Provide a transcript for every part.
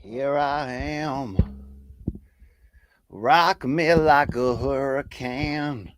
Here I am. Rock me like a hurricane.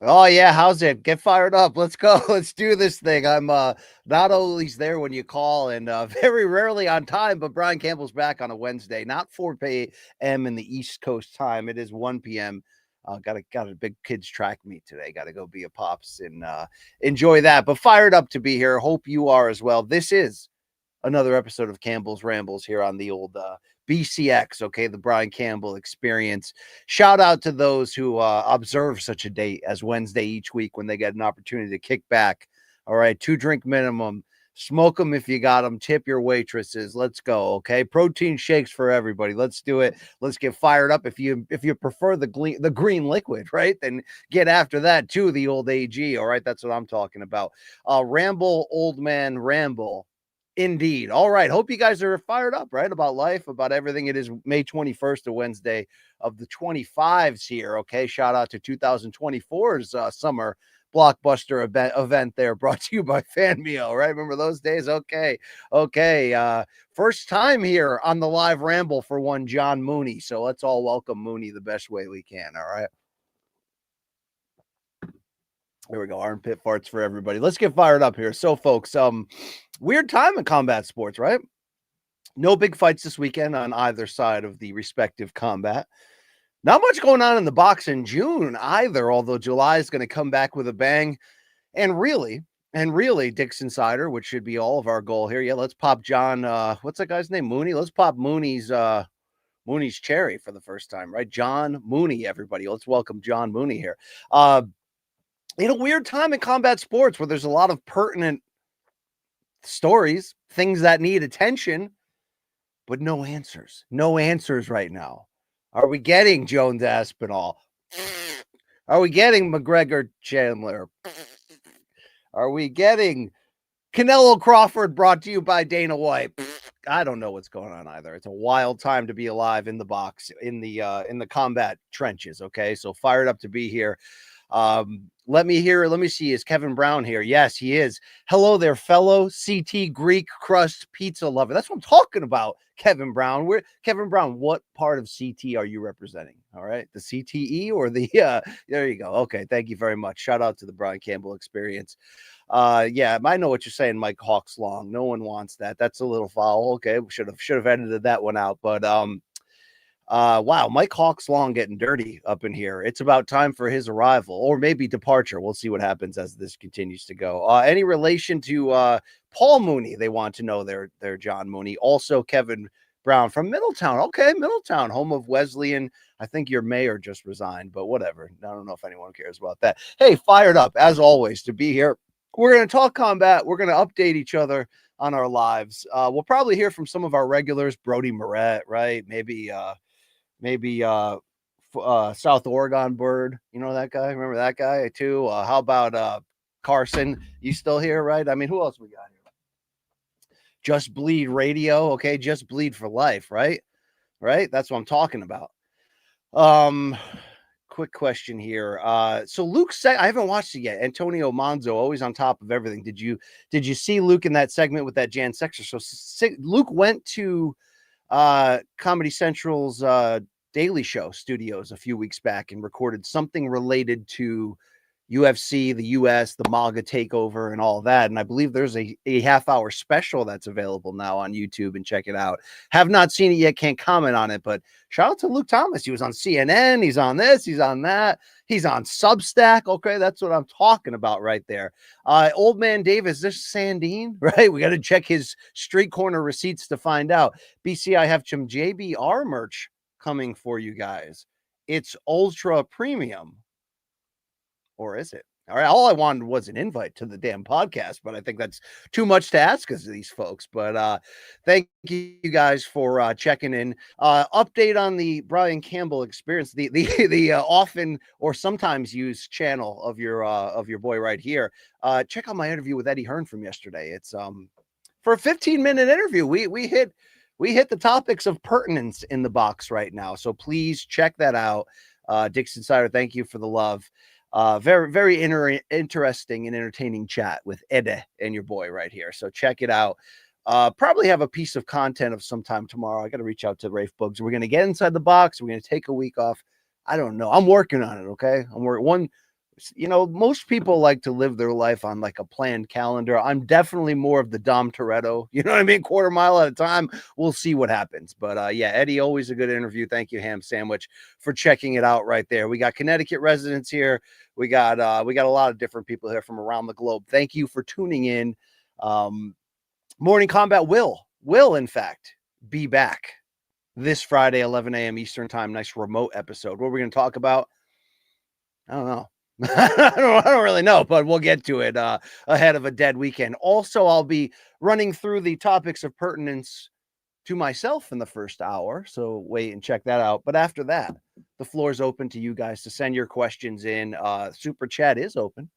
Oh yeah, how's it? Get fired up. Let's go. Let's do this thing. I'm not always there when you call and very rarely on time, but Brian Campbell's back on a Wednesday, not 4 p.m. in the East Coast time. It is 1 p.m. Got a big kids track meet today. Got to go be a pops and enjoy that. But fired up to be here. Hope you are as well. This is another episode of Campbell's Rambles here on the old BCX, okay, the Brian Campbell experience. Shout out to those who observe such a date as Wednesday each week when they get an opportunity to kick back. All right, 2-drink minimum. Smoke them if you got them. Tip your waitresses. Let's go. Okay, protein shakes for everybody. Let's do it. Let's get fired up. If you prefer the green liquid, right? Then get after that too. The old AG. All right, that's what I'm talking about. Ramble, old man, ramble. Indeed. All right. Hope you guys are fired up, right? About life, about everything. It is May 21st, a Wednesday of the 25s here. Okay. Shout out to 2024's summer blockbuster event there, brought to you by FanMeo, right? Remember those days? Okay. Okay. First time here on the live ramble for one John Mooney. So let's all welcome Mooney the best way we can. All right. There we go. Armpit farts for everybody. Let's get fired up here. So, folks, weird time in combat sports, right? No big fights this weekend on either side of the respective combat. Not much going on in the box in June either, although July is going to come back with a bang. And really, Dixon Cider, which should be all of our goal here. Yeah, let's pop John. What's that guy's name? Mooney. Let's pop Mooney's cherry for the first time, right? John Mooney, everybody. Let's welcome John Mooney here. In a weird time in combat sports where there's a lot of pertinent stories, things that need attention, but no answers. No answers right now. Are we getting Jones Aspinall? Are we getting McGregor Chandler? Are we getting Canelo Crawford brought to you by Dana White? I don't know what's going on either. It's a wild time to be alive in the box, in the combat trenches. Okay, so fired up to be here. Let me see. Is Kevin Brown here? Yes, he is. Hello there, fellow CT Greek crust pizza lover. That's what I'm talking about, Kevin Brown. Kevin Brown, what part of CT are you representing? All right, the CTE or the there you go. Okay, thank you very much. Shout out to the Brian Campbell experience. Yeah, I know what you're saying, Mike Hawks Long. No one wants that. That's a little foul. Okay, we should have edited that one out. But wow, Mike Hawks Long getting dirty up in here. It's about time for his arrival or maybe departure. We'll see what happens as this continues to go. Any relation to Paul Mooney? They want to know their John Mooney. Also, Kevin Brown from Middletown. Okay, Middletown, home of Wesleyan. I think your mayor just resigned, but whatever. I don't know if anyone cares about that. Hey, fired up as always to be here. We're going to talk combat. We're going to update each other on our lives. We'll probably hear from some of our regulars, Brody Moret, right? Maybe South Oregon Bird. You know that guy? Remember that guy too? How about Carson? You still here, right? I mean, who else we got here? Just Bleed Radio. Okay, Just Bleed for life, right? Right? That's what I'm talking about. Quick question here. So Luke said I haven't watched it yet. Antonio Monzo, always on top of everything. Did you see Luke in that segment with that Jan Sexer? So Luke went to Comedy Central's Daily Show studios a few weeks back and recorded something related to UFC, the US, the MAGA takeover, and all that. And I believe there's a half-hour special that's available now on YouTube, and check it out. Have not seen it yet, can't comment on it, but shout out to Luke Thomas. He was on CNN, he's on this, he's on that, he's on Substack. Okay, that's what I'm talking about right there. Old Man Davis, this Sandine, right? We got to check his street corner receipts to find out. BC, I have some JBR merch coming for you guys. It's ultra premium. Or is it? All right. All I wanted was an invite to the damn podcast, but I think that's too much to ask of these folks. But thank you guys for checking in. Update on the Brian Campbell experience, the often or sometimes used channel of your boy right here. Check out my interview with Eddie Hearn from yesterday. It's for a 15-minute interview. We hit the topics of pertinence in the box right now. So please check that out. Dixon Sider, thank you for the love. Very, very interesting and entertaining chat with Ede and your boy right here. So check it out. Probably have a piece of content of sometime tomorrow. I got to reach out to Rafe Bugs. We're going to get inside the box. We're going to take a week off. I don't know. I'm working on it. Okay. Most people like to live their life on like a planned calendar. I'm definitely more of the Dom Toretto, you know what I mean? Quarter mile at a time. We'll see what happens. But yeah, Eddie, always a good interview. Thank you, Ham Sandwich, for checking it out right there. We got Connecticut residents here. We got a lot of different people here from around the globe. Thank you for tuning in. Morning Combat will in fact be back this Friday, 11 a.m. Eastern time. Nice remote episode. What we're going to talk about, I don't know. I don't really know, but we'll get to it ahead of a dead weekend. Also, I'll be running through the topics of pertinence to myself in the first hour, so wait and check that out. But after that, the floor is open to you guys to send your questions in. Super Chat is open.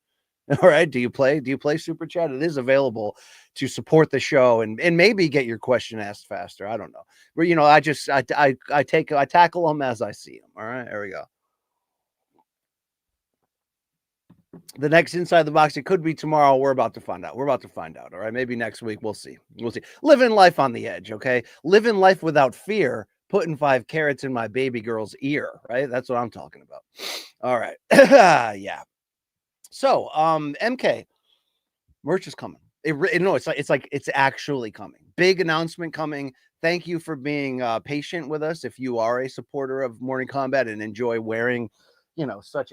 All right. Do you play Super Chat? It is available to support the show and maybe get your question asked faster. I don't know. But I tackle them as I see them. All right. There we go. The next Inside the Box, it could be tomorrow. We're about to find out. All right. Maybe next week. We'll see. Living life on the edge. Okay. Living life without fear, putting 5 carrots in my baby girl's ear. Right. That's what I'm talking about. All right. Yeah. So, MK, merch is coming. It's actually coming. Big announcement coming. Thank you for being patient with us. If you are a supporter of Morning Combat and enjoy wearing, such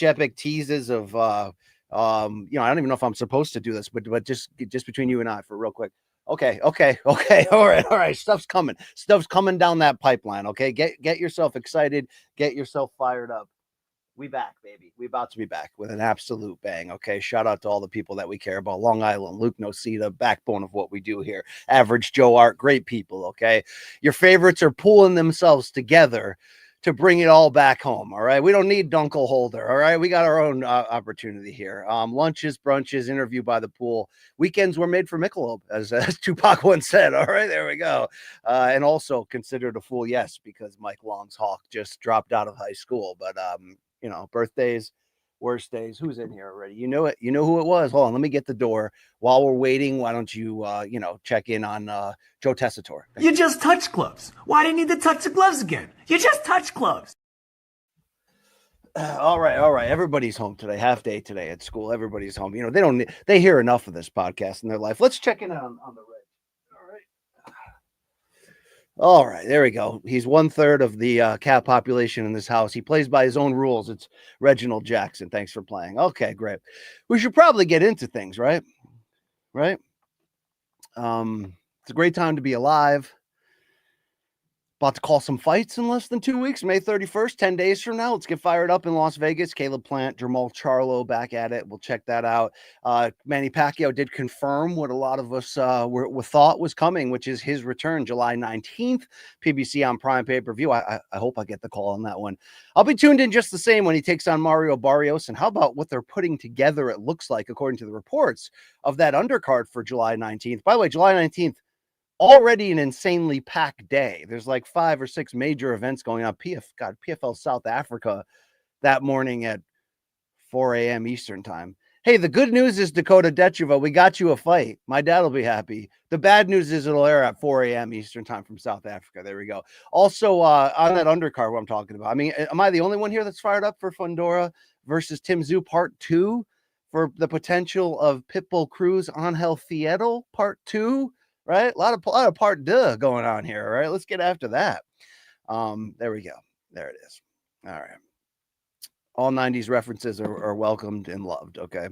epic teases of, I don't even know if I'm supposed to do this, but just between you and I for real quick. Okay. All right. Stuff's coming down that pipeline. Okay. Get yourself excited. Get yourself fired up. We back, baby. We about to be back with an absolute bang. Okay. Shout out to all the people that we care about. Long Island, Luke Nocita, backbone of what we do here. Average Joe Art, great people. Okay. Your favorites are pulling themselves together to bring it all back home. All right. We don't need Dunkel Holder. All right. We got our own opportunity here. Lunches, brunches, interview by the pool. Weekends were made for Michelob, as Tupac once said. All right. There we go. And also considered a fool. Yes, because Mike Long's Hawk just dropped out of high school. But, birthdays, worst days. Who's in here already? You know it. You know who it was. Hold on. Let me get the door. While we're waiting, why don't you, check in on Joe Tessitore. You just touch gloves. Why do you need to touch the gloves again? You just touch gloves. All right. Everybody's home today. Half day today at school. Everybody's home. They hear enough of this podcast in their life. Let's check in on the Red. All right, there we go. He's 1/3 of the cat population in this house. He plays by his own rules. It's Reginald Jackson. Thanks for playing. Okay, great. We should probably get into things, right? Right. It's a great time to be alive. About to call some fights in less than 2 weeks, May 31st, 10 days from now. Let's get fired up in Las Vegas. Caleb Plant, Jamal Charlo back at it. We'll check that out. Manny Pacquiao did confirm what a lot of us thought was coming, which is his return July 19th, PBC on Prime pay-per-view. I hope I get the call on that one. I'll be tuned in just the same when he takes on Mario Barrios. And how about what they're putting together, it looks like, according to the reports, of that undercard for July 19th. By the way, July 19th, already an insanely packed day. There's like 5 or 6 major events going on. PFL South Africa that morning at 4 a.m. Eastern time. Hey, the good news is, Dakota Dechuva, we got you a fight. My dad will be happy. The bad news is it'll air at 4 a.m. Eastern time from South Africa. There we go. Also, on that undercard, what I'm talking about. I mean, am I the only one here that's fired up for Fundora? versus Tim Zoo Part 2 for the potential of Pitbull Cruz Angel Fiedo Part 2, right? A lot of Part 2 going on here, all right? Let's get after that. There we go. There it is. All right. All 90s references are welcomed and loved, okay?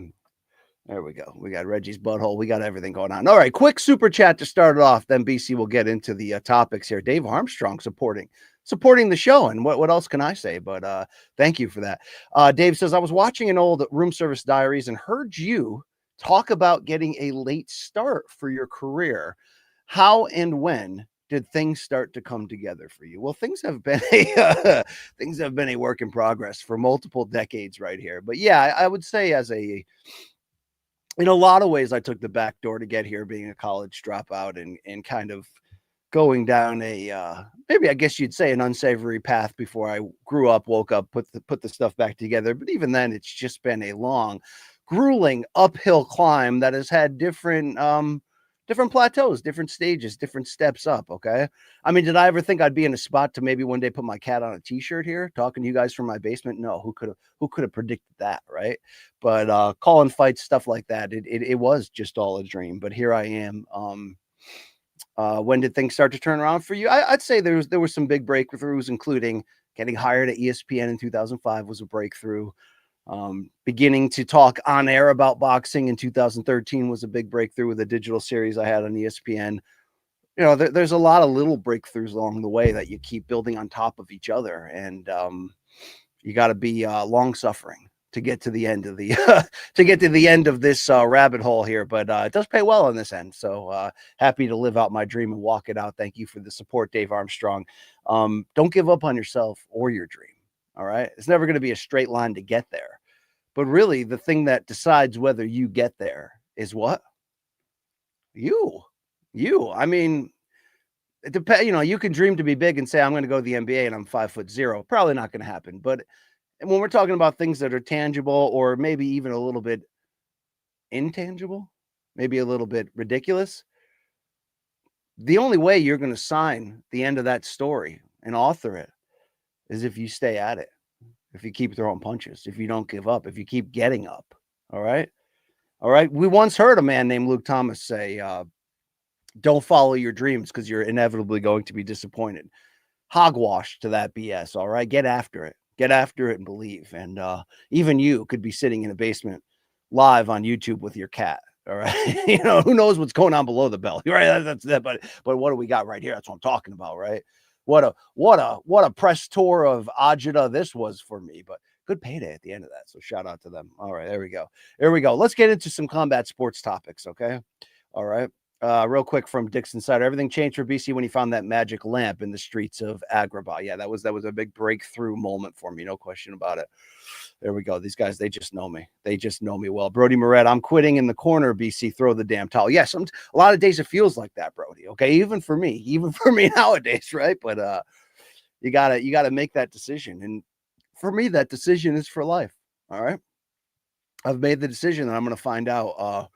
There we go. We got Reggie's butthole. We got everything going on. All right, quick super chat to start it off. Then BC will get into the topics here. Dave Armstrong supporting the show, and what else can I say? But thank you for that. Dave says I was watching an old Room Service Diaries and heard you talk about getting a late start for your career. How and when did things start to come together for you? Well, things have been a work in progress for multiple decades right here. But yeah, I would say in a lot of ways, I took the back door to get here, being a college dropout and kind of going down a maybe I guess you'd say an unsavory path before I grew up, woke up, put the stuff back together. But even then, it's just been a long, grueling uphill climb that has had different plateaus, different stages, different steps up. Okay. I mean, did I ever think I'd be in a spot to maybe one day put my cat on a t-shirt here talking to you guys from my basement? No, who could have predicted that, right? But calling fights, stuff like that, it was just all a dream. But here I am. When did things start to turn around for you? I'd say there were some big breakthroughs, including getting hired at ESPN in 2005 was a breakthrough. Beginning to talk on air about boxing in 2013 was a big breakthrough with a digital series I had on ESPN. You know, there's a lot of little breakthroughs along the way that you keep building on top of each other, and you got to be long suffering to get to the end of the this rabbit hole here. But it does pay well on this end, so happy to live out my dream and walk it out. Thank you for the support, Dave Armstrong. Don't give up on yourself or your dream. All right, it's never going to be a straight line to get there, but really the thing that decides whether you get there is what? You. I mean, it depends. You know, you can dream to be big and say I'm going to go to the NBA and I'm 5'0". Probably not going to happen. But when we're talking about things that are tangible or maybe even a little bit intangible, maybe a little bit ridiculous, the only way you're going to sign the end of that story and author it is if you stay at it, if you keep throwing punches, if you don't give up, if you keep getting up. All right. We once heard a man named Luke Thomas say, don't follow your dreams because you're inevitably going to be disappointed. Hogwash to that BS. All right. Get after it and believe. And even you could be sitting in a basement live on YouTube with your cat. All right. You know, who knows what's going on below the belly, right? That's that. But what do we got right here? That's what I'm talking about, right? What a press tour of Ajita this was for me, but good payday at the end of that. So shout out to them. All right, there we go. Let's get into some combat sports topics, okay? All right. Real quick from Dixon Cider. Everything changed for BC when he found that magic lamp in the streets of Agrabah. Yeah, that was a big breakthrough moment for me, no question about it. There we go. These guys, they just know me. They just know me well. Brody Moret, I'm quitting in the corner, BC. Throw the damn towel. Yes, a lot of days it feels like that, Brody. Okay, even for me nowadays, right? But you gotta make that decision. And for me, that decision is for life. All right. I've made the decision that I'm gonna find out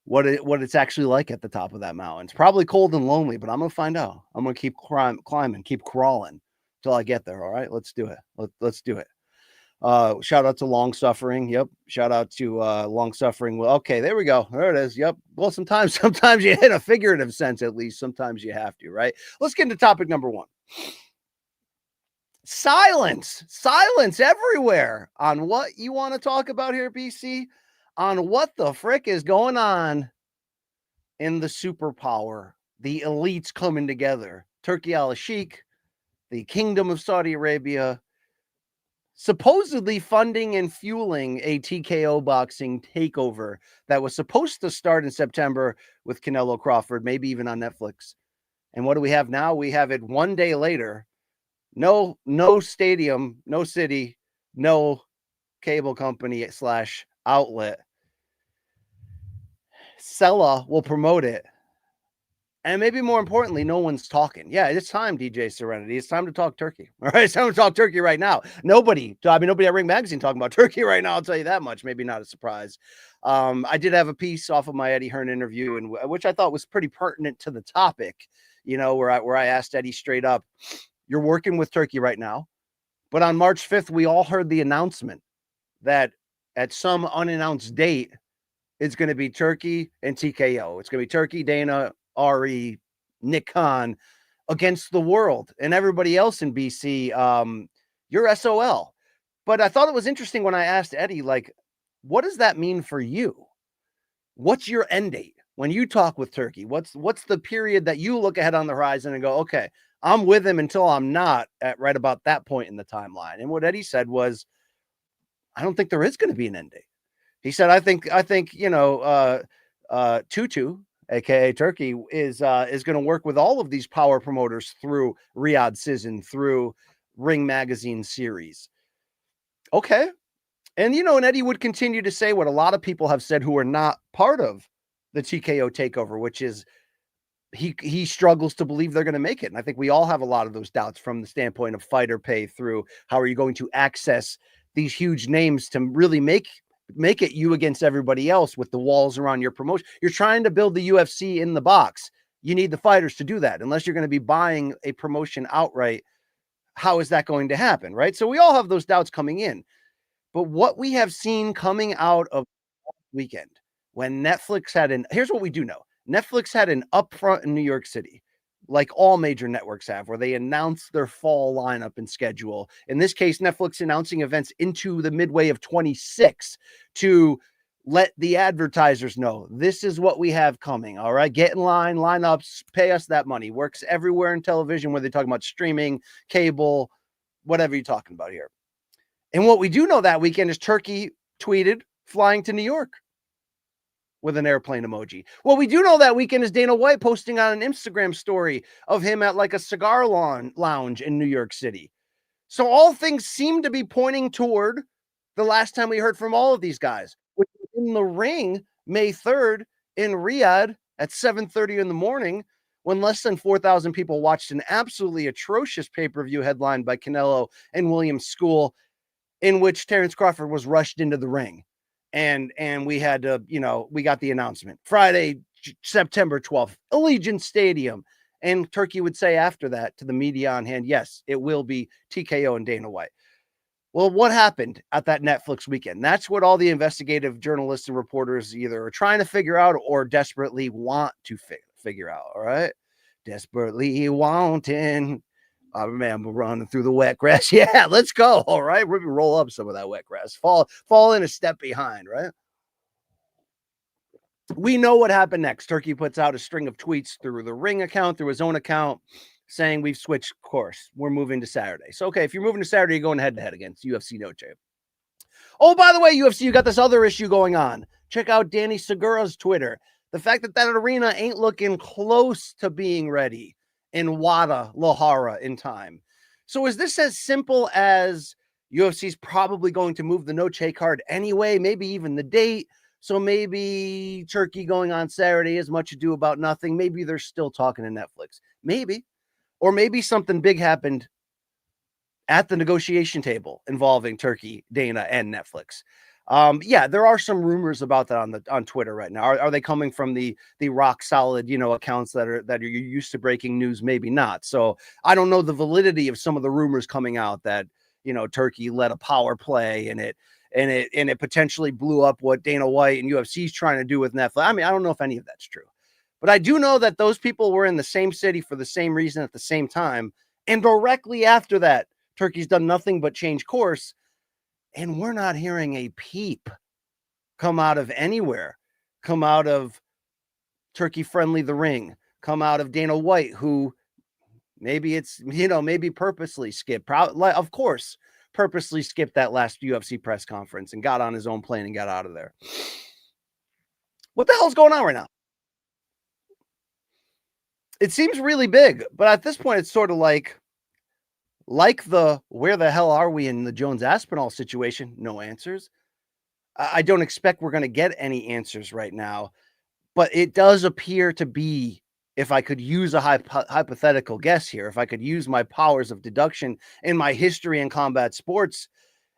what it's actually like at the top of that mountain. It's probably cold and lonely, but I'm gonna find out. I'm gonna keep climbing, keep crawling till I get there. All right, let's do it. Let's do it. Shout out to Long Suffering. Yep. Shout out to Long Suffering. Well, okay, there we go. There it is. Yep. Well, sometimes you hit a figurative sense, at least. Sometimes you have to, right? Let's get into topic number one. Silence everywhere on what you want to talk about here, BC, on what the frick is going on in the superpower, the elites coming together. Turkey al-Sheikh, the Kingdom of Saudi Arabia, supposedly funding and fueling a TKO boxing takeover that was supposed to start in September with Canelo Crawford, maybe even on Netflix. And what do we have now? We have it one day later. No stadium, no city, no cable company / outlet. Sella will promote it. And maybe more importantly, no one's talking. Yeah, it's time, DJ Serenity. It's time to talk Turkey. All right, it's time to talk Turkey right now. Nobody at Ring Magazine talking about Turkey right now. I'll tell you that much. Maybe not a surprise. I did have a piece off of my Eddie Hearn interview, and which I thought was pretty pertinent to the topic. You know, where I asked Eddie straight up, "You're working with Turkey right now, but on March 5th, we all heard the announcement that at some unannounced date, it's going to be Turkey and TKO. It's going to be Turkey, Dana, Ari, Nick Khan against the world and everybody else in BC. You're SOL. But I thought it was interesting when I asked Eddie, like, what does that mean for you? What's your end date when you talk with Turkey? What's the period that you look ahead on the horizon and go, okay, I'm with him until I'm not at right about that point in the timeline? And what Eddie said was, I don't think there is going to be an end date. He said, I think, Tutu, aka Turkey, is going to work with all of these power promoters through Riyadh Season, through Ring Magazine series. Okay. And, and Eddie would continue to say what a lot of people have said who are not part of the TKO takeover, which is he struggles to believe they're going to make it. And I think we all have a lot of those doubts from the standpoint of fighter pay through how are you going to access these huge names to really make it you against everybody else with the walls around your promotion. You're trying to build the UFC in the box. You need the fighters to do that. Unless you're going to be buying a promotion outright, how is that going to happen, right? So we all have those doubts coming in. But what we have seen coming out of weekend when Netflix here's what we do know. Netflix had an upfront in New York City, like all major networks have, where they announce their fall lineup and schedule. In this case, Netflix announcing events into the midway of 26 to let the advertisers know this is what we have coming. All right, get in line, lineups, pay us that money. Works everywhere in television, where they talk about streaming, cable, whatever you're talking about here. And what we do know that weekend is Turkey tweeted flying to New York with an airplane emoji. What we do know that weekend is Dana White posting on an Instagram story of him at like a cigar lounge in New York City. So all things seem to be pointing toward the last time we heard from all of these guys, which was in the ring May 3rd in Riyadh at 7:30 in the morning, when less than 4,000 people watched an absolutely atrocious pay-per-view headlined by Canelo and William School, in which Terrence Crawford was rushed into the ring. And we had to, we got the announcement Friday, September 12th, Allegiant Stadium. And Turkey would say after that to the media on hand, yes, it will be TKO and Dana White. Well, what happened at that Netflix weekend? That's what all the investigative journalists and reporters either are trying to figure out or desperately want to figure out. All right. Desperately wanting. I remember running through the wet grass. Yeah, let's go. All right. We're going to roll up some of that wet grass. Fall in a step behind, right? We know what happened next. Turkey puts out a string of tweets through the Ring account, through his own account, saying we've switched course. We're moving to Saturday. So, okay, if you're moving to Saturday, you're going head-to-head against UFC Noche. Oh, by the way, UFC, you got this other issue going on. Check out Danny Segura's Twitter. The fact that arena ain't looking close to being ready in Wada, Lahara in time. So is this as simple as UFC's probably going to move the Noche card anyway, maybe even the date? So maybe Turkey going on Saturday is much ado about nothing. Maybe they're still talking to Netflix. Maybe. Or maybe something big happened at the negotiation table involving Turkey, Dana, and Netflix. Yeah, there are some rumors about that on Twitter right now. Are they coming from the rock solid, accounts that are used to breaking news? Maybe not. So I don't know the validity of some of the rumors coming out that, Turkey led a power play and it potentially blew up what Dana White and UFC is trying to do with Netflix. I mean, I don't know if any of that's true, but I do know that those people were in the same city for the same reason at the same time. And directly after that, Turkey's done nothing but change course. And we're not hearing a peep come out of anywhere, come out of Turkey Friendly the Ring, come out of Dana White, who maybe it's, maybe purposely skipped, of course, purposely skipped that last UFC press conference and got on his own plane and got out of there. What the hell's going on right now? It seems really big, but at this point, it's sort of like the where the hell are we in the Jones Aspinall situation? No answers. I don't expect we're going to get any answers right now, but it does appear to be, if I could use a hypothetical guess here, if I could use my powers of deduction in my history in combat sports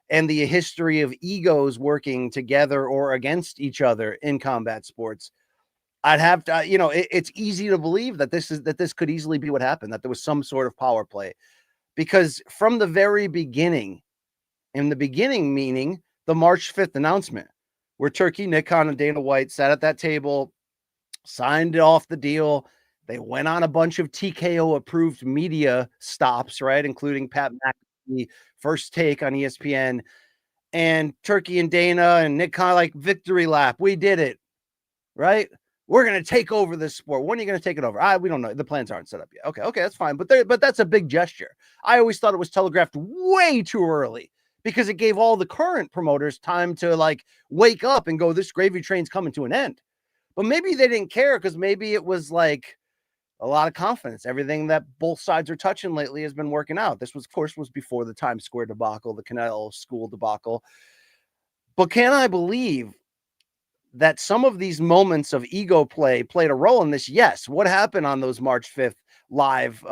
and the history of egos working together or against each other in combat sports, I'd have to, it's easy to believe that this could easily be what happened, that there was some sort of power play. Because from the very beginning, in the beginning, meaning the March 5th announcement where Turkey, Nick Khan, and Dana White sat at that table, signed off the deal. They went on a bunch of TKO approved media stops, right? Including Pat McAfee, First Take on ESPN, and Turkey and Dana and Nick Khan, like, victory lap. We did it, right? We're going to take over this sport. When are you going to take it over? We don't know. The plans aren't set up yet. Okay, that's fine. But that's a big gesture. I always thought it was telegraphed way too early because it gave all the current promoters time to like wake up and go, this gravy train's coming to an end. But maybe they didn't care because maybe it was like a lot of confidence. Everything that both sides are touching lately has been working out. This was, of course, was before the Times Square debacle, the Canal School debacle. But can I believe that some of these moments of ego play played a role in this? Yes. What happened on those March 5th live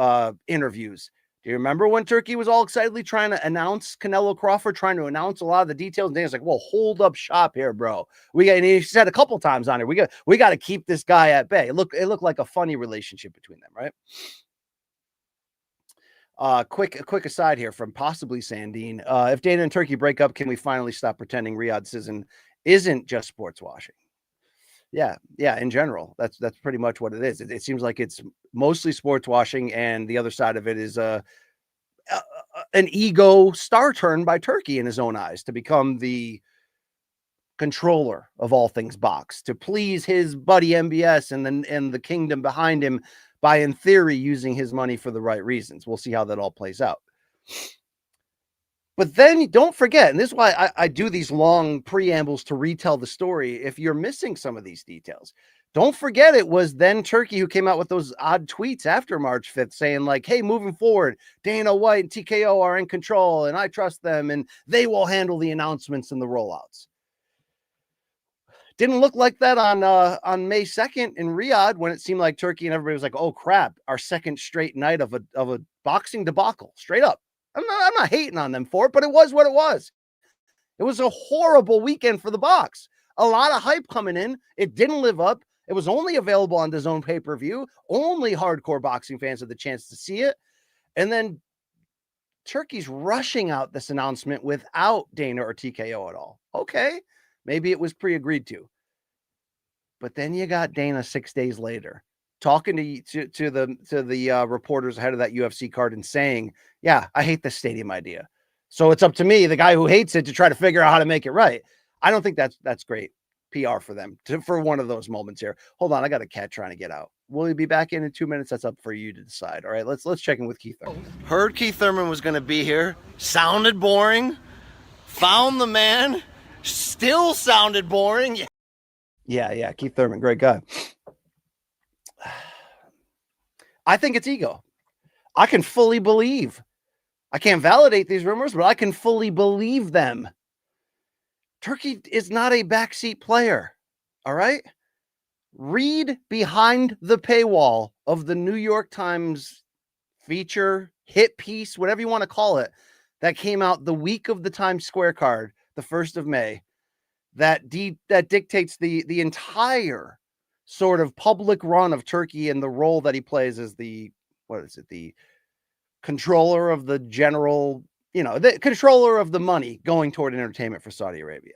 interviews? Do you remember when Turkey was all excitedly trying to announce Canelo Crawford, trying to announce a lot of the details? And Dana's like, well, hold up shop here, bro. And he said a couple times on it, we got to keep this guy at bay. It looked like a funny relationship between them, right? A quick aside here from possibly Sandine. If Dana and Turkey break up, can we finally stop pretending Riyadh season isn't just sports washing? Yeah, in general, that's pretty much what it is. It seems like it's mostly sports washing, and the other side of it is an ego star turn by Turkey in his own eyes to become the controller of all things box, to please his buddy MBS and the kingdom behind him by, in theory, using his money for the right reasons. We'll see how that all plays out. But then don't forget, and this is why I do these long preambles to retell the story. If you're missing some of these details, don't forget it was then Turkey who came out with those odd tweets after March 5th saying like, hey, moving forward, Dana White and TKO are in control and I trust them and they will handle the announcements and the rollouts. Didn't look like that on May 2nd in Riyadh when it seemed like Turkey and everybody was like, oh, crap, our second straight night of a boxing debacle, straight up. I'm not hating on them for it, but it was what it was. It was a horrible weekend for the box. A lot of hype coming in. It didn't live up. It was only available on DAZN pay-per-view. Only hardcore boxing fans had the chance to see it. And then Turkey's rushing out this announcement without Dana or TKO at all. Okay, maybe it was pre-agreed to. But then you got Dana 6 days later talking to the reporters ahead of that UFC card and saying, yeah, I hate this stadium idea. So it's up to me, the guy who hates it, to try to figure out how to make it right. I don't think that's great PR for them for one of those moments here. Hold on, I got a cat trying to get out. Will he be back in 2 minutes? That's up for you to decide. All right, let's check in with Keith Thurman. Heard Keith Thurman was going to be here. Sounded boring. Found the man. Still sounded boring. Yeah, Keith Thurman, great guy. I think it's ego. I can fully believe. I can't validate these rumors, but I can fully believe them. Turkey is not a backseat player. All right? Read behind the paywall of the New York Times feature, hit piece, whatever you want to call it, that came out the week of the Times Square card, the 1st of May, that dictates the entire sort of public run of Turkey and the role that he plays as the controller of the general, the controller of the money going toward entertainment for Saudi Arabia.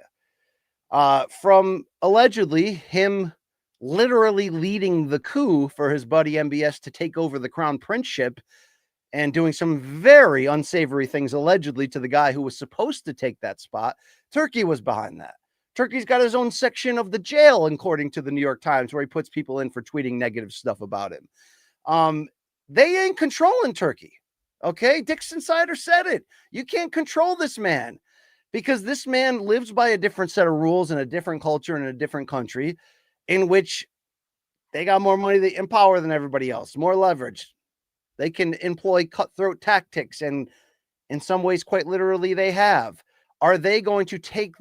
From allegedly him literally leading the coup for his buddy MBS to take over the crown princeship and doing some very unsavory things allegedly to the guy who was supposed to take that spot. Turkey was behind that. Turkey's got his own section of the jail, according to the New York Times, where he puts people in for tweeting negative stuff about him. They ain't controlling Turkey. Okay. Dick's Insider said it. You can't control this man because this man lives by a different set of rules in a different culture in a different country in which they got more money and power than everybody else, more leverage. They can employ cutthroat tactics, and in some ways, quite literally, they have. Are they going to take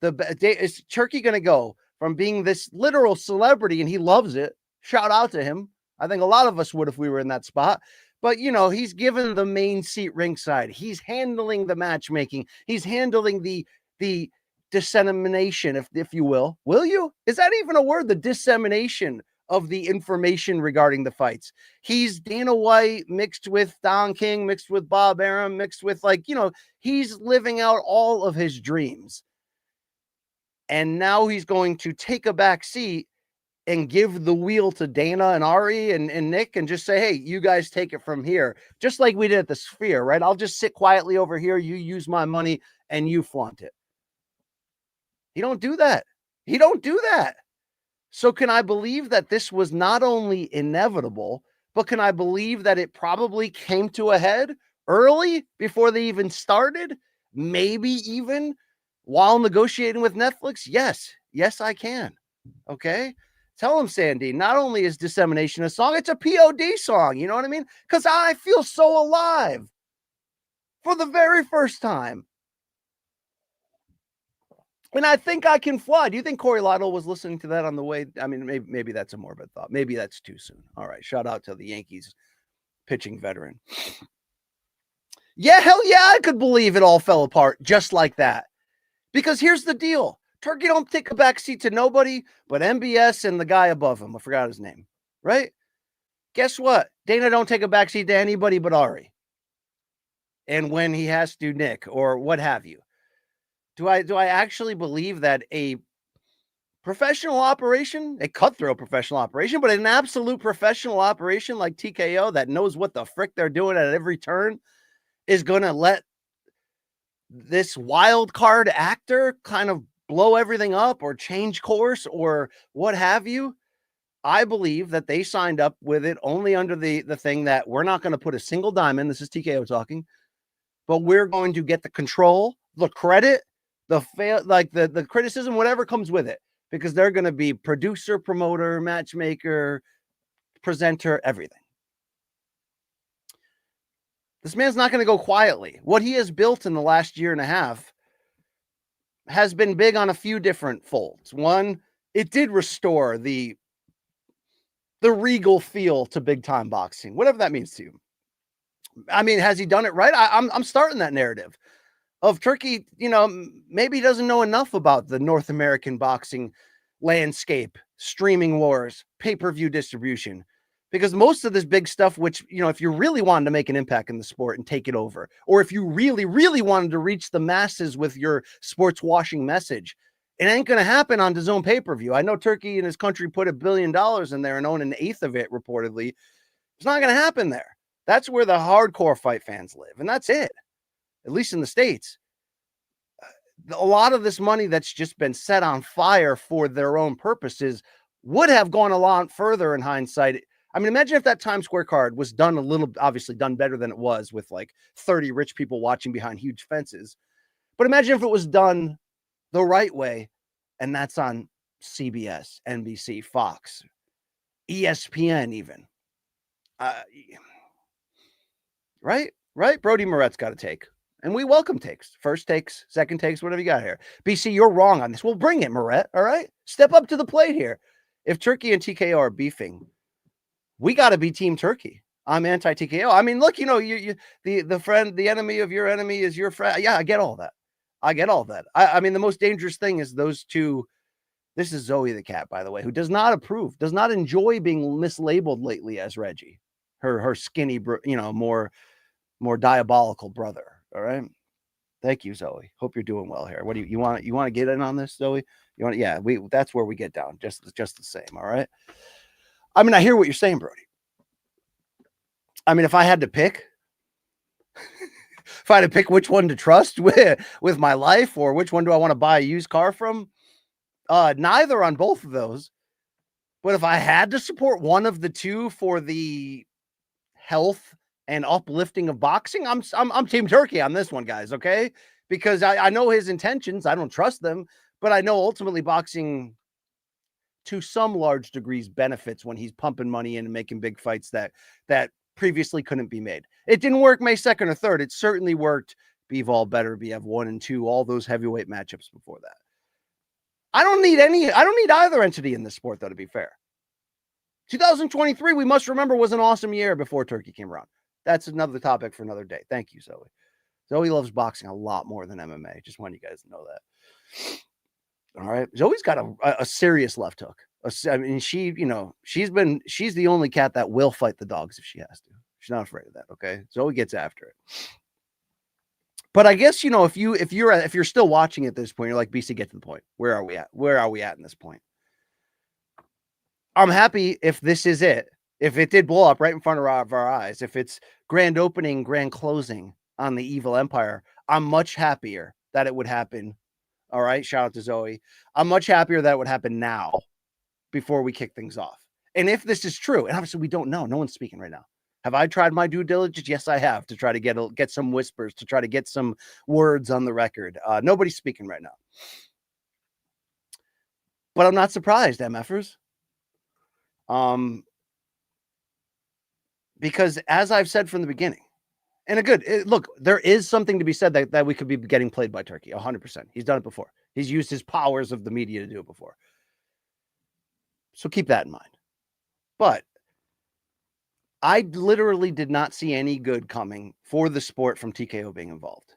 is Turkey going to go from being this literal celebrity, and he loves it? Shout out to him. I think a lot of us would if we were in that spot. But, he's given the main seat ringside. He's handling the matchmaking. He's handling the dissemination, if you will. Will you? Is that even a word? The dissemination of the information regarding the fights. He's Dana White mixed with Don King, mixed with Bob Arum, mixed with he's living out all of his dreams. And now he's going to take a back seat and give the wheel to Dana and Ari and Nick and just say, hey, you guys take it from here. Just like we did at the Sphere, right? I'll just sit quietly over here. You use my money and you flaunt it. He don't do that. He don't do that. So can I believe that this was not only inevitable, but can I believe that it probably came to a head early before they even started? Maybe even while negotiating with Netflix? Yes, I can. Okay. Tell him, Sandy, not only is Dissemination a song, it's a POD song. You know what I mean? Because I feel so alive for the very first time. And I think I can fly. Do you think Corey Lytle was listening to that on the way? I mean, maybe that's a morbid thought. Maybe that's too soon. All right. Shout out to the Yankees pitching veteran. Yeah, hell yeah, I could believe it all fell apart just like that. Because here's the deal. Turkey don't take a backseat to nobody but MBS and the guy above him. I forgot his name, right? Guess what? Dana don't take a backseat to anybody but Ari. And when he has to, Nick, or what have you. Do I actually believe that a professional operation, a cutthroat professional operation, but an absolute professional operation like TKO that knows what the frick they're doing at every turn is going to let this wild card actor kind of blow everything up or change course or what have you? I believe that they signed up with it only under the thing that we're not going to put a single dime in. This is TKO talking, but we're going to get the control, the credit, the criticism, whatever comes with it, because they're going to be producer, promoter, matchmaker, presenter, everything. This man's not going to go quietly. What he has built in the last year and a half has been big on a few different folds. One, it did restore the regal feel to big time boxing, whatever that means to you. I mean, has he done it right? I'm starting that narrative of Turkey. Maybe he doesn't know enough about the North American boxing landscape, streaming wars, pay-per-view distribution, because most of this big stuff, which, if you really wanted to make an impact in the sport and take it over, or if you really, really wanted to reach the masses with your sports washing message, it ain't going to happen on DAZN pay-per-view. I know Turkey and his country put $1 billion in there and own an eighth of it, reportedly. It's not going to happen there. That's where the hardcore fight fans live, and that's it, at least in the States. A lot of this money that's just been set on fire for their own purposes would have gone a lot further in hindsight. I mean, imagine if that Times Square card was done obviously done better than it was, with like 30 rich people watching behind huge fences. But imagine if it was done the right way, and that's on CBS, NBC, Fox, ESPN even. Right? Brody Moret's got a take. And we welcome takes. First takes, second takes, whatever you got here. BC, you're wrong on this. Well, bring it, Moret. All right? Step up to the plate here. If Turkey and TKO are beefing, we got to be Team Turkey. I'm anti-TKO. I mean, look, the friend, the enemy of your enemy is your friend. Yeah, I get all that. I mean, the most dangerous thing is those two. This is Zoe the cat, by the way, who does not enjoy being mislabeled lately as Reggie, her skinny, more diabolical brother. All right. Thank you, Zoe. Hope you're doing well here. What do you want to get in on this, Zoe? That's where we get down. Just the same. All right. I mean, I hear what you're saying, Brody. I mean, if I had to pick which one to trust with my life, or which one do I want to buy a used car from, neither on both of those. But if I had to support one of the two for the health and uplifting of boxing, I'm Team Turkey on this one, guys. Okay, because I know his intentions. I don't trust them, but I know ultimately boxing, to some large degrees, benefits when he's pumping money in and making big fights that previously couldn't be made. It didn't work May 2nd or 3rd. It certainly worked Bivol, Better, BF 1 and 2, all those heavyweight matchups before that. I don't need either entity in this sport, though, to be fair. 2023, we must remember, was an awesome year before Turkey came around. That's another topic for another day. Thank you, Zoe. Zoe loves boxing a lot more than MMA. Just want you guys to know that. All right. Zoe's got a serious left hook. I mean, she's the only cat that will fight the dogs if she has to. She's not afraid of that. Okay. Zoe gets after it. But I guess, if you're still watching at this point, you're like, BC, get to the point. Where are we at? Where are we at in this point? I'm happy if this is it. If it did blow up right in front of our eyes, if it's grand opening, grand closing on the evil empire, I'm much happier that it would happen. All right. Shout out to Zoe. I'm much happier that it would happen now before we kick things off. And if this is true, and obviously we don't know, no one's speaking right now. Have I tried my due diligence? Yes, I have, to try to get some whispers, to try to get some words on the record. Nobody's speaking right now. But I'm not surprised, MFers. Because as I've said from the beginning, and look, there is something to be said that we could be getting played by Turkey, 100%. He's done it before. He's used his powers of the media to do it before. So keep that in mind. But I literally did not see any good coming for the sport from TKO being involved.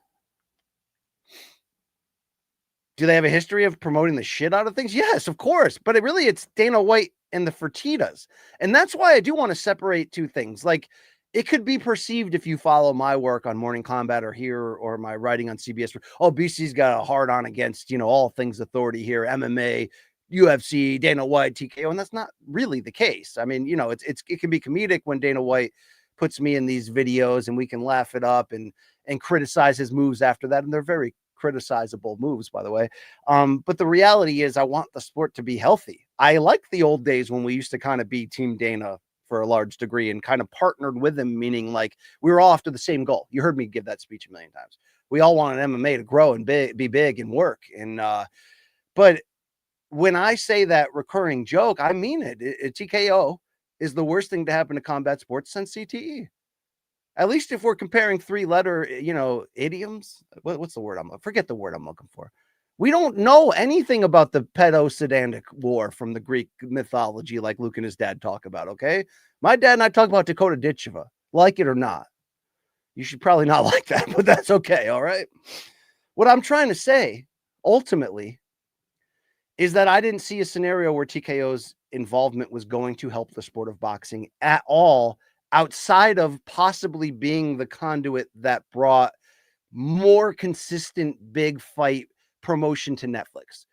Do they have a history of promoting the shit out of things? Yes, of course. But it's Dana White and the Fertittas. And that's why I do want to separate two things. Like, it could be perceived, if you follow my work on Morning Combat or here or my writing on CBS, BC's got a hard on against, all things authority here, MMA, UFC, Dana White, TKO, and that's not really the case. I mean, it can be comedic when Dana White puts me in these videos and we can laugh it up and criticize his moves after that, and they're very criticizable moves, by the way. But the reality is, I want the sport to be healthy. I like the old days when we used to kind of be Team Dana for a large degree and kind of partnered with him, meaning like we were all after the same goal. You heard me give that speech a million times. We all wanted MMA to grow and be big and work. And but when I say that recurring joke, I mean it. TKO is the worst thing to happen to combat sports since CTE. At least if we're comparing 3-letter, idioms. What's the word? Forget the word I'm looking for. We don't know anything about the pedo-Sadanic war from the Greek mythology like Luke and his dad talk about, okay? My dad and I talk about Dakota Ditcheva, like it or not. You should probably not like that, but that's okay, all right? What I'm trying to say, ultimately, is that I didn't see a scenario where TKO's involvement was going to help the sport of boxing at all, outside of possibly being the conduit that brought more consistent big fight promotion to Netflix.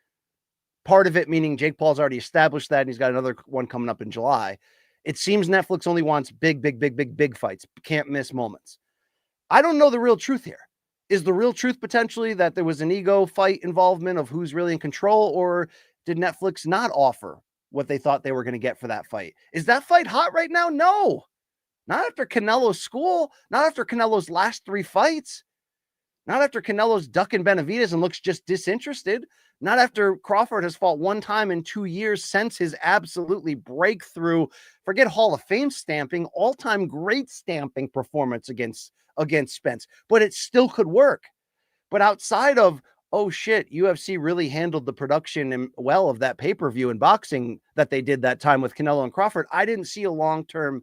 Part of it meaning Jake Paul's already established that, and he's got another one coming up in July. It seems Netflix only wants big fights, can't miss moments. I don't know the real truth here. Is the real truth potentially that there was an ego fight involvement of who's really in control, or did Netflix not offer what they thought they were going to get for that fight? Is that fight hot right now? No. Not after Canelo's school, not after Canelo's last 3 fights, not after Canelo's ducking Benavidez and looks just disinterested, not after Crawford has fought 1 time in 2 years since his absolutely breakthrough, forget Hall of Fame stamping, all-time great stamping performance against Spence, but it still could work. But outside of, oh shit, UFC really handled the production well of that pay-per-view in boxing that they did that time with Canelo and Crawford, I didn't see a long-term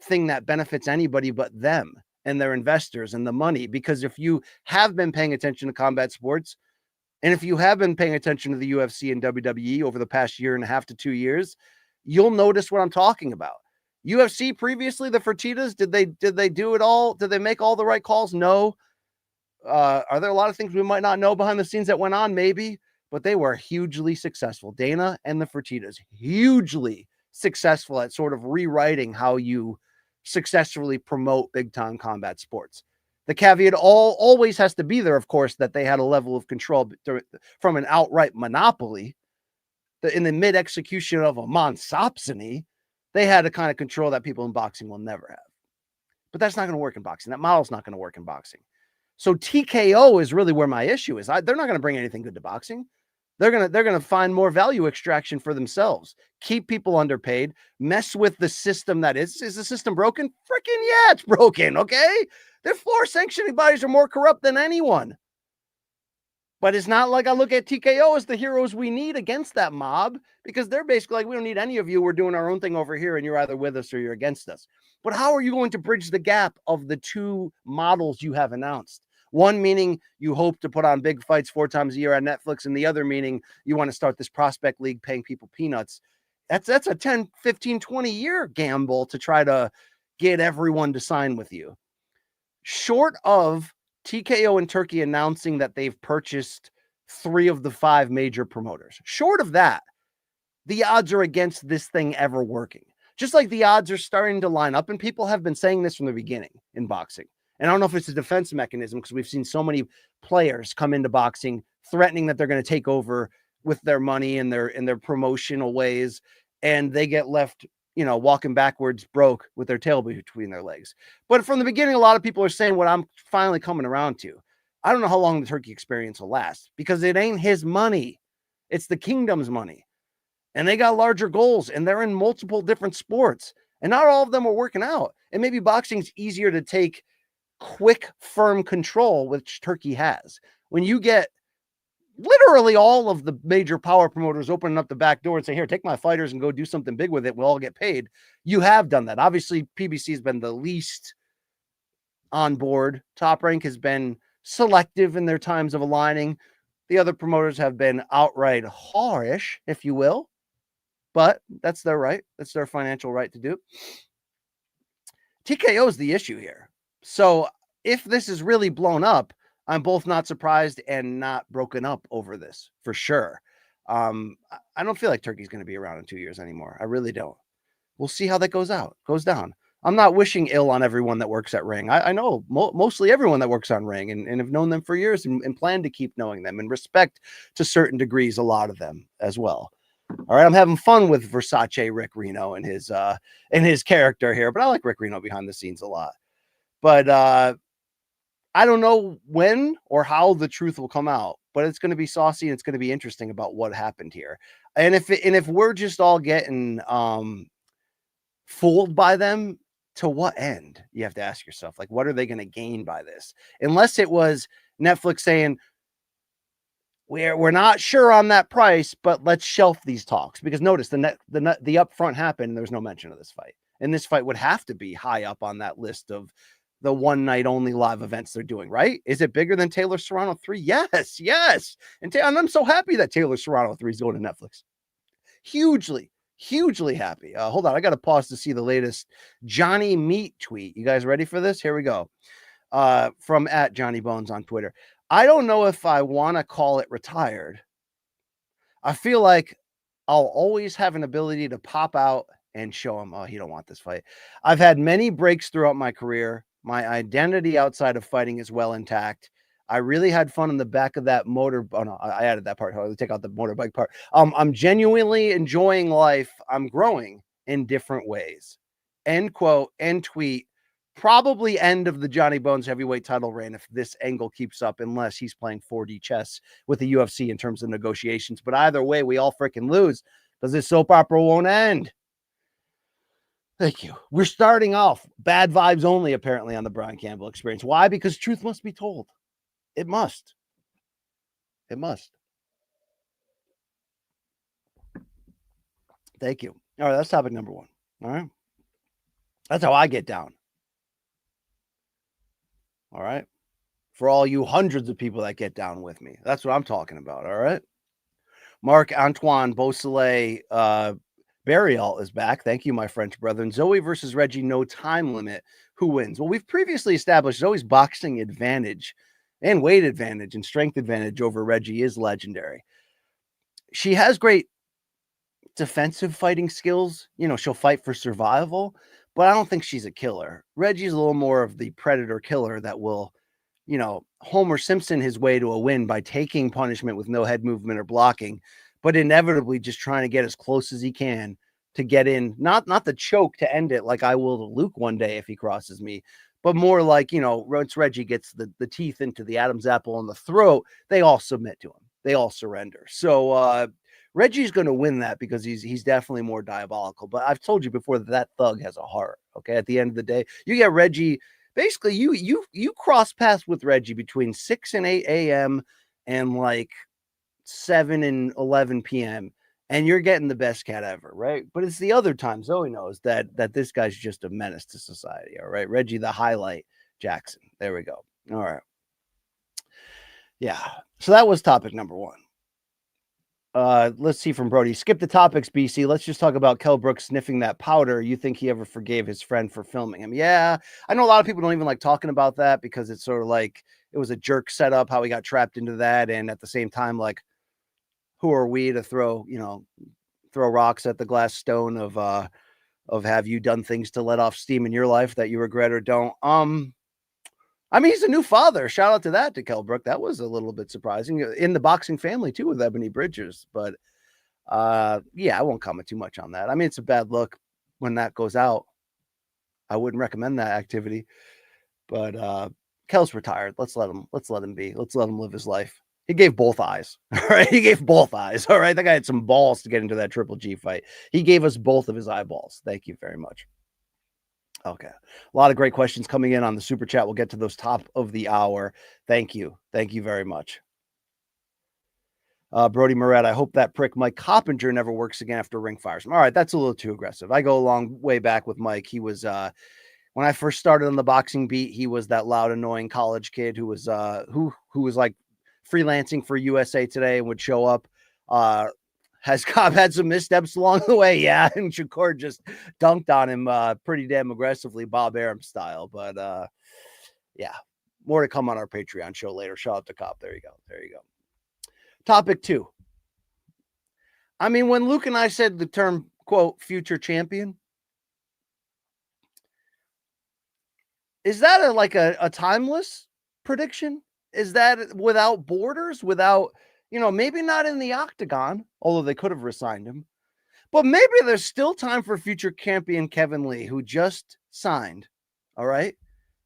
thing that benefits anybody but them and their investors and the money. Because if you have been paying attention to combat sports, and if you have been paying attention to the UFC and WWE over the past 1.5 to 2 years, you'll notice what I'm talking about. UFC previously, the Fertittas, did they do it all? Did they make all the right calls? No. Are there a lot of things we might not know behind the scenes that went on? Maybe, but they were hugely successful. Dana and the Fertittas, hugely successful at sort of rewriting how you successfully promote big time combat sports. The caveat always has to be there, of course, that they had a level of control from an outright monopoly. In the mid-execution of a monopsony, they had a kind of control that people in boxing will never have. But that's not going to work in boxing. That model's not going to work in boxing. So TKO is really where my issue is. They're not going to bring anything good to boxing. They're gonna find more value extraction for themselves, keep people underpaid, mess with the system that is. Is the system broken? Freaking yeah, it's broken. Okay, their floor sanctioning bodies are more corrupt than anyone. But it's not like I look at TKO as the heroes we need against that mob, because they're basically like, we don't need any of you. We're doing our own thing over here, and you're either with us or you're against us. But how are you going to bridge the gap of the 2 models you have announced? One meaning you hope to put on big fights 4 times a year on Netflix, and the other meaning you want to start this prospect league paying people peanuts. That's a 10, 15, 20 year gamble to try to get everyone to sign with you. Short of TKO and Turkey announcing that they've purchased 3 of the 5 major promoters, short of that, the odds are against this thing ever working. Just like the odds are starting to line up, and people have been saying this from the beginning in boxing. And I don't know if it's a defense mechanism because we've seen so many players come into boxing threatening that they're going to take over with their money and their promotional ways, and they get left, walking backwards broke with their tail between their legs. But from the beginning, a lot of people are saying what I'm finally coming around to. I don't know how long the Turkey experience will last because it ain't his money. It's the kingdom's money. And they got larger goals, and they're in multiple different sports, and not all of them are working out. And maybe boxing's easier to take quick, firm control, which Turkey has. When you get literally all of the major power promoters opening up the back door and say, here, take my fighters and go do something big with it, we'll all get paid. You have done that. Obviously, PBC has been the least on board. Top Rank has been selective in their times of aligning. The other promoters have been outright whorish, if you will. But that's their right. That's their financial right to do. TKO is the issue here. So if this is really blown up, I'm both not surprised and not broken up over this for sure. I don't feel like Turkey's going to be around in 2 years anymore. I really don't. We'll see how that goes down. I'm not wishing ill on everyone that works at Ring. I know mostly everyone that works on Ring and have known them for years and plan to keep knowing them and respect to certain degrees a lot of them as well. All right, I'm having fun with Versace Rick Reno and his character here, but I like Rick Reno behind the scenes a lot. But I don't know when or how the truth will come out, but it's going to be saucy and it's going to be interesting about what happened here. And if we're just all getting fooled by them, to what end? You have to ask yourself, like, what are they going to gain by this? Unless it was Netflix saying, we're not sure on that price, but let's shelf these talks. Because notice the upfront happened, and there's no mention of this fight. And this fight would have to be high up on that list of the one night only live events they're doing, right? Is it bigger than Taylor Serrano 3? Yes. And I'm so happy that Taylor Serrano 3 is going to Netflix. Hugely happy. Hold on, I got to pause to see the latest Johnny Meat tweet. You guys ready for this? Here we go. From @JohnnyBones on Twitter. I don't know if I want to call it retired. I feel like I'll always have an ability to pop out and show him, oh, he don't want this fight. I've had many breaks throughout my career. My identity outside of fighting is well intact. I really had fun in the back of that motor. Oh, no, I added that part. I'll take out the motorbike part. I'm genuinely enjoying life. I'm growing in different ways. End quote, end tweet. Probably end of the Johnny Bones heavyweight title reign if this angle keeps up, unless he's playing 4D chess with the UFC in terms of negotiations. But either way, we all freaking lose because this soap opera won't end. Thank you. We're starting off bad vibes only, apparently, on the Brian Campbell experience. Why? Because truth must be told. It must. It must. Thank you. All right, that's topic number 1. All right. That's how I get down. All right. For all you hundreds of people that get down with me. That's what I'm talking about. All right. Marc Antoine Beausoleil Burial is back. Thank you, my French brethren. Zoe versus Reggie, no time limit. Who wins? Well, we've previously established Zoe's boxing advantage and weight advantage and strength advantage over Reggie is legendary. She has great defensive fighting skills. She'll fight for survival, but I don't think she's a killer. Reggie's a little more of the predator killer that will, Homer Simpson his way to a win by taking punishment with no head movement or blocking, but inevitably just trying to get as close as he can to get in, not the choke to end it like I will to Luke one day if he crosses me, but more like, once Reggie gets the teeth into the Adam's apple on the throat, they all submit to him. They all surrender. So Reggie's going to win that because he's definitely more diabolical. But I've told you before that thug has a heart. Okay, at the end of the day, you get Reggie. Basically, you cross paths with Reggie between 6 and 8 a.m. and like 7 and 11 p.m. and you're getting the best cat ever, right? But it's the other time Zoe knows that this guy's just a menace to society. All right, Reggie, the highlight Jackson. There we go. All right. Yeah. So that was topic number 1. Let's see from Brody. Skip the topics, BC. Let's just talk about Kell Brooks sniffing that powder. You think he ever forgave his friend for filming him? Yeah, I know a lot of people don't even like talking about that because it's sort of like it was a jerk setup, how he got trapped into that. And at the same time, like, who are we to throw rocks at the glass stone of have you done things to let off steam in your life that you regret or don't? I mean, he's a new father. Shout out to that to Kell Brook. That was a little bit surprising in the boxing family too with Ebony Bridgers. But yeah, I won't comment too much on that. I mean, it's a bad look when that goes out. I wouldn't recommend that activity. But Kell's retired. Let's let him be. Let's let him live his life. He gave both eyes. All right. He gave both eyes. All right. That guy had some balls to get into that Triple G fight. He gave us both of his eyeballs. Thank you very much. Okay. A lot of great questions coming in on the super chat. We'll get to those top of the hour. Thank you. Thank you very much. Brody Moret, I hope that prick Mike Coppinger never works again after ring fires him. All right. That's a little too aggressive. I go a long way back with Mike. He was, when I first started on the boxing beat, he was that loud, annoying college kid who was, who was like freelancing for USA Today and would show up, has Cobb had some missteps along the way? Yeah. And Shakur just dunked on him pretty damn aggressively, Bob Arum style. But yeah, more to come on our Patreon show later. Shout out to Cobb. There you go. There you go. Topic 2. I mean, when Luke and I said the term, quote, future champion, is that like a timeless prediction? Is that without borders, without, maybe not in the octagon, although they could have resigned him, but maybe there's still time for future champion Kevin Lee, who just signed. All right.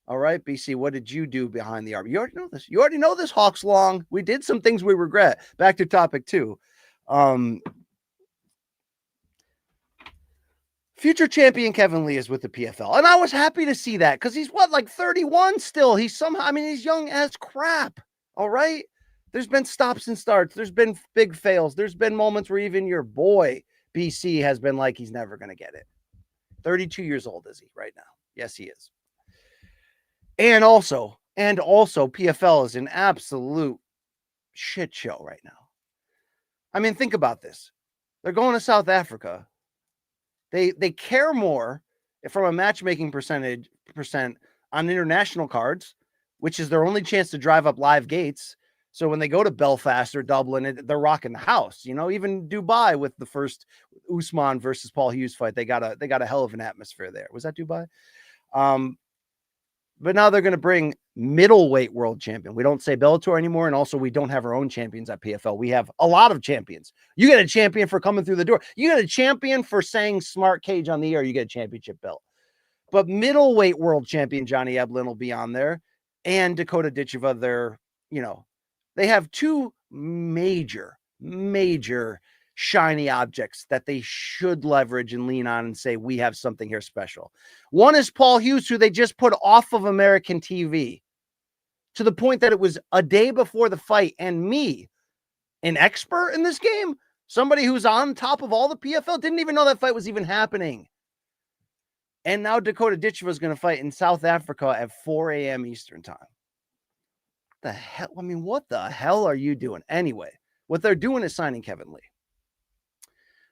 All right, BC, what did you do behind the arm? You already know this. You already know this, Hawks Long. We did some things we regret. Back to topic 2. Future champion Kevin Lee is with the PFL. And I was happy to see that because he's like 31 still. He's young as crap. All right. There's been stops and starts. There's been big fails. There's been moments where even your boy BC has been like, he's never going to get it. 32 years old is he right now? Yes, he is. And also PFL is an absolute shit show right now. I mean, think about this. They're going to South Africa. They care more from a matchmaking percent on international cards, which is their only chance to drive up live gates. So when they go to Belfast or Dublin, they're rocking the house. Even Dubai with the first Usman versus Paul Hughes fight, they got a hell of an atmosphere there. Was that Dubai? But now they're going to bring middleweight world champion. We don't say Bellator anymore. And also we don't have our own champions at PFL. We have a lot of champions. You get a champion for coming through the door. You get a champion for saying smart cage on the air. You get a championship belt. But middleweight world champion Johnny Eblin will be on there. And Dakota Ditcheva, they have 2 major shiny objects that they should leverage and lean on and say, we have something here special. One is Paul Hughes, who they just put off of American TV to the point that it was a day before the fight. And me, an expert in this game, somebody who's on top of all the PFL, didn't even know that fight was even happening. And now Dakota Ditcheva is going to fight in South Africa at 4 a.m. Eastern time. The hell? I mean, what the hell are you doing? Anyway, what they're doing is signing Kevin Lee.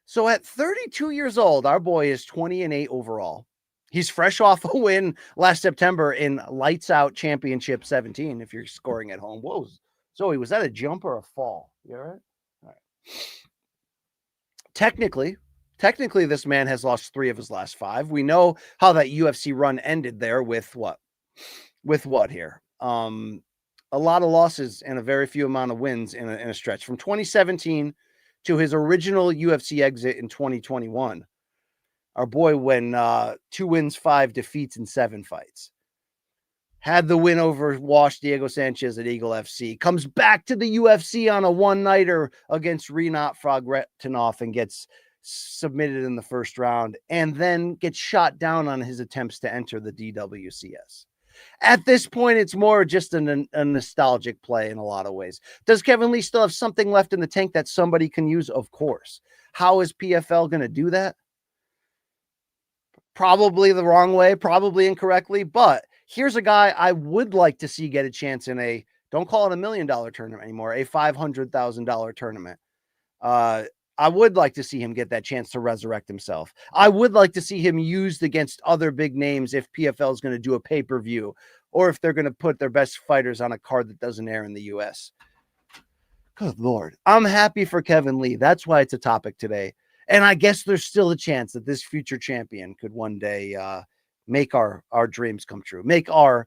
So at 32 years old, our boy is 20-8 overall. He's fresh off a win last September in Lights Out Championship 17, if you're scoring at home. Whoa, Zoe, was that a jump or a fall? You all right? All right. Technically, this man has lost 3 of his last 5. We know how that UFC run ended there with what? With what here? A lot of losses and a very few amount of wins in a stretch. From 2017 to his original UFC exit in 2021, our boy went 2 wins, 5 defeats, and 7 fights. Had the win over Wash Diego Sanchez at Eagle FC. Comes back to the UFC on a one-nighter against Rinat Frogretinov and gets submitted in the first round, and then gets shot down on his attempts to enter the DWCS. At this point, it's more just a nostalgic play in a lot of ways. Does Kevin Lee still have something left in the tank that somebody can use? Of course. How is PFL going to do that? Probably the wrong way, probably incorrectly, but here's a guy I would like to see get a chance in don't call it $1 million tournament anymore, a $500,000 tournament. I would like to see him get that chance to resurrect himself. I would like to see him used against other big names if PFL is going to do a pay-per-view or if they're going to put their best fighters on a card that doesn't air in the US. Good Lord. I'm happy for Kevin Lee. That's why it's a topic today. And I guess there's still a chance that this future champion could one day make our dreams come true, make our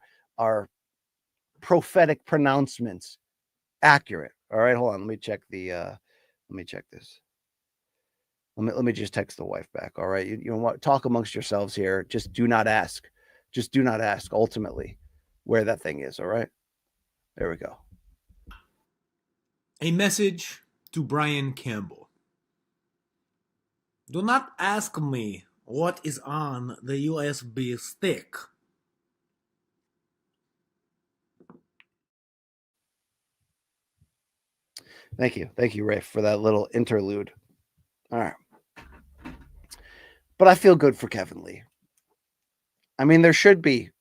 prophetic pronouncements accurate. All right, hold on. Let me check this. Let me just text the wife back. All right. You know what? Talk amongst yourselves here. Just do not ask. Just do not ask ultimately where that thing is. All right. There we go. A message to Brian Campbell. Do not ask me what is on the USB stick. Thank you. Thank you, Rafe, for that little interlude. All right. But I feel good for Kevin Lee. I mean, there should be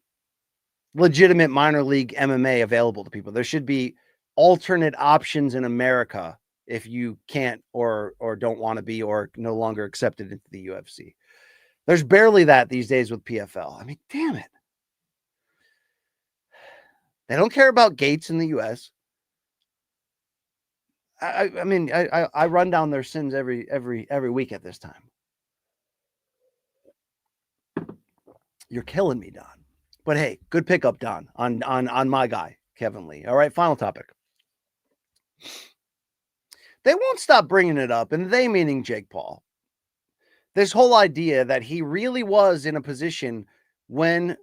legitimate minor league MMA available to people. There should be alternate options in America if you can't or don't want to be or no longer accepted into the UFC. There's barely that these days with PFL. I mean, damn it. They don't care about Gates in the US. I mean, I run down their sins every week at this time. You're killing me, Don. But hey, good pickup, Don, on my guy, Kevin Lee. All right, final topic. They won't stop bringing it up, and they meaning Jake Paul. This whole idea that he really was in a position when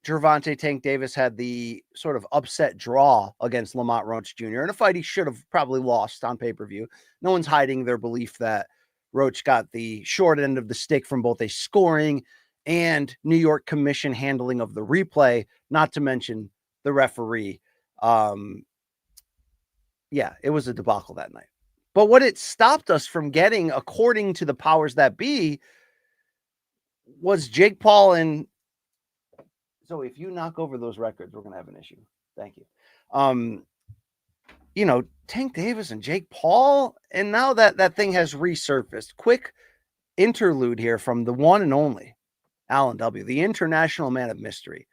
Gervonta Tank Davis had the sort of upset draw against Lamont Roach Jr. in a fight he should have probably lost on pay-per-view. No one's hiding their belief that Roach got the short end of the stick from both a scoring and New York Commission handling of the replay, not to mention the referee. Yeah, it was a debacle that night. But what it stopped us from getting, according to the powers that be, was Jake Paul and so if you knock over those records, we're going to have an issue. Thank you. You know, Tank Davis and Jake Paul, and now that thing has resurfaced. Quick interlude here from the one and only Alan W., the international man of mystery.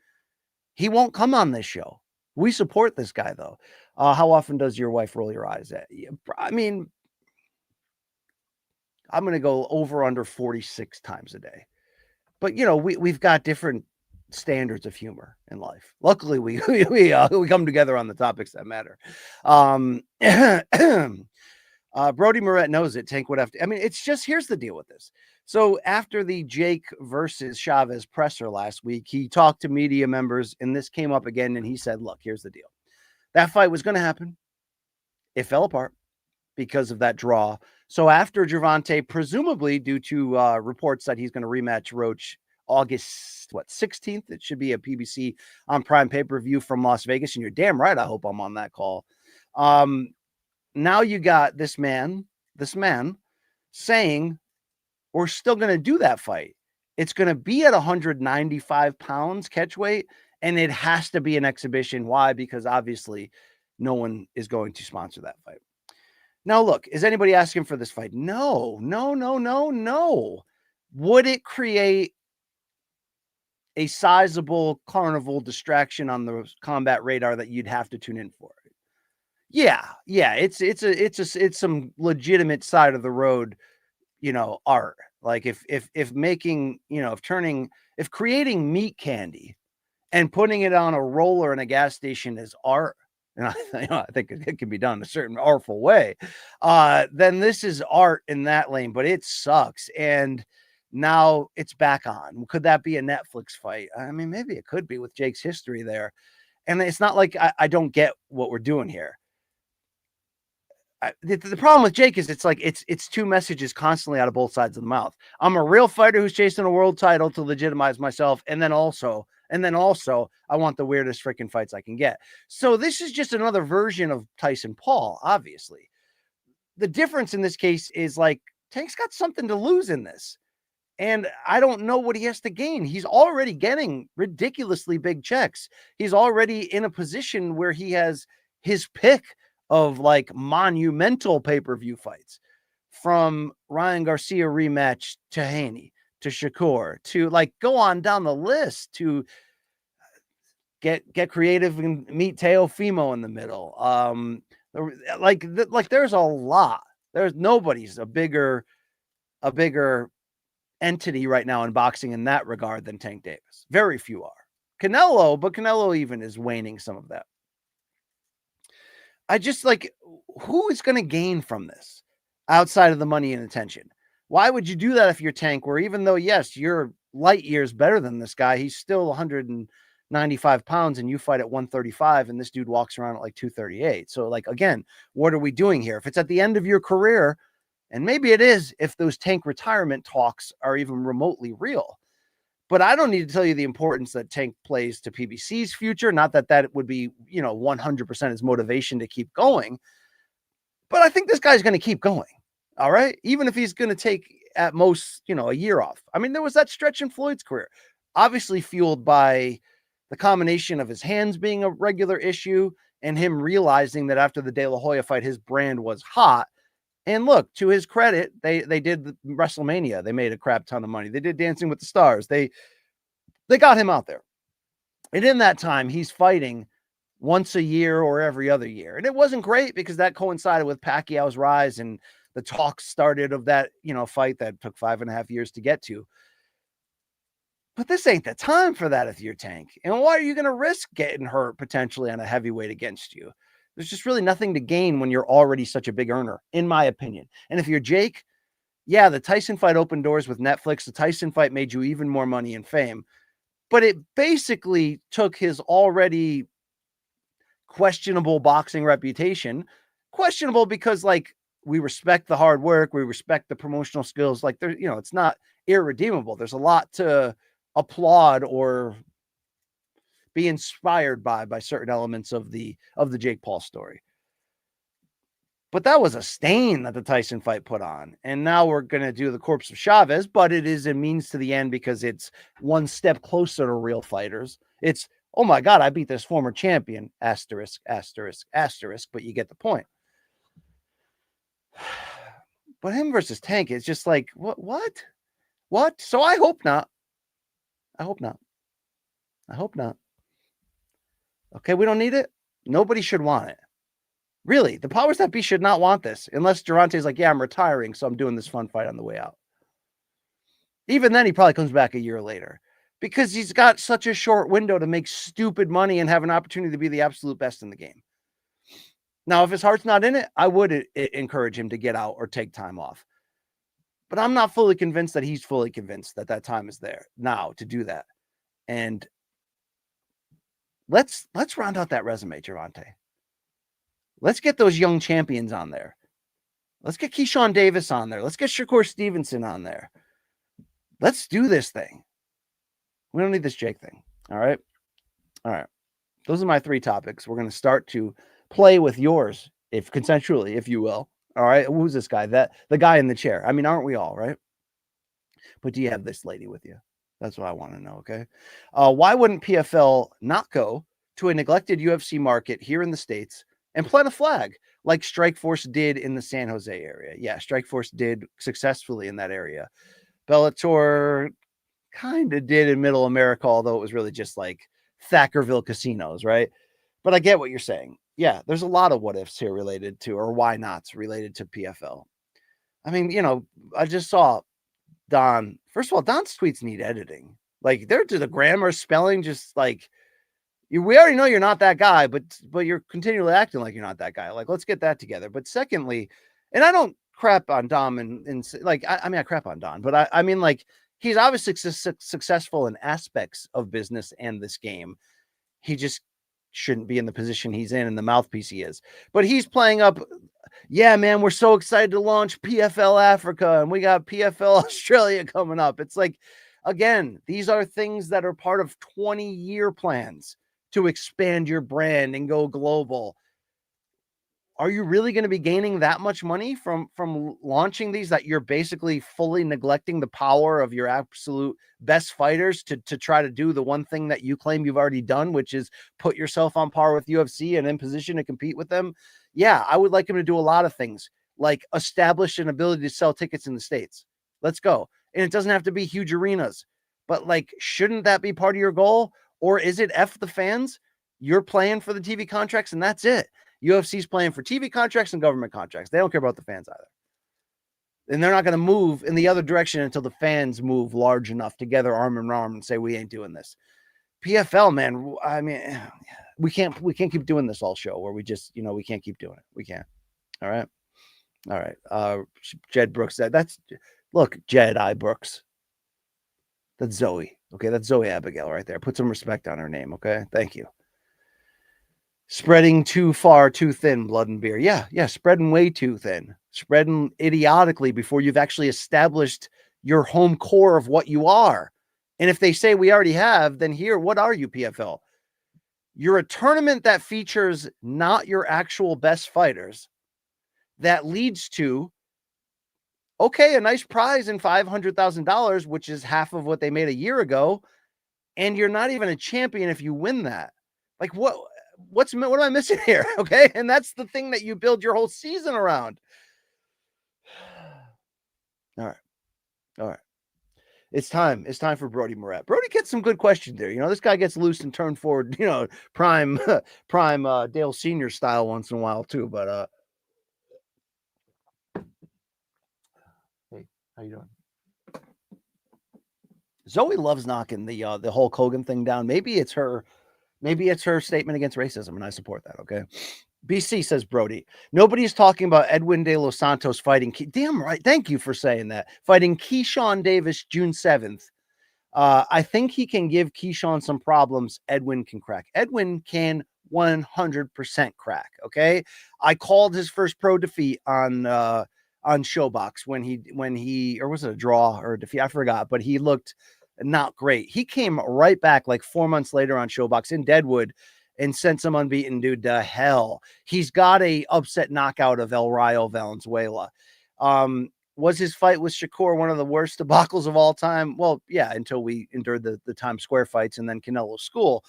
He won't come on this show. We support this guy, though. How often does your wife roll your eyes at you? I mean, I'm going to go over under 46 times a day. But, you know, we've got different standards of humor in life. Luckily, we come together on the topics that matter. Brody Moret knows it. Tank would have to. I mean, it's just, here's the deal with this. So after the Jake versus Chavez presser last week, he talked to media members, and this came up again, and he said, look, here's the deal. That fight was going to happen. It fell apart because of that draw. So after Gervonta, presumably due to reports that he's going to rematch Roach August 16th, it should be a PBC on Prime pay-per-view from Las Vegas, and you're damn right I hope I'm on that call. Now you got this man saying we're still going to do that fight. It's going to be at 195 pounds catch weight, and it has to be an exhibition. Why? Because obviously no one is going to sponsor that fight. Now, look, is anybody asking for this fight? No. Would it create a sizable carnival distraction on the combat radar that you'd have to tune in for? Yeah. It's some legitimate side of the road, you know, art. Like if making, you know, if creating meat candy and putting it on a roller in a gas station is art, and I think it can be done in a certain artful way, then this is art in that lane, but it sucks. And now it's back on. Could that be a Netflix fight? I mean, maybe it could be with Jake's history there. And it's not like I don't get what we're doing here. The problem with Jake is it's like it's two messages constantly out of both sides of the mouth. I'm a real fighter who's chasing a world title to legitimize myself, and then also I want the weirdest freaking fights I can get. So this is just another version of Tyson Paul, obviously. The difference in this case is like Tank's got something to lose in this. And I don't know what he has to gain. He's already getting ridiculously big checks. He's already in a position where he has his pick of like monumental pay-per-view fights. from Ryan Garcia rematch to Haney, to Shakur, to like go on down the list, to get creative and meet Teofimo in the middle. Like there's a lot. There's nobody's a bigger entity right now in boxing in that regard than Tank Davis. Very few are. Canelo, but Canelo even is waning some of that. I just like, who is going to gain from this outside of the money and attention? Why would you do that if you're Tank, where even though, yes, you're light years better than this guy, he's still 195 pounds and you fight at 135 and this dude walks around at like 238. So like, again, what are we doing here? If it's at the end of your career, and maybe it is if those Tank retirement talks are even remotely real, but I don't need to tell you the importance that Tank plays to PBC's future. Not that that would be, 100% his motivation to keep going, but I think this guy's going to keep going. All right. Even if he's going to take at most, a year off. I mean, there was that stretch in Floyd's career, obviously fueled by the combination of his hands being a regular issue and him realizing that after the De La Hoya fight, his brand was hot. And look, to his credit, they did WrestleMania. They made a crap ton of money. They did Dancing with the Stars. They got him out there. And in that time, he's fighting once a year or every other year. And it wasn't great because that coincided with Pacquiao's rise and the talk started of that, fight that took 5.5 years to get to. But this ain't the time for that if you're Tank. And why are you going to risk getting hurt potentially on a heavyweight against you? There's just really nothing to gain when you're already such a big earner, in my opinion. And if you're Jake, yeah, the Tyson fight opened doors with Netflix. The Tyson fight made you even more money and fame. But it basically took his already questionable boxing reputation. Questionable because, like, we respect the hard work. We respect the promotional skills. Like, there, it's not irredeemable. There's a lot to applaud or be inspired by certain elements of the Jake Paul story. But that was a stain that the Tyson fight put on. And now we're going to do the corpse of Chavez, but it is a means to the end because it's one step closer to real fighters. It's, oh my God, I beat this former champion, asterisk, asterisk, asterisk, but you get the point. But him versus Tank is just like, what? So I hope not. Okay, we don't need it. Nobody should want it. Really, the powers that be should not want this unless Durante's like, yeah, I'm retiring, so I'm doing this fun fight on the way out. Even then, he probably comes back a year later because he's got such a short window to make stupid money and have an opportunity to be the absolute best in the game. Now, if his heart's not in it, I would encourage him to get out or take time off. But I'm not fully convinced that he's fully convinced that that time is there now to do that. And let's round out that resume, Gervonta. Let's get those young champions on there. Let's get Keyshawn Davis on there. Let's get Shakur Stevenson on there. Let's do this thing. We don't need this Jake thing. All right. Those are my 3 topics. We're going to start to play with yours, if consensually, if you will. All right. Who's this guy? The guy in the chair. I mean, aren't we all, right? But do you have this lady with you? That's what I want to know. Okay. Why wouldn't PFL not go to a neglected UFC market here in the States and plant a flag like Strikeforce did in the San Jose area? Yeah, Strikeforce did successfully in that area. Bellator kind of did in Middle America, although it was really just like Thackerville casinos, right? But I get what you're saying. Yeah, there's a lot of what ifs here related to, or why nots related to PFL. I mean, I just saw Don. First of all, Don's tweets need editing. Like, they're to the grammar, spelling, just like, we already know you're not that guy, but you're continually acting like you're not that guy. Like, let's get that together. But secondly, and I don't crap on Dom and like, I mean, I crap on Don, but I mean, like, he's obviously successful in aspects of business and this game. He just shouldn't be in the position he's in and the mouthpiece he is. But he's playing up, yeah, man, we're so excited to launch PFL Africa and we got PFL Australia coming up. It's like, again, these are things that are part of 20-year plans to expand your brand and go global. Are you really going to be gaining that much money from launching these, that you're basically fully neglecting the power of your absolute best fighters to try to do the one thing that you claim you've already done, which is put yourself on par with UFC and in position to compete with them? Yeah, I would like him to do a lot of things like establish an ability to sell tickets in the States. Let's go. And it doesn't have to be huge arenas, but like, shouldn't that be part of your goal? Or is it F the fans? You're playing for the TV contracts and that's it. UFC's playing for TV contracts and government contracts. They don't care about the fans either. And they're not going to move in the other direction until the fans move large enough together, arm in arm, and say, we ain't doing this. PFL, man, I mean, we can't keep doing this all show where we just, we can't keep doing it. We can't. All right. Jed Brooks said, look, Jed I. Brooks. That's Zoe. Okay, that's Zoe Abigail right there. Put some respect on her name, okay? Thank you. Spreading too far, too thin, blood and beer. Yeah, spreading way too thin. Spreading idiotically before you've actually established your home core of what you are. And if they say we already have, then here, what are you, PFL? You're a tournament that features not your actual best fighters. That leads to, okay, a nice prize in $500,000, which is half of what they made a year ago. And you're not even a champion if you win that. Like, what am I missing here? Okay. And that's the thing that you build your whole season around. All right. It's time for Brody Moret. Brody gets some good questions there. This guy gets loose and turned forward, prime Dale Senior style once in a while too. But hey, how you doing? Zoe loves knocking the Hulk Hogan thing down. Maybe it's her statement against racism, and I support that. Okay. BC says, Brody, nobody's talking about Edwin De Los Santos fighting. Damn right. Thank you for saying that. Fighting Keyshawn Davis June 7th. I think he can give Keyshawn some problems Edwin can crack. Edwin can 100% crack. Okay. I called his first pro defeat on Showbox when he, or was it a draw or a defeat? I forgot, but he looked not great. He came right back like 4 months later on Showbox in Deadwood and sent some unbeaten dude to hell. He's got a upset knockout of El Rayo Valenzuela. Was his fight with Shakur one of the worst debacles of all time? Well, yeah, until we endured the Times Square fights and then Canelo School.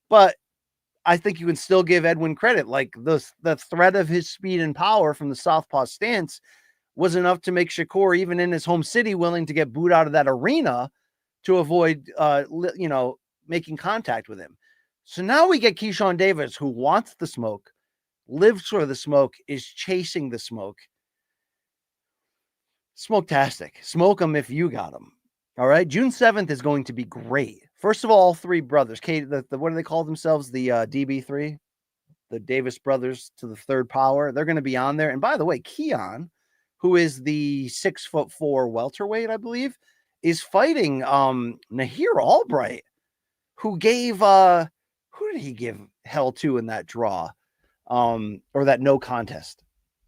But I think you can still give Edwin credit. Like the threat of his speed and power from the southpaw stance was enough to make Shakur, even in his home city, willing to get booed out of that arena to avoid, making contact with him. So now we get Keyshawn Davis, who wants the smoke, lives for the smoke, is chasing the smoke. Smoke-tastic. Smoke them if you got them. All right. June 7th is going to be great. First of all three brothers, what do they call themselves? The DB3, the Davis brothers to the third power. They're going to be on there. And by the way, Keon, who is the 6'4" welterweight, I believe, is fighting Nahir Albright, who gave who did he give hell to in that draw? Or that no contest.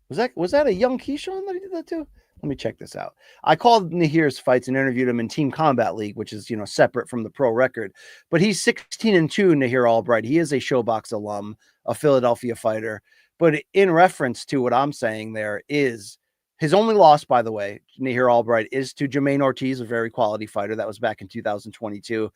Was that a young Keyshawn that he did that to? Let me check this out. I called Nahir's fights and interviewed him in Team Combat League, which is, separate from the pro record. But he's 16-2, Nahir Albright. He is a Showbox alum, a Philadelphia fighter. But in reference to what I'm saying there is his only loss, by the way, Nahir Albright, is to Jermaine Ortiz, a very quality fighter. That was back in 2022.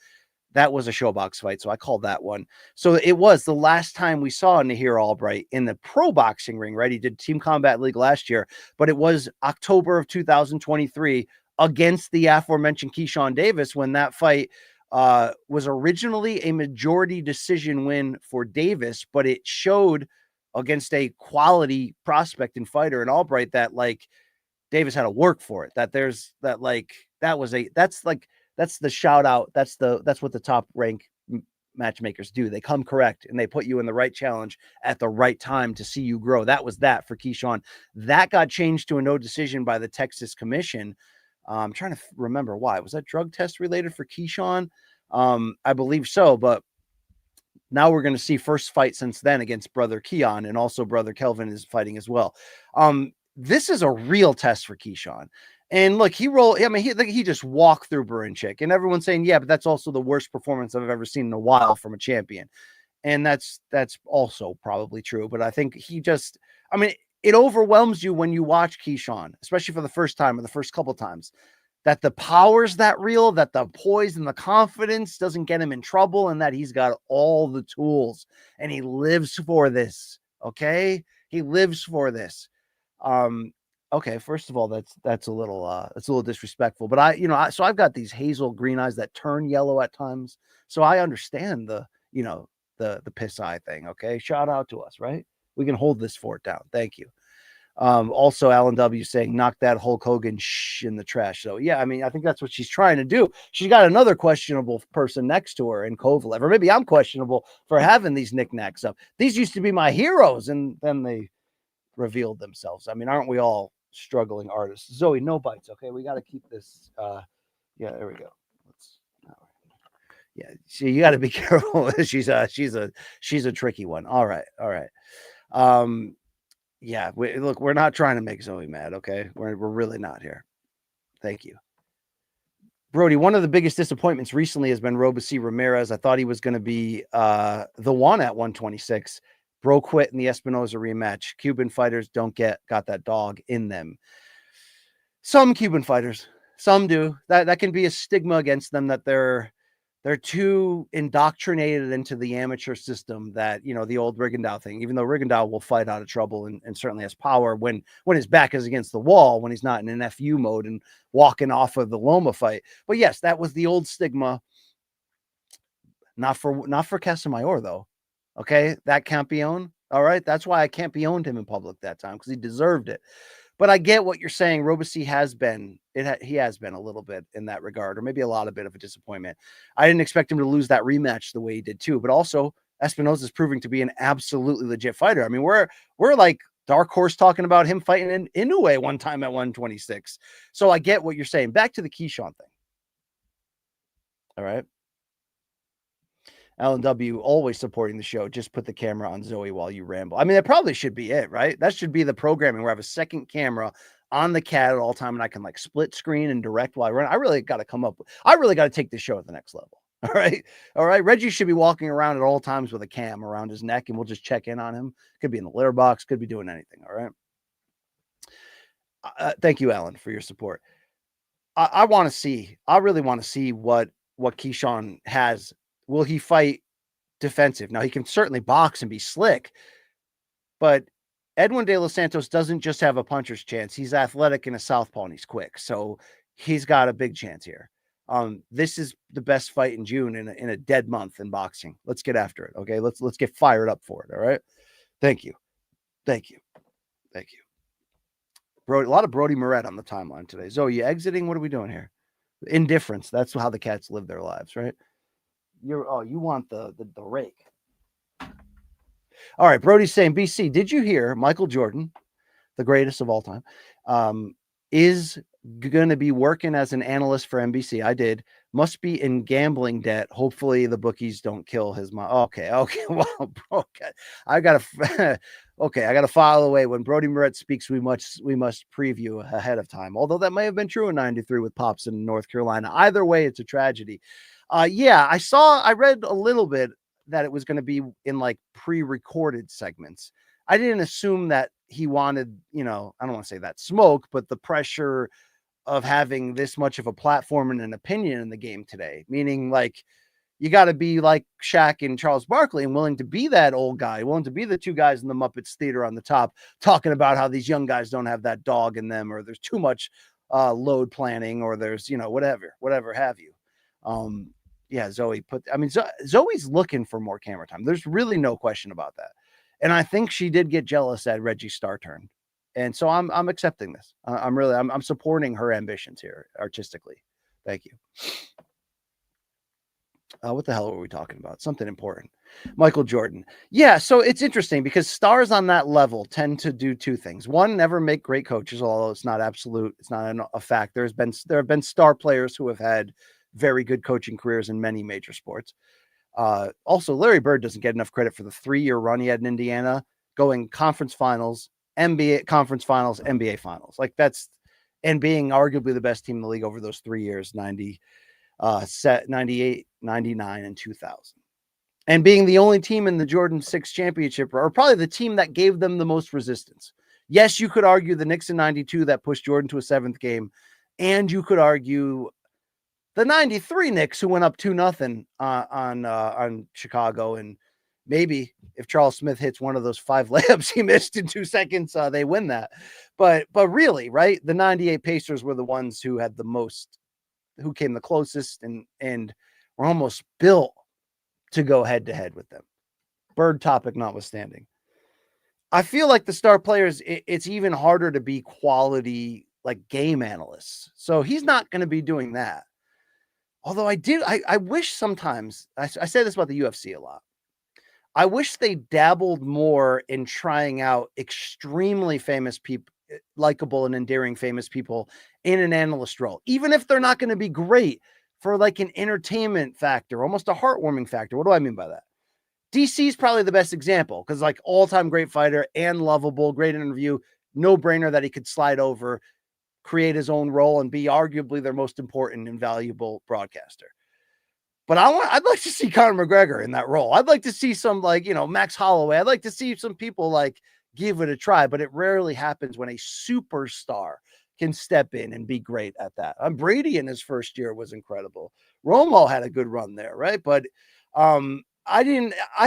That was a Showbox fight, so I called that one. So it was the last time we saw Nahir Albright in the pro boxing ring, right? He did Team Combat League last year, but it was October of 2023 against the aforementioned Keyshawn Davis when that fight was originally a majority decision win for Davis, but it showed against a quality prospect and fighter in Albright that like Davis had to work for it. That's the shout out. That's what the top rank matchmakers do. They come correct and they put you in the right challenge at the right time to see you grow. That was that for Keyshawn. That got changed to a no decision by the Texas Commission. I'm trying to remember why. Was that drug test related for Keyshawn? I believe so, but now we're going to see first fight since then against brother Keon, and also brother Kelvin is fighting as well. This is a real test for Keyshawn. And look, he just walked through Burinchik, and everyone's saying, yeah, but that's also the worst performance I've ever seen in a while from a champion. And that's also probably true. But I think it overwhelms you when you watch Keyshawn, especially for the first time or the first couple times, that the power's that real, that the poise and the confidence doesn't get him in trouble, and that he's got all the tools and he lives for this. Okay. He lives for this. Okay, first of all, that's a little disrespectful. But so I've got these hazel green eyes that turn yellow at times. So I understand the piss eye thing. Okay, shout out to us, right? We can hold this fort down. Thank you. Also, Alan W saying knock that Hulk Hogan in the trash. So yeah, I mean, I think that's what she's trying to do. She's got another questionable person next to her in Kovalev, or maybe I'm questionable for having these knickknacks up. These used to be my heroes, and then they revealed themselves. I mean, aren't we all struggling artists? Zoe, no bites. Okay, we got to keep this. Yeah, there we go. Yeah, so you got to be careful. she's a tricky one. All right. Yeah, look, we're not trying to make Zoe mad. Okay, we're really not here. Thank you. Brody, one of the biggest disappointments recently has been Robeisy Ramirez. I thought he was going to be the one at 126. Bro quit in the Espinoza rematch. Cuban fighters don't got that dog in them. Some Cuban fighters, some do. That can be a stigma against them, that they're too indoctrinated into the amateur system, that, the old Rigondeaux thing, even though Rigondeaux will fight out of trouble and certainly has power when his back is against the wall, when he's not in an FU mode and walking off of the Loma fight. But yes, that was the old stigma. Not for Casamayor, though. Okay, that Campeon. All right, that's why I Campeoned him in public that time, because he deserved it. But I get what you're saying. Robeisy has been he has been a little bit in that regard, or maybe a lot of bit of a disappointment. I didn't expect him to lose that rematch the way he did too. But also, Espinoza is proving to be an absolutely legit fighter. I mean, we're like dark horse talking about him fighting in Inoue one time at 126. So I get what you're saying. Back to the Keyshawn thing. All right. Alan W. always supporting the show. Just put the camera on Zoe while you ramble. I mean, that probably should be it, right? That should be the programming where I have a second camera on the cat at all time, and I can like split screen and direct while I run. I really got to take this show at the next level. All right. Reggie should be walking around at all times with a cam around his neck, and we'll just check in on him. Could be in the litter box, could be doing anything. All right. Thank you, Alan, for your support. I really want to see what Keyshawn has. Will he fight defensive? Now, he can certainly box and be slick, but Edwin De Los Santos doesn't just have a puncher's chance. He's athletic and a southpaw, and he's quick. So he's got a big chance here. This is the best fight in June in a dead month in boxing. Let's get after it. Okay. Let's get fired up for it. All right. Thank you. Brody, a lot of Brody Moret on the timeline today. Zoe, you exiting? What are we doing here? Indifference. That's how the cats live their lives, right? You want the rake. All right, Brody's saying, BC, did you hear Michael Jordan, the greatest of all time, is going to be working as an analyst for NBC? I did. Must be in gambling debt. Hopefully the bookies don't kill his mom. Okay. Well, okay. I got to file away. When Brody Moret speaks, we must preview ahead of time. Although that may have been true in 93 with Pops in North Carolina. Either way, it's a tragedy. Yeah, I read a little bit that it was going to be in like pre-recorded segments. I didn't assume that he wanted, I don't want to say that smoke, but the pressure of having this much of a platform and an opinion in the game today, meaning like you got to be like Shaq and Charles Barkley and willing to be that old guy, willing to be the two guys in the Muppets Theater on the top, talking about how these young guys don't have that dog in them, or there's too much load planning, or there's, whatever have you. Yeah, Zoe Zoe's looking for more camera time. There's really no question about that. And I think she did get jealous at Reggie's star turn. And so I'm accepting this. I'm supporting her ambitions here artistically. Thank you. What the hell were we talking about? Something important. Michael Jordan. Yeah, so it's interesting because stars on that level tend to do two things. One, never make great coaches, although it's not absolute. It's not a fact. There have been star players who have had very good coaching careers in many major sports. Also, Larry Bird doesn't get enough credit for the 3-year run he had in Indiana, going conference finals, NBA conference finals, NBA finals. Like and being arguably the best team in the league over those 3 years, 98, 99, and 2000. And being the only team in the Jordan 6 championship, or probably the team that gave them the most resistance. Yes, you could argue the Knicks in 92 that pushed Jordan to a 7th game. And you could argue the 93 Knicks, who went up 2-0 on Chicago, and maybe if Charles Smith hits one of those 5 layups he missed in 2 seconds, they win that. But really, right? The 98 Pacers were the ones who had the most, who came the closest, and were almost built to go head to head with them. Bird topic notwithstanding. I feel like the star players, it's even harder to be quality like game analysts. So he's not going to be doing that. Although I wish sometimes, I say this about the UFC a lot. I wish they dabbled more in trying out extremely famous people, likable and endearing famous people in an analyst role, even if they're not going to be great, for like an entertainment factor, almost a heartwarming factor. What do I mean by that? DC is probably the best example because like all-time great fighter and lovable, great interview, no brainer that he could slide over, create his own role, and be arguably their most important and valuable broadcaster. But I'd like to see Conor McGregor in that role. I'd like to see some like, Max Holloway. I'd like to see some people like give it a try, but it rarely happens when a superstar can step in and be great at that. Brady in his first year was incredible. Romo had a good run there, right? But I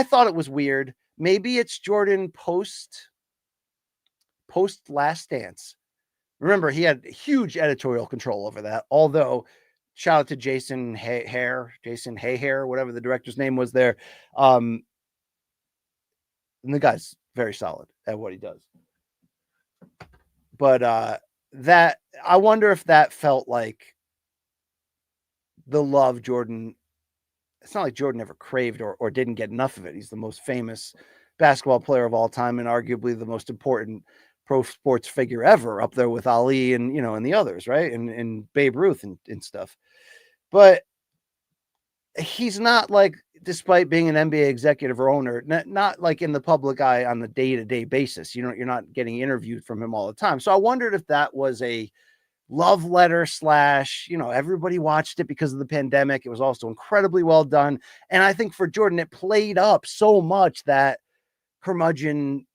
thought it was weird. Maybe it's Jordan post Last Dance. Remember, he had huge editorial control over that. Although, shout out to Jason Hayhair, whatever the director's name was there. And the guy's very solid at what he does. But that, I wonder if that felt like the love Jordan. It's not like Jordan ever craved or didn't get enough of it. He's the most famous basketball player of all time and arguably the most important pro sports figure ever, up there with Ali and, and the others, right? And Babe Ruth and stuff. But he's not like, despite being an NBA executive or owner, not like in the public eye on the day-to-day basis. You're not getting interviewed from him all the time. So I wondered if that was a love letter / everybody watched it because of the pandemic. It was also incredibly well done. And I think for Jordan, it played up so much that curmudgeon,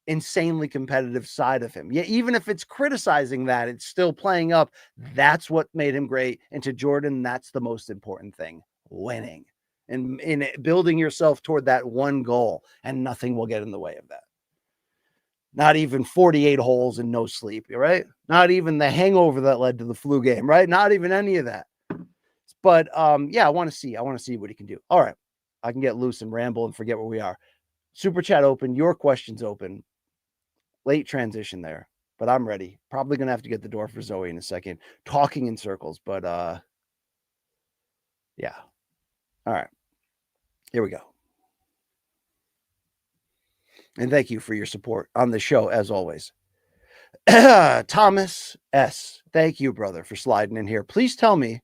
insanely competitive side of him. Yeah, even if it's criticizing that, it's still playing up. That's what made him great. And to Jordan, that's the most important thing, winning and in building yourself toward that one goal, and nothing will get in the way of that. Not even 48 holes and no sleep, right? Not even the hangover that led to the flu game, right? Not even any of that. But yeah, I want to see what he can do. All right. I can get loose and ramble and forget where we are. Super chat open, your questions open. Late transition there, but I'm ready. Probably gonna have to get the door for Zoe in a second. Talking in circles, but yeah. All right. Here we go. And thank you for your support on the show, as always. Thomas S. Thank you, brother, for sliding in here. Please tell me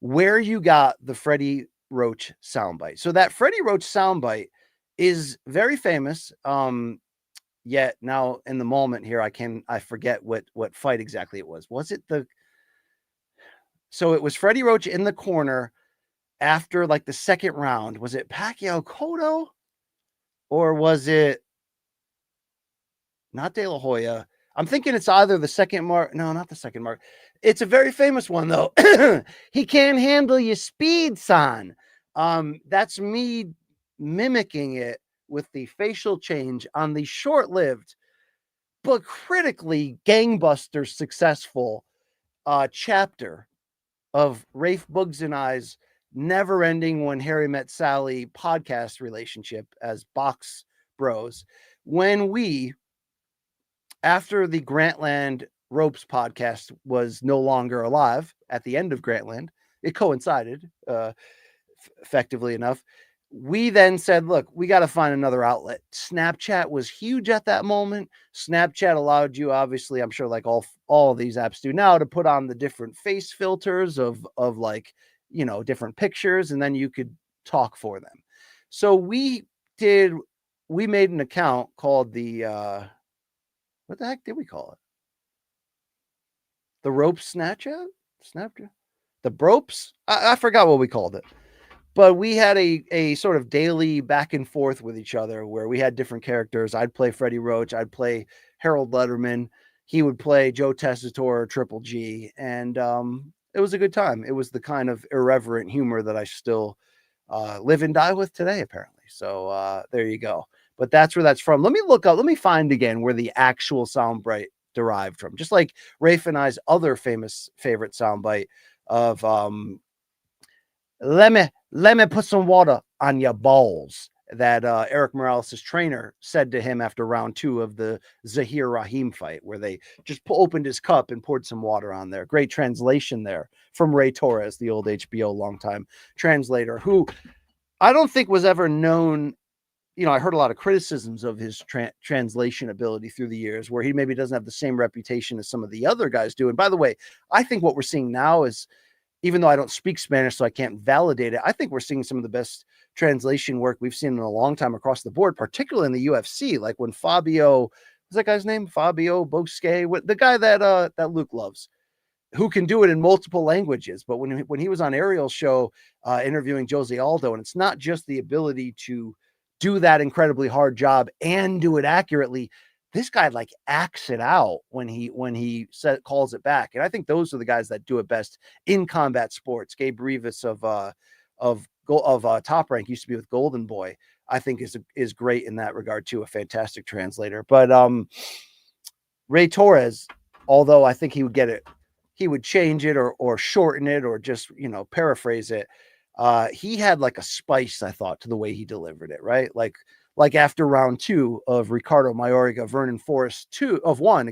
where you got the Freddie Roach soundbite. So that Freddie Roach soundbite is very famous. Yet now in the moment here, I forget what fight exactly it was. Was it so it was Freddie Roach in the corner after like the second round. Was it Pacquiao Cotto? Or was it not De La Hoya? I'm thinking it's either the second mark. No, not the second mark. It's a very famous one, though. He can't handle your speed, son. That's me mimicking it with the facial change on the short-lived but critically gangbuster successful chapter of Rafe Buggs and I's never-ending When Harry Met Sally podcast relationship as box bros, when we, after the Grantland Ropes podcast was no longer alive at the end of Grantland, it coincided effectively enough. We then said, look, we got to find another outlet. Snapchat was huge at that moment. Snapchat allowed you, obviously, I'm sure like all of these apps do now, to put on the different face filters of like, different pictures, and then you could talk for them. So we made an account called the, what the heck did we call it? The Rope Snapchat? The Bropes? I forgot what we called it. But we had a sort of daily back and forth with each other where we had different characters. I'd play Freddie Roach. I'd play Harold Letterman. He would play Joe Tessitore, Triple G. And it was a good time. It was the kind of irreverent humor that I still live and die with today, apparently. So there you go. But that's where that's from. Let me find again where the actual soundbite derived from. Just like Rafe and I's other famous favorite soundbite of let me put some water on your balls, that Eric Morales' trainer said to him after round 2 of the Zahir Rahim fight, where they just opened his cup and poured some water on there. Great translation there from Ray Torres, the old HBO longtime translator, who I don't think was ever known. I heard a lot of criticisms of his translation ability through the years, where he maybe doesn't have the same reputation as some of the other guys do. And by the way, I think what we're seeing now is, even though I don't speak Spanish, so I can't validate it, I think we're seeing some of the best translation work we've seen in a long time across the board, particularly in the UFC. Like when Fabio, what's that guy's name? Fabio Bosque, the guy that Luke loves, who can do it in multiple languages. But when he was on Ariel's show interviewing Jose Aldo, and it's not just the ability to do that incredibly hard job and do it accurately, this guy like acts it out when he calls it back. And I think those are the guys that do it best in combat sports. Gabe Rivas of Top Rank, used to be with Golden Boy, I think is great in that regard too, a fantastic translator. But Ray Torres, although I think he would change it or shorten it or just, paraphrase it. He had like a spice, I thought, to the way he delivered it, right? Like after round 2 of Ricardo Mayorga, Vernon Forrest 2 of 1,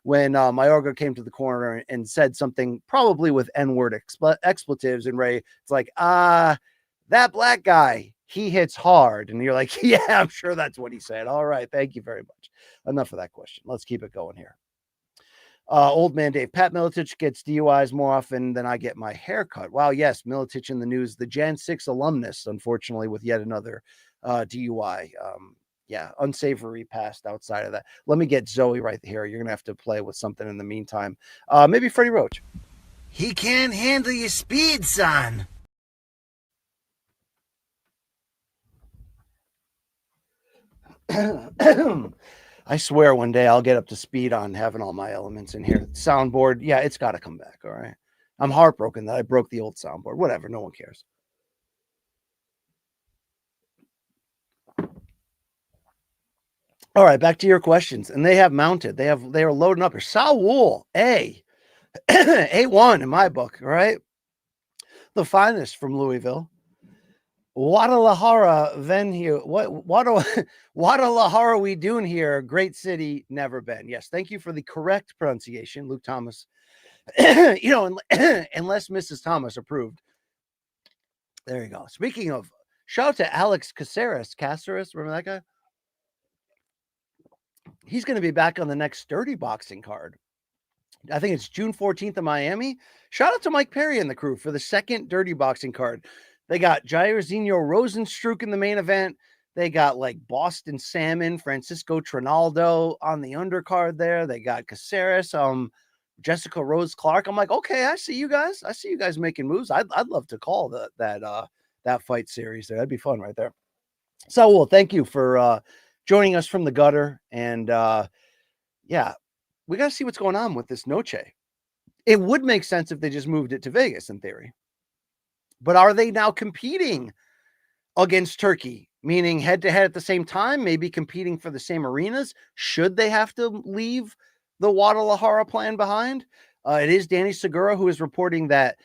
when Mayorga came to the corner and said something probably with N-word expletives, and Ray, it's like, that black guy, he hits hard. And you're like, yeah, I'm sure that's what he said. All right. Thank you very much. Enough of that question. Let's keep it going here. Old man Dave, Pat Miletich gets DUIs more often than I get my haircut. Wow, yes, Miletich in the news, the Jan 6 alumnus, unfortunately, with yet another DUI. Unsavory past outside of that. Let me get Zoe right here. You're going to have to play with something in the meantime. Maybe Freddie Roach. He can't handle your speed, son. I swear one day I'll get up to speed on having all my elements in here. Soundboard, yeah, it's got to come back, all right? I'm heartbroken that I broke the old soundboard. Whatever, no one cares. All right, back to your questions. And they have mounted. They are loading up here. Saul A. A1 in my book, all right? The finest from Louisville. Guadalajara venue. What Guadalajara we doing here? Great city, never been. Yes, thank you for the correct pronunciation, Luke Thomas. Unless Mrs. Thomas approved. There you go. Speaking of, shout out to Alex Caceres. Remember that guy? He's going to be back on the next Dirty Boxing card. I think it's June 14th in Miami. Shout out to Mike Perry and the crew for the second Dirty Boxing card. They got Jairzinho Rosenstruck in the main event. They got like Boston Salmon, Francisco Trinaldo on the undercard there. They got Caceres, Jessica Rose Clark. I'm like, okay, I see you guys. I see you guys making moves. I'd love to call that fight series there. That'd be fun right there. So, well, thank you for joining us from the gutter. And we got to see what's going on with this Noche. It would make sense if they just moved it to Vegas in theory. But are they now competing against Turkey, meaning head-to-head at the same time, maybe competing for the same arenas? Should they have to leave the Guadalajara plan behind? It is Danny Segura who is reporting that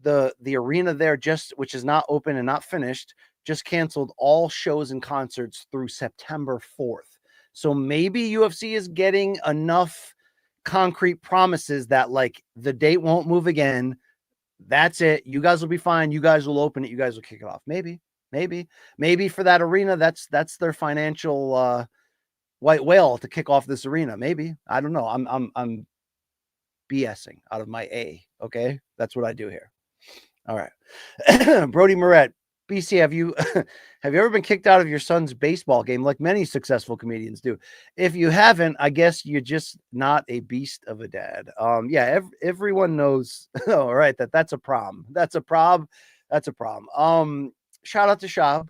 the arena there, which is not open and not finished, just canceled all shows and concerts through September 4th. So maybe UFC is getting enough concrete promises that like the date won't move again. That's it. You guys will be fine. You guys will open it. You guys will kick it off. Maybe for that arena, that's their financial white whale to kick off this arena. Maybe. I don't know. I'm BSing out of my A. Okay. That's what I do here. All right. Brody Moret. BC, have you ever been kicked out of your son's baseball game like many successful comedians do? If you haven't, I guess you're just not a beast of a dad. Everyone knows. All right, that's a problem. That's a problem. Shout out to Shab.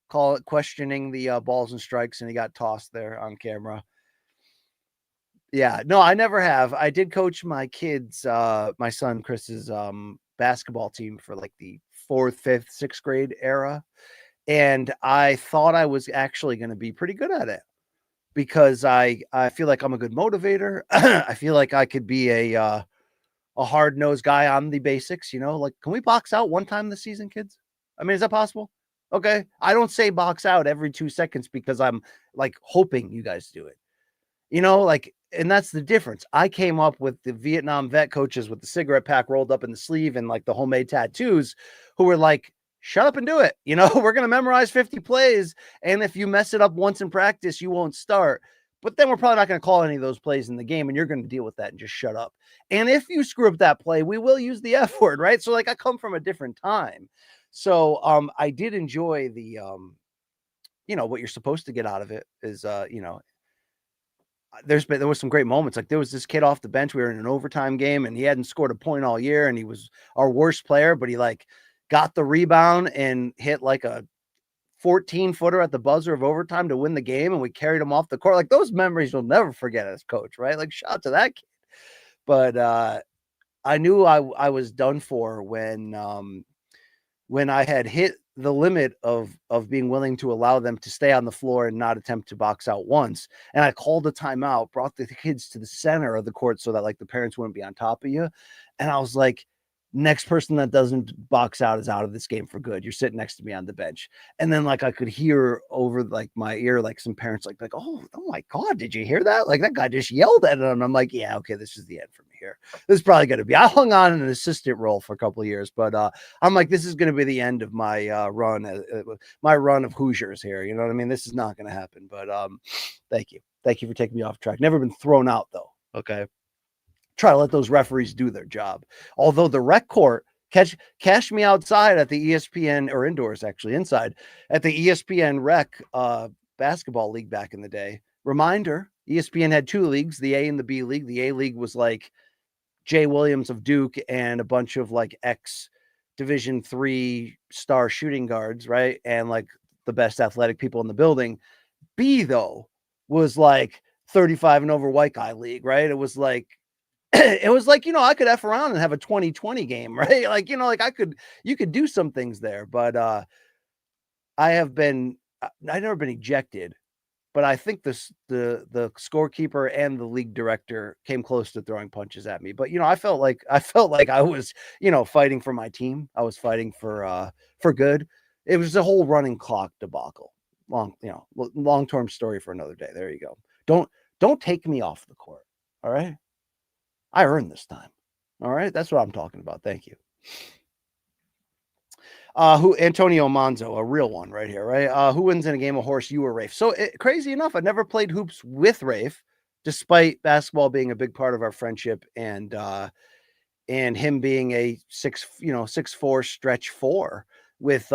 Call it questioning the balls and strikes, and he got tossed there on camera. Yeah, no, I never have. I did coach my kids, my son Chris's basketball team for like the 4th, 5th, 6th grade era. And I thought I was actually going to be pretty good at it because I feel like I'm a good motivator. I feel like I could be a hard-nosed guy on the basics, like, can we box out one time this season, kids? I mean, is that possible? Okay. I don't say box out every 2 seconds because I'm like hoping you guys do it. Like, and that's the difference. I came up with the Vietnam vet coaches with the cigarette pack rolled up in the sleeve and like the homemade tattoos who were like, shut up and do it. We're going to memorize 50 plays. And if you mess it up once in practice, you won't start. But then we're probably not going to call any of those plays in the game, and you're going to deal with that and just shut up. And if you screw up that play, we will use the F word, right? So like I come from a different time. So I did enjoy the what you're supposed to get out of it is there was some great moments. Like there was this kid off the bench. We were in an overtime game and he hadn't scored a point all year and he was our worst player, but he like got the rebound and hit like a 14-footer at the buzzer of overtime to win the game. And we carried him off the court. Like those memories you'll never forget as coach, right? Like shout out to that kid. But I knew I was done for when I had hit the limit of being willing to allow them to stay on the floor and not attempt to box out once. And I called a timeout, brought the kids to the center of the court so that like the parents wouldn't be on top of you. And I was like, next person that doesn't box out is out of this game for good. You're sitting next to me on the bench. And then like I could hear over like my ear, like some parents like, oh my God, did you hear that? Like that guy just yelled at him. I'm like, yeah, okay, this is the end for me here. This is probably going to be, I hung on in an assistant role for a couple of years, but I'm like, this is going to be the end of my run of Hoosiers here. You know what I mean? This is not going to happen, but thank you. Thank you for taking me off track. Never been thrown out though. Okay. Try to let those referees do their job. Although the rec court cash me outside at the ESPN or indoors, actually inside at the ESPN rec basketball league back in the day. Reminder, ESPN had 2 leagues, the A and the B league. The A league was like Jay Williams of Duke and a bunch of like ex Division 3 star shooting guards, right? And like the best athletic people in the building. B though was like 35 and over white guy league, right? It was like I could F around and have a 2020 game, right? Like, you could do some things there, but I've never been ejected, but I think the scorekeeper and the league director came close to throwing punches at me. But, I felt like I was, fighting for my team. I was fighting for good. It was a whole running clock debacle. Long-term story for another day. There you go. Don't take me off the court. All right. I earned this time. All right. That's what I'm talking about. Thank you. Antonio Monzo, a real one right here, right? Who wins in a game of horse, you or Rafe? So crazy enough, I never played hoops with Rafe, despite basketball being a big part of our friendship and him being a 6'4" stretch 4 with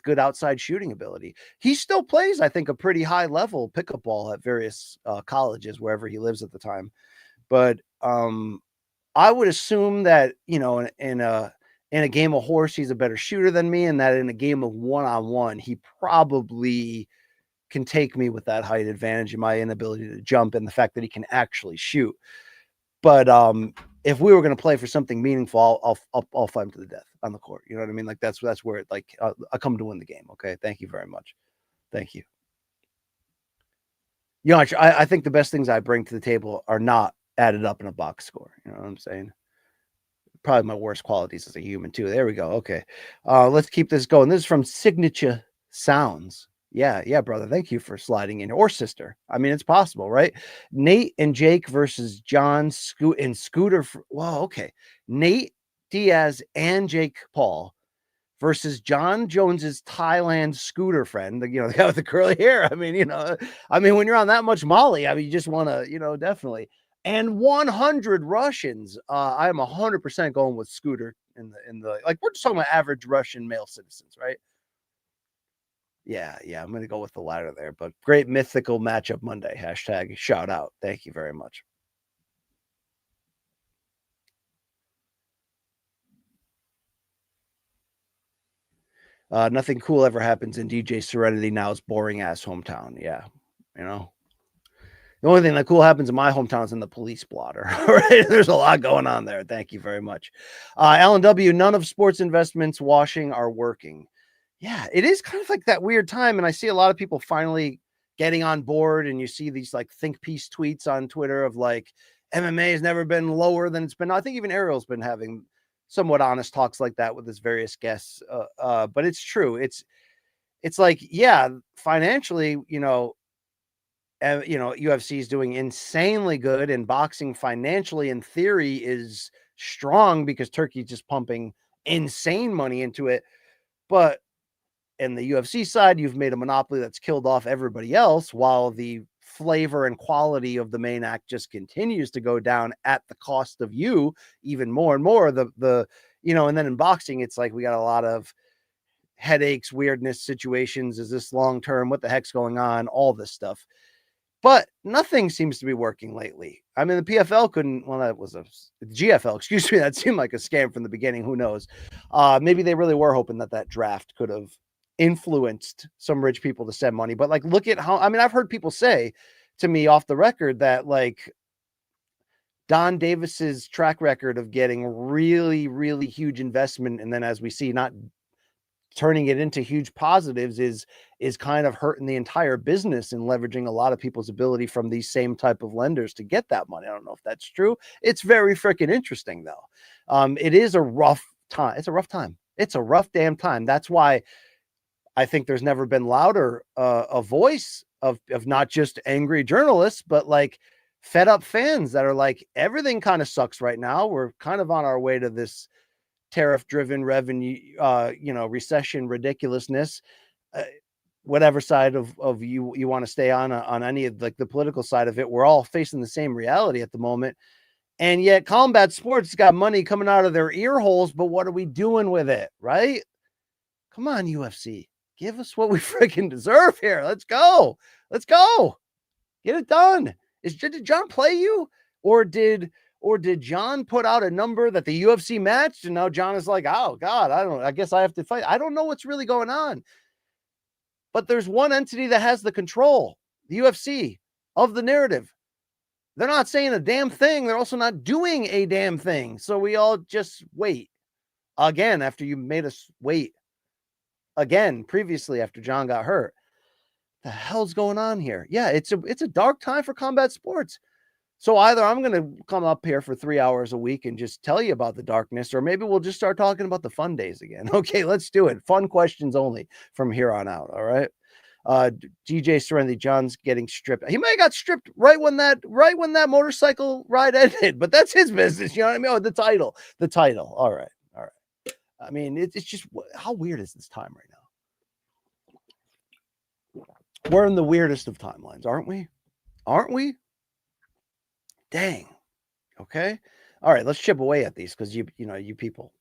good outside shooting ability. He still plays, I think, a pretty high level pickup ball at various colleges, wherever he lives at the time. But I would assume that, in a game of horse, he's a better shooter than me, and that in a game of one-on-one, he probably can take me with that height advantage and my inability to jump and the fact that he can actually shoot. But if we were going to play for something meaningful, I'll fight him to the death on the court. You know what I mean? Like that's where it I come to win the game. Okay. Thank you very much. Thank you. I think the best things I bring to the table are not added up in a box score. You know what I'm saying? Probably my worst qualities as a human too. There we go. Okay. Let's keep this going. This is from Signature Sounds. Yeah, brother. Thank you for sliding in. Or sister. I mean, it's possible, right? Nate and Jake versus John and Scooter. Well, okay. Nate Diaz and Jake Paul versus John Jones's Thailand scooter friend, the guy with the curly hair. I mean, when you're on that much Molly, I mean, you just want to, definitely. And 100 Russians. I am 100% going with Scooter in the like. We're just talking about average Russian male citizens, right? Yeah. I'm going to go with the latter there. But great mythical matchup Monday. # shout out. Thank you very much. Nothing cool ever happens in DJ Serenity Now's boring ass hometown. Yeah, the only thing that cool happens in my hometown is in the police blotter. Right? There's a lot going on there. Thank you very much. Alan W. None of sports investments washing are working. Yeah, it is kind of like that weird time. And I see a lot of people finally getting on board, and you see these like think piece tweets on Twitter of like MMA has never been lower than it's been. I think even Ariel's been having somewhat honest talks like that with his various guests. But it's true. It's like, yeah, financially, UFC is doing insanely good, and boxing financially, in theory, is strong because Turkey's just pumping insane money into it. But in the UFC side, you've made a monopoly that's killed off everybody else, while the flavor and quality of the main act just continues to go down at the cost of you even more and more. And then in boxing, it's like we got a lot of headaches, weirdness, situations. Is this long term? What the heck's going on? All this stuff. But nothing seems to be working lately. I mean, the PFL couldn't, well, that was a GFL, excuse me. That seemed like a scam from the beginning. Who knows? Maybe they really were hoping that draft could have influenced some rich people to send money. But like, look at how, I mean, I've heard people say to me off the record that like Don Davis's track record of getting really, really huge investment, and then as we see, not turning it into huge positives, is kind of hurting the entire business and leveraging a lot of people's ability from these same type of lenders to get that money. I don't know if that's true. It's very freaking interesting though. It is a rough time. It's a rough time. It's a rough damn time. That's why I think there's never been louder a voice of not just angry journalists, but like fed up fans that are like, everything kind of sucks right now. We're kind of on our way to this tariff-driven revenue, recession ridiculousness. Whatever side of you want to stay on any of like the political side of it, we're all facing the same reality at the moment. And yet, combat sports got money coming out of their ear holes, but what are we doing with it, right? Come on, UFC, give us what we freaking deserve here. Let's go. Get it done. Did John play you, or did John put out a number that the UFC matched, and now John is like, oh God, I guess I have to fight. I don't know what's really going on. But there's one entity that has the control, the UFC, of the narrative. They're not saying a damn thing. They're also not doing a damn thing. So we all just wait again after you made us wait again previously after John got hurt. The hell's going on here? Yeah, it's a dark time for combat sports. So either I'm going to come up here for 3 hours a week and just tell you about the darkness, or maybe we'll just start talking about the fun days again. Okay, let's do it. Fun questions only from here on out. All right. DJ Serenity, John's getting stripped. He may have got stripped right when that motorcycle ride ended, but that's his business. You know what I mean? Oh, the title. All right. I mean, it's just, how weird is this time right now? We're in the weirdest of timelines, aren't we? Dang. Okay. All right. Let's chip away at these, because you people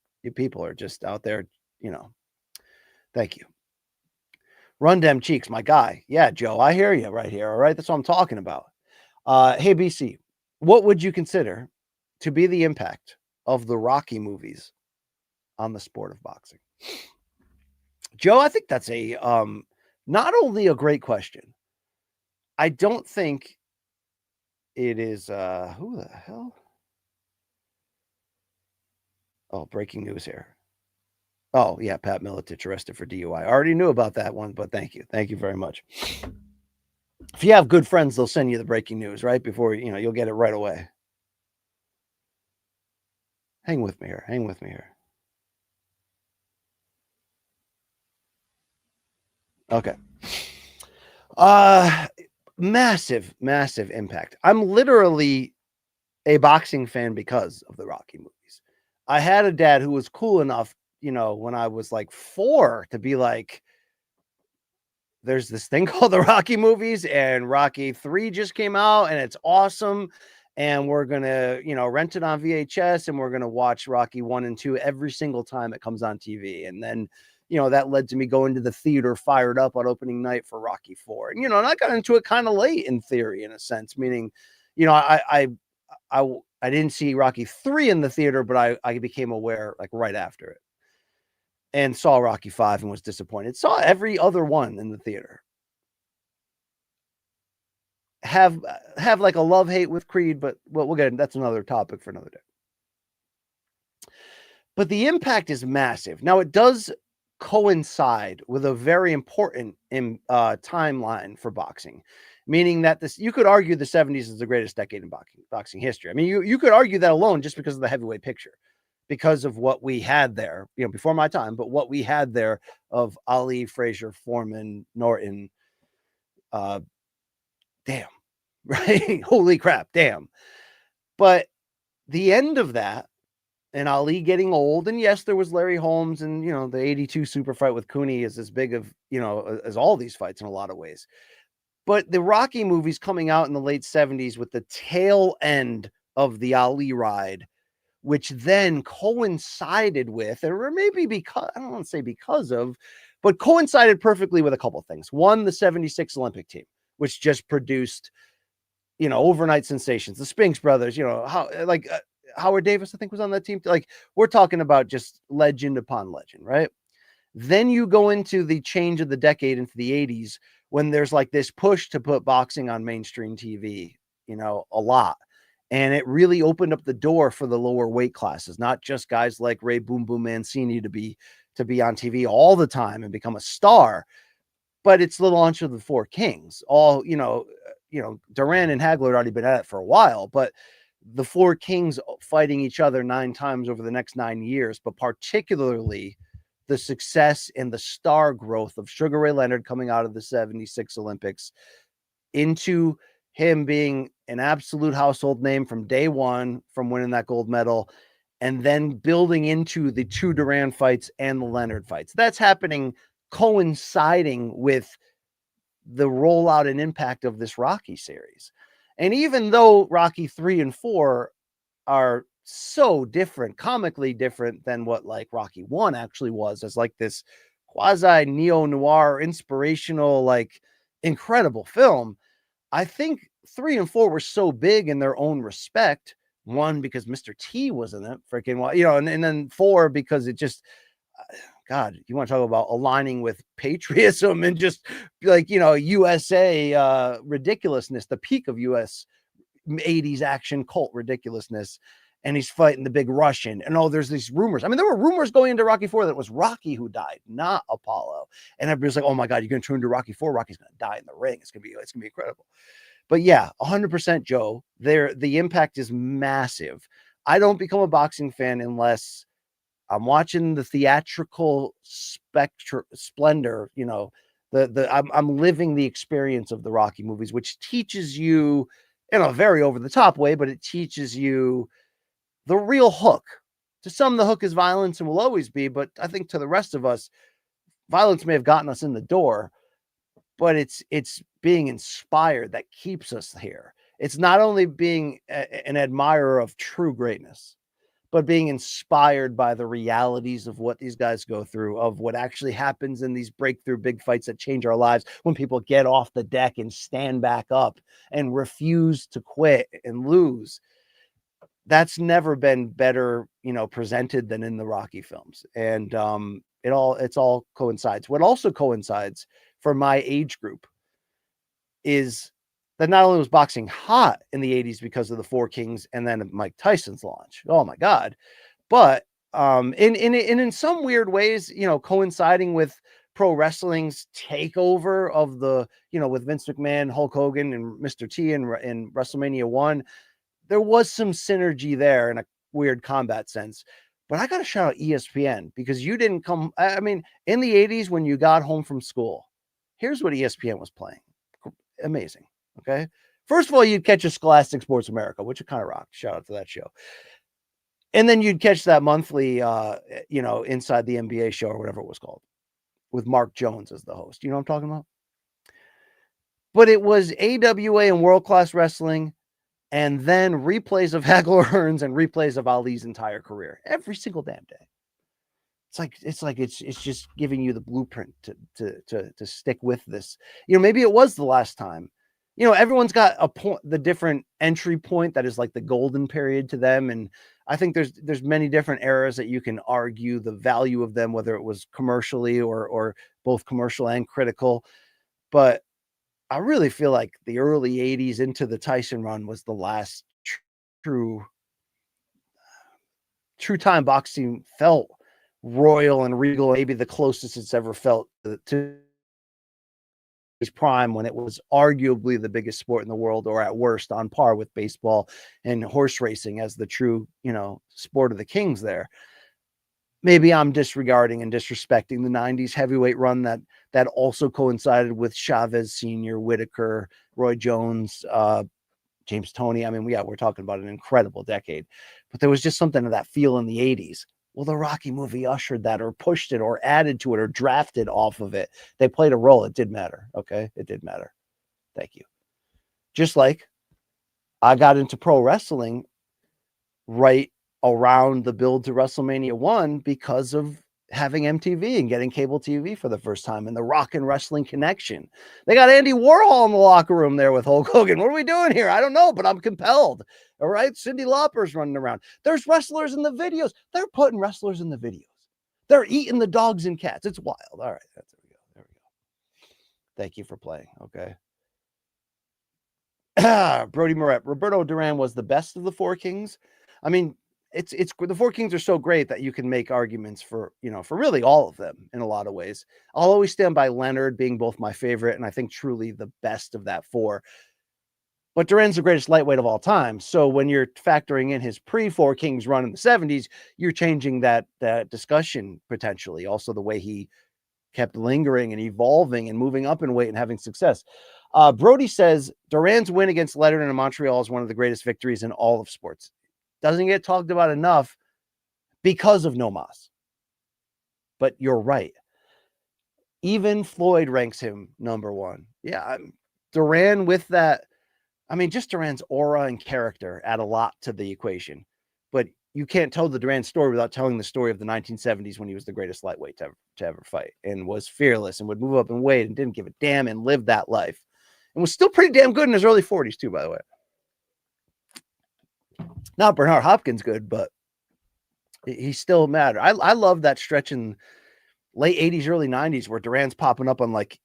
are just out there. Thank you. Run them cheeks, my guy. Yeah, Joe, I hear you right here. All right. That's what I'm talking about. Hey, BC, what would you consider to be the impact of the Rocky movies on the sport of boxing? Joe, I think that's a not only a great question. I don't think it is who the hell? Oh, breaking news here. Oh, yeah, Pat Miletich arrested for DUI. I already knew about that one, but thank you. Thank you very much. If you have good friends, they'll send you the breaking news right before, you'll get it right away. Hang with me here. Okay. Massive impact. I'm literally a boxing fan because of the Rocky movies. I had a dad who was cool enough, when I was like 4, to be like, there's this thing called the Rocky movies, and Rocky 3 just came out, and it's awesome. And we're going to, rent it on VHS, and we're going to watch Rocky 1 and 2 every single time it comes on TV. And then, that led to me going to the theater fired up on opening night for Rocky 4. And, and I got into it kind of late in theory, in a sense, meaning, I didn't see Rocky 3 in the theater, but I became aware like right after it, and saw Rocky 5 and was disappointed. Saw every other one in the theater. Have like a love-hate with Creed, but we'll get into, that's another topic for another day. But the impact is massive. Now, it does coincide with a very important timeline for boxing, meaning that you could argue the 70s is the greatest decade in boxing history. I mean, you could argue that alone just because of the heavyweight picture, because of what we had there, before my time, but what we had there of Ali, Frazier, Foreman, Norton, damn, right? Holy crap, damn. But the end of that, and Ali getting old, and yes, there was Larry Holmes, and the 82 super fight with Cooney is as big of, as all these fights in a lot of ways. But the Rocky movies coming out in the late 70s with the tail end of the Ali ride, which then coincided with, or maybe because, I don't want to say because of, but coincided perfectly with a couple of things. One, the 76 Olympic team, which just produced, overnight sensations. The Spinks brothers, Howard Davis, I think, was on that team. Like, we're talking about just legend upon legend, right? Then you go into the change of the decade into the 80s, when there's like this push to put boxing on mainstream TV, a lot. And it really opened up the door for the lower weight classes, not just guys like Ray Boom Boom Mancini to be on TV all the time and become a star, but it's the launch of the Four Kings. All, Duran and Hagler had already been at it for a while, but the Four Kings fighting each other 9 times over the next 9 years, but particularly the success and the star growth of Sugar Ray Leonard coming out of the 76 Olympics into him being an absolute household name from day one, from winning that gold medal, and then building into the 2 Duran fights and the Leonard fights. That's happening coinciding with the rollout and impact of this Rocky series. And even though Rocky 3 and 4 are so different, comically different than what like Rocky 1 actually was, as like this quasi neo-noir, inspirational, like incredible film, I think 3 and 4 were so big in their own respect. 1, because Mr. T was in it, freaking, and then 4 because it just, God, you want to talk about aligning with patriotism and just like, USA ridiculousness, the peak of US 80s action cult ridiculousness. And he's fighting the big Russian. And there's these rumors. I mean, there were rumors going into Rocky 4 that it was Rocky who died, not Apollo. And everybody's like, oh my God, you're going to turn to Rocky 4. Rocky's going to die in the ring. It's going to be incredible. But yeah, 100% Joe. The impact is massive. I don't become a boxing fan unless I'm watching the theatrical splendor, I'm living the experience of the Rocky movies, which teaches you in a very over the top way, but it teaches you the real hook. To some, the hook is violence and will always be, but I think to the rest of us, violence may have gotten us in the door, but it's being inspired that keeps us here. It's not only being an admirer of true greatness, but being inspired by the realities of what these guys go through, of what actually happens in these breakthrough big fights that change our lives, when people get off the deck and stand back up and refuse to quit and lose. That's never been better, presented than in the Rocky films. And it's all coincides. What also coincides for my age group is that not only was boxing hot in the 80s because of the Four Kings and then Mike Tyson's launch. Oh my God. But in some weird ways, coinciding with pro wrestling's takeover of the, with Vince McMahon, Hulk Hogan, and Mr. T in WrestleMania 1, there was some synergy there in a weird combat sense. But I got to shout out ESPN, because you didn't come. I mean, in the 80s, when you got home from school, here's what ESPN was playing. Amazing. Okay. First of all, you'd catch a Scholastic Sports America, which kind of rocked. Shout out to that show. And then you'd catch that monthly, Inside the NBA show, or whatever it was called, with Mark Jones as the host. You know what I'm talking about? But it was AWA and World Class Wrestling, and then replays of Hagler Hearns and replays of Ali's entire career every single damn day. It's just giving you the blueprint to stick with this. Maybe it was the last time. Everyone's got a point, the different entry point that is like the golden period to them, and I think there's many different eras that you can argue the value of them, whether it was commercially or both commercial and critical. But I really feel like the early 80s into the Tyson run was the last true time boxing felt royal and regal, maybe the closest it's ever felt to his prime, when it was arguably the biggest sport in the world, or at worst on par with baseball and horse racing as the true, sport of the kings there. Maybe I'm disregarding and disrespecting the 90s heavyweight run that also coincided with Chavez Sr., Whitaker, Roy Jones, James Toney. I mean, we're talking about an incredible decade, but there was just something of that feel in the 80s. Well, the Rocky movie ushered that, or pushed it, or added to it, or drafted off of it. They played a role. It did matter. Okay. It did matter. Thank you. Just like I got into pro wrestling right around the build to WrestleMania 1 because of having MTV and getting cable TV for the first time, and the rock and wrestling connection. They got Andy Warhol in the locker room there with Hulk Hogan. What are we doing here? I don't know, but I'm compelled. All right. Cyndi Lauper's running around. There's wrestlers in the videos. They're putting wrestlers in the videos. They're eating the dogs and cats. It's wild. All right. There we go. There we go. Thank you for playing. Okay. Brody Moret. Roberto Duran was the best of the four kings. I mean, it's the four kings are so great that you can make arguments for really all of them in a lot of ways. I'll always stand by Leonard being both my favorite and I think truly the best of that four. But Duran's the greatest lightweight of all time. So when you're factoring in his pre-Four Kings run in the 70s, you're changing that discussion potentially. Also, the way he kept lingering and evolving and moving up in weight and having success. Brody says Duran's win against Leonard in Montreal is one of the greatest victories in all of sports. Doesn't get talked about enough because of No Mas. But you're right. Even Floyd ranks him number one. Yeah, Duran with that. I mean, just Duran's aura and character add a lot to the equation. But you can't tell the Duran story without telling the story of the 1970s when he was the greatest lightweight to ever fight, and was fearless and would move up in weight and didn't give a damn and lived that life. And was still pretty damn good in his early 40s too, by the way. Not Bernard Hopkins good, but he still mattered. I love that stretch in late 80s, early 90s where Duran's popping up on like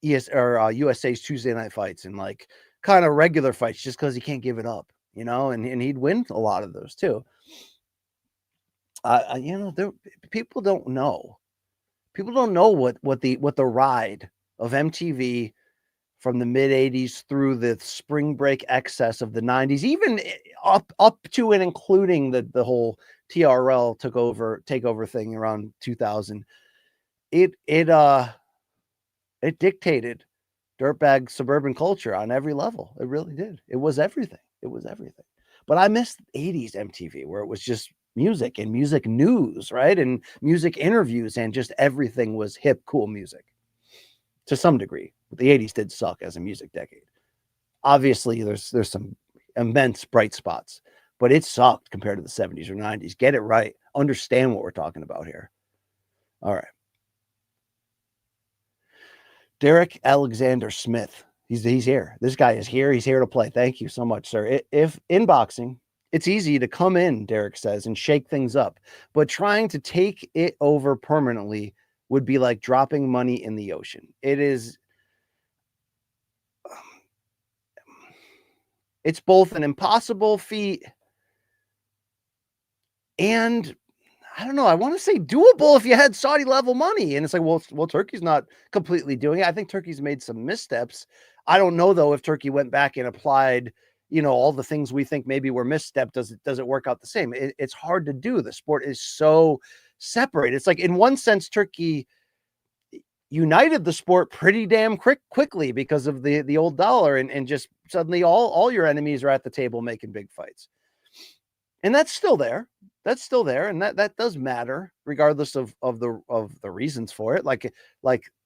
USA's Tuesday night fights and like kind of regular fights just because he can't give it up, and he'd win a lot of those too. People don't know. People don't know what the ride of MTV from the mid 80s through the spring break excess of the 90s, even up to and including the whole TRL takeover thing around 2000. It dictated dirtbag suburban culture on every level. It really did. It was everything. But I miss 80s MTV where it was just music and music news, right? And music interviews, and just everything was hip, cool music to some degree. The 80s did suck as a music decade. Obviously, there's some immense bright spots, but it sucked compared to the 70s or 90s. Get it right. Understand what we're talking about here. All right. Derek Alexander Smith. He's here. This guy is here. He's here to play. Thank you so much, sir. If in boxing, it's easy to come in, Derek says, and shake things up, but trying to take it over permanently would be like dropping money in the ocean. It's both an impossible feat and, I don't know, I want to say doable if you had Saudi level money. And it's like, well, Turkey's not completely doing it. I think Turkey's made some missteps. I don't know though if Turkey went back and applied, all the things we think maybe were misstep. Does it work out the same? It's hard to do. The sport is so separate. It's like, in one sense, Turkey united the sport pretty damn quickly because of the old dollar, and just suddenly all your enemies are at the table making big fights. And that's still there. And that does matter regardless of the reasons for it. Like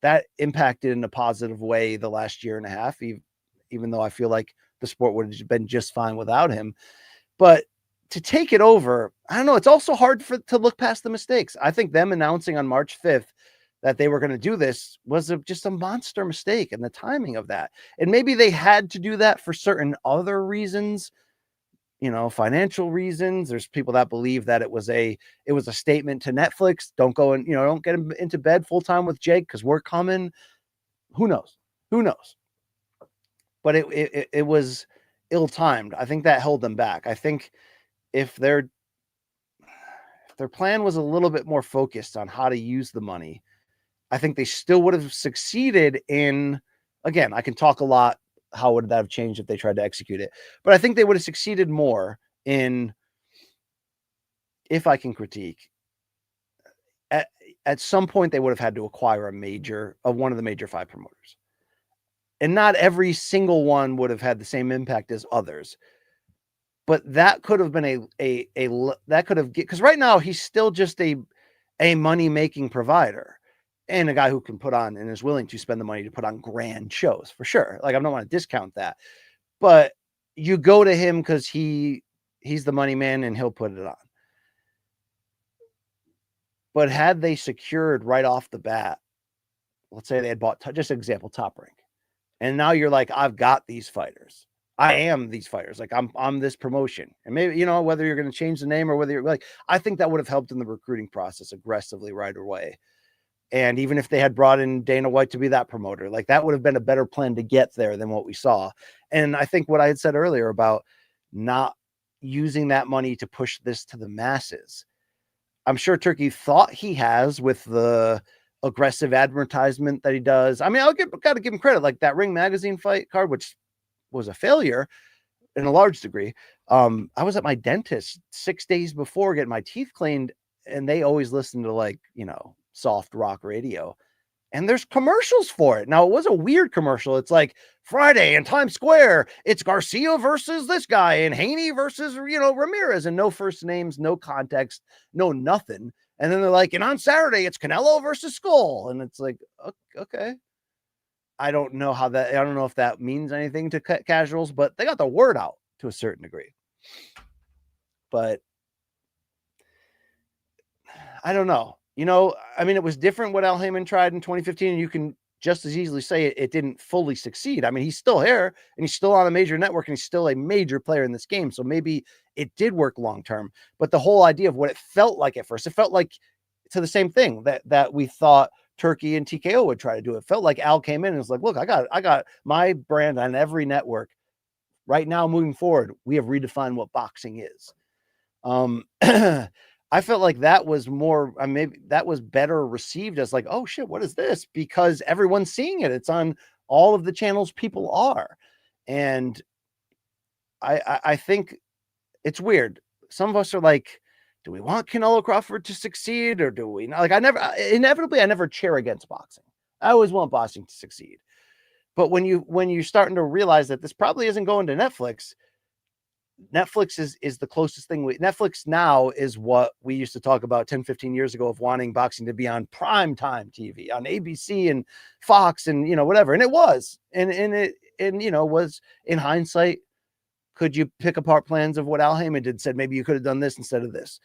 that impacted in a positive way the last year and a half, even though I feel like the sport would have been just fine without him. But to take it over, I don't know. It's also hard to look past the mistakes. I think them announcing on March 5th that they were going to do this was just a monster mistake, and the timing of that. And maybe they had to do that for certain other reasons, financial reasons. There's people that believe that it was a statement to Netflix. Don't go and, don't get into bed full time with Jake because we're coming. Who knows? But it was ill-timed. I think that held them back. I think if they're their plan was a little bit more focused on how to use the money, I think they still would have succeeded in, again, I can talk a lot. How would that have changed if they tried to execute it? But I think they would have succeeded more in, if I can critique, at some point they would have had to acquire one of the major 5 promoters. And not every single one would have had the same impact as others. But that could have been that could have, because right now he's still just a money-making provider and a guy who can put on and is willing to spend the money to put on grand shows for sure. Like, I don't want to discount that, but you go to him because he's the money man and he'll put it on. But had they secured right off the bat, let's say they had bought, just an example, Top Rank, and now you're like, I've got these fighters. I am these fighters. Like, I'm this promotion. And maybe, you know, whether you're going to change the name or whether you're like, I think that would have helped in the recruiting process aggressively right away. And even if they had brought in Dana White to be that promoter, like, that would have been a better plan to get there than what we saw. And I think what I had said earlier about not using that money to push this to the masses, I'm sure Turkey thought he has with the aggressive advertisement that he does. I mean, got to give him credit. Like that Ring Magazine fight card, which was a failure in a large degree. I was at my dentist 6 days before getting my teeth cleaned, and they always listen to, like, you know, soft rock radio, and there's commercials for it. Now, it was a weird commercial. It's like Friday in Times Square, it's Garcia versus this guy and Haney versus, you know, Ramirez, and no first names, no context, no nothing. And then they're like, and on Saturday, it's Canelo versus Skull. And it's like, okay. I don't know if that means anything to casuals, but they got the word out to a certain degree. But I don't know. You know, I mean, it was different what Al Heyman tried in 2015, and you can just as easily say it didn't fully succeed. I mean, he's still here and he's still on a major network and he's still a major player in this game. So maybe it did work long term. But the whole idea of what it felt like at first, it felt like to the same thing that we thought Turkey and TKO would try to do. It felt like Al came in and was like, look, I got my brand on every network. Right now, moving forward, we have redefined what boxing is. I felt like that was more, maybe that was better received as like, oh shit, what is this? Because everyone's seeing it. It's on all of the channels people are. And I think it's weird. Some of us are like, do we want Canelo Crawford to succeed or do we not? Like, I never cheer against boxing. I always want boxing to succeed. But when you're starting to realize that this probably isn't going to Netflix, Netflix is the closest thing. Netflix now is what we used to talk about 10, 15 years ago of wanting boxing to be on primetime TV, on ABC and Fox and, you know, whatever. And it was, you know, was in hindsight, could you pick apart plans of what Al Heyman did, said, maybe you could have done this instead of this?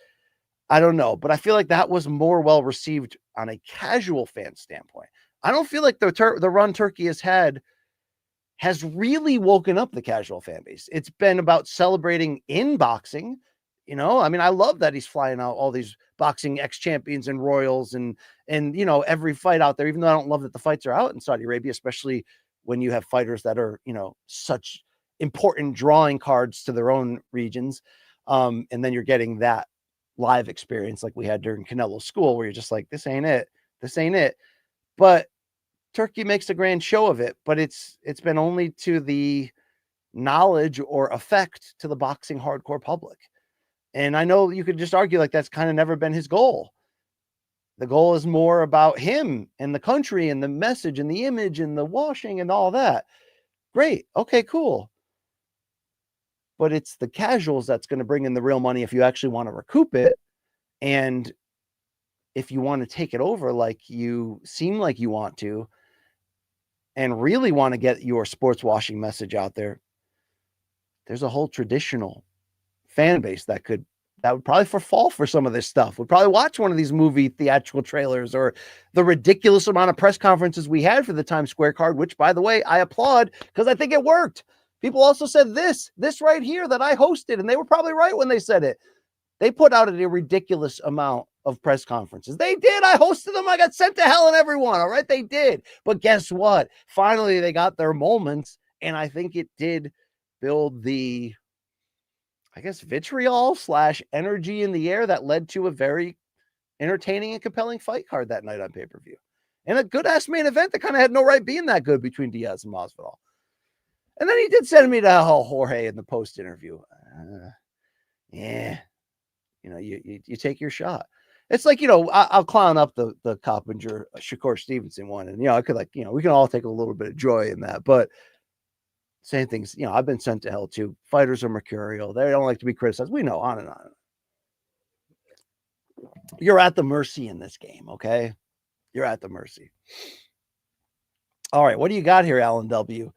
I don't know, but I feel like that was more well received on a casual fan standpoint. I don't feel like the run Turkey has had has really woken up the casual fan base. It's been about celebrating in boxing. You know, I mean, I love that he's flying out all these boxing ex-champions and royals and, you know, every fight out there, even though I don't love that the fights are out in Saudi Arabia, especially when you have fighters that are, you know, such important drawing cards to their own regions. And then you're getting that live experience like we had during Canelo's school, where you're just like, this ain't it. This ain't it. But Turkey makes a grand show of it, but it's been only to the knowledge or effect to the boxing hardcore public. And I know you could just argue like that's kind of never been his goal. The goal is more about him and the country and the message and the image and the washing and all that. Great. Okay, cool. But it's the casuals that's going to bring in the real money if you actually want to recoup it. And if you want to take it over like you seem like you want to, and really want to get your sports washing message out there, there's a whole traditional fan base that would probably fall for some of this stuff, would probably watch one of these movie theatrical trailers or the ridiculous amount of press conferences we had for the Times Square card, which, by the way, I applaud because I think it worked. People also said this right here that I hosted, and they were probably right when they said it. They put out a ridiculous amount of press conferences. They did. I hosted them. I got sent to hell and everyone. All right. They did. But guess what? Finally, they got their moments. And I think it did build I guess, vitriol / energy in the air that led to a very entertaining and compelling fight card that night on pay-per-view. And a good-ass main event that kind of had no right being that good between Diaz and Masvidal. And then he did send me to hell, Jorge, in the post-interview. Yeah. You take your shot. It's like, I'll clown up the Coppinger Shakur Stevenson one. And, I could we can all take a little bit of joy in that. But same things, I've been sent to hell too. Fighters are mercurial. They don't like to be criticized. We know, on and on. You're at the mercy in this game, okay? You're at the mercy. All right, what do you got here, Alan W?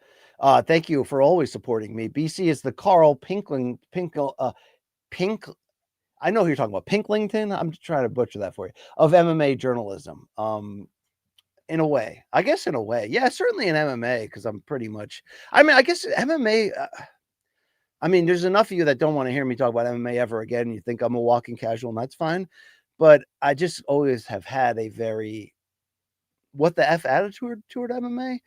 Thank you for always supporting me. BC is the Carl Pink. I know who you're talking about. Pinklington. I'm just trying to butcher that for you. Of MMA journalism. In a way, yeah, certainly in MMA, because I'm pretty much. I mean, I guess MMA. There's enough of you that don't want to hear me talk about MMA ever again. You think I'm a walking casual, and that's fine. But I just always have had a very what the F attitude toward MMA.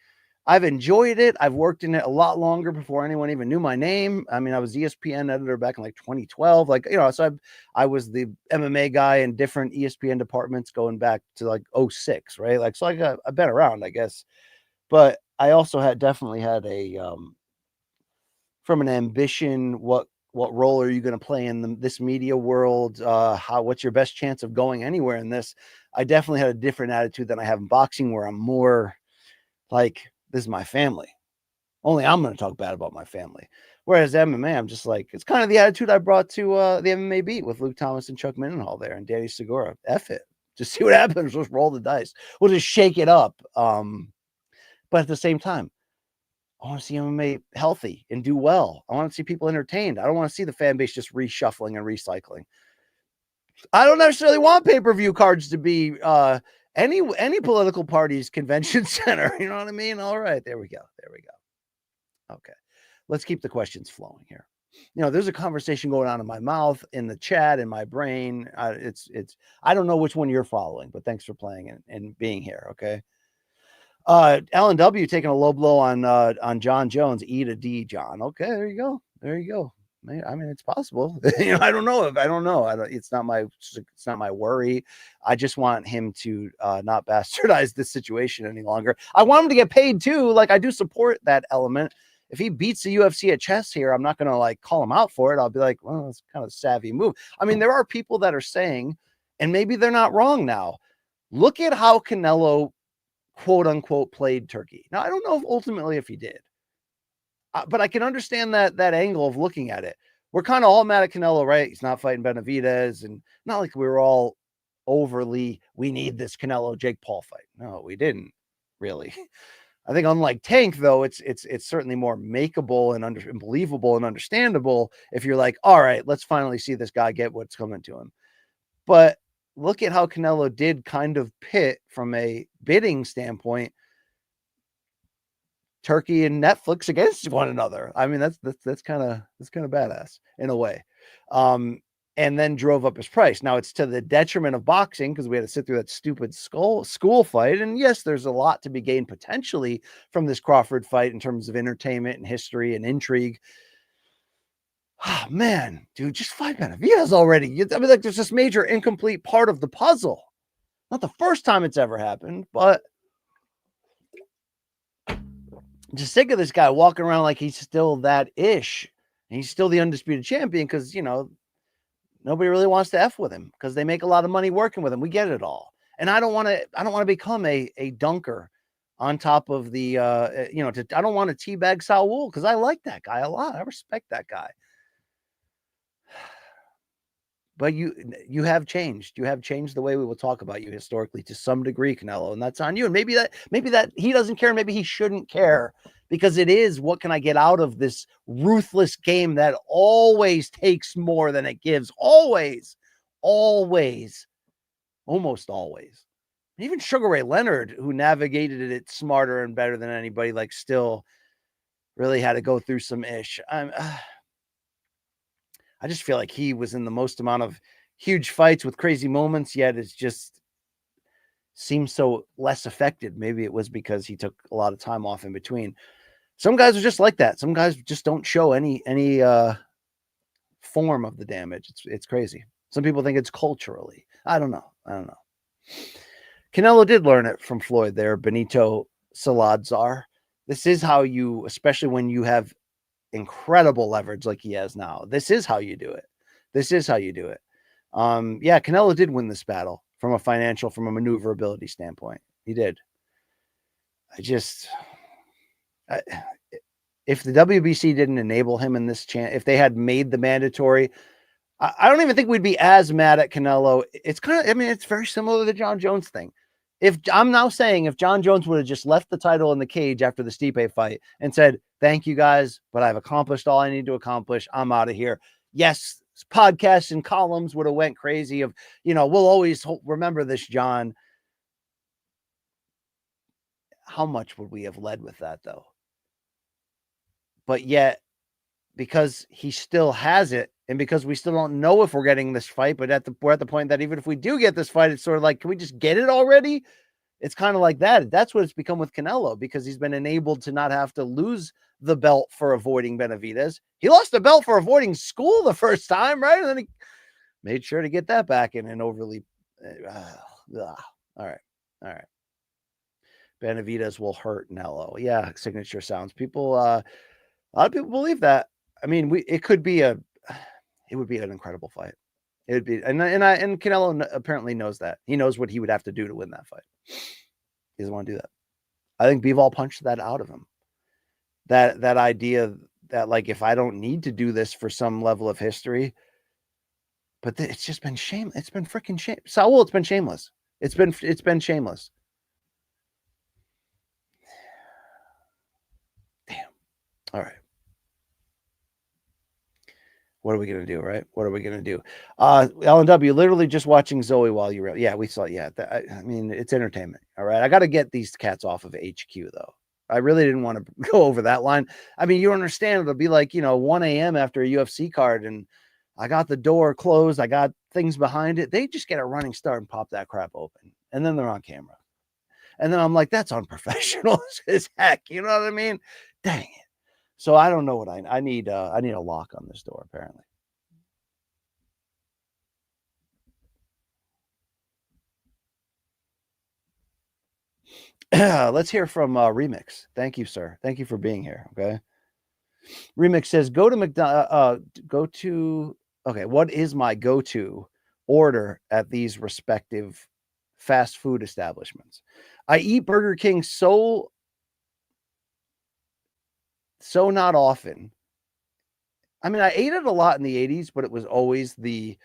I've enjoyed it. I've worked in it a lot longer before anyone even knew my name. I was ESPN editor back in 2012. So I was the MMA guy in different ESPN departments going back to 06, right? So I've been around, I guess. But I also definitely had a from an ambition, what role are you going to play in this media world? What's your best chance of going anywhere in this? I definitely had a different attitude than I have in boxing, where I'm more like, this is my family. Only I'm going to talk bad about my family. Whereas MMA, I'm just it's kind of the attitude I brought to the MMA beat with Luke Thomas and Chuck Mindenhall there and Danny Segura. F it. Just see what happens. Just roll the dice. We'll just shake it up. But at the same time, I want to see MMA healthy and do well. I want to see people entertained. I don't want to see the fan base just reshuffling and recycling. I don't necessarily want pay-per-view cards to be any political party's convention center. You know what I mean? All right, there we go. Okay, let's keep the questions flowing here. There's a conversation going on in my mouth, in the chat, in my brain. It's I don't know which one you're following, but thanks for playing and being here. Okay. Alan W taking a low blow on John Jones. E to D, John. Okay, there you go. It's possible. I don't know. It's not my worry. I just want him to not bastardize this situation any longer. I want him to get paid too. I do support that element. If he beats the UFC at chess here, I'm not going to call him out for it. I'll be like, well, that's kind of a savvy move. There are people that are saying, and maybe they're not wrong now, look at how Canelo, quote unquote, played Turkey. Now, I don't know if ultimately if he did. But I can understand that angle of looking at it. We're kind of all mad at Canelo, right? He's not fighting Benavidez, and not like we were all overly, we need this Canelo Jake Paul fight. No, we didn't really. I think unlike Tank, though, it's certainly more makeable and believable and understandable if you're like, all right, let's finally see this guy get what's coming to him. But look at how Canelo did kind of pit from a bidding standpoint Turkey and Netflix against one another. That's kind of badass in a way. And then drove up his price. Now it's to the detriment of boxing because we had to sit through that stupid school fight. And yes, there's a lot to be gained potentially from this Crawford fight in terms of entertainment and history and intrigue. Oh, man, dude, just fight Benavidez already. There's this major incomplete part of the puzzle. Not the first time it's ever happened, but just sick of this guy walking around like he's still that ish. And he's still the undisputed champion because, nobody really wants to F with him because they make a lot of money working with him. We get it all. And I don't want to become a dunker on top of the, I don't want to teabag Saul because I like that guy a lot. I respect that guy. But you have changed. You have changed the way we will talk about you historically to some degree, Canelo, and that's on you. And maybe that he doesn't care. Maybe he shouldn't care because it is, what can I get out of this ruthless game that always takes more than it gives? Always, almost always. Even Sugar Ray Leonard, who navigated it smarter and better than anybody, still really had to go through some ish. I just feel like he was in the most amount of huge fights with crazy moments, yet it's just seems so less affected. Maybe it was because he took a lot of time off in between. Some guys are just like that. Some guys just don't show any form of the damage. It's crazy. Some people think it's culturally. I don't know. Canelo did learn it from Floyd there, Benito Salazar. This is how you, especially when you have incredible leverage like he has now. This is how you do it. Yeah, Canelo did win this battle from a maneuverability standpoint. He did. If the WBC didn't enable him in this chance, if they had made the mandatory, I don't even think we'd be as mad at Canelo. It's it's very similar to the John Jones thing. If John Jones would have just left the title in the cage after the Stipe fight and said, "Thank you guys, but I've accomplished all I need to accomplish. I'm out of here." Yes, podcasts and columns would have went crazy of, we'll always remember this, John. How much would we have led with that though? But yet, because he still has it, and because we still don't know if we're getting this fight, but we're at the point that even if we do get this fight, it's sort of like, can we just get it already? It's kind of like that. That's what it's become with Canelo, because he's been enabled to not have to lose the belt for avoiding Benavidez. He lost the belt for avoiding School the first time, right? And then he made sure to get that back in an overly. All right. Benavidez will hurt Nello. Yeah, signature sounds. People, a lot of people believe that. I mean, it would be an incredible fight. It would be, and Canelo apparently knows that. He knows what he would have to do to win that fight. He doesn't want to do that. I think Bivol punched that out of him. That idea that, like, if I don't need to do this for some level of history, but it's just been shame. It's been freaking shame. Saul, it's been shameless. It's been shameless. Damn. All right. What are we going to do, right? What are we going to do? LNW, literally just watching Zoe while you were... Yeah, we saw... Yeah, I mean, it's entertainment, all right? I got to get these cats off of HQ, though. I really didn't want to go over that line. I mean, you understand, it'll be like, 1 a.m. after a UFC card, and I got the door closed. I got things behind it. They just get a running start and pop that crap open, and then they're on camera. And then I'm like, that's unprofessional as heck. You know what I mean? Dang it. So I don't know what I need. I need a lock on this door, apparently. Let's hear from Remix. Thank you, sir. Thank you for being here. Okay. Remix says, okay, what is my go-to order at these respective fast food establishments? I eat Burger King so not often. I mean, I ate it a lot in the 80s, but it was always the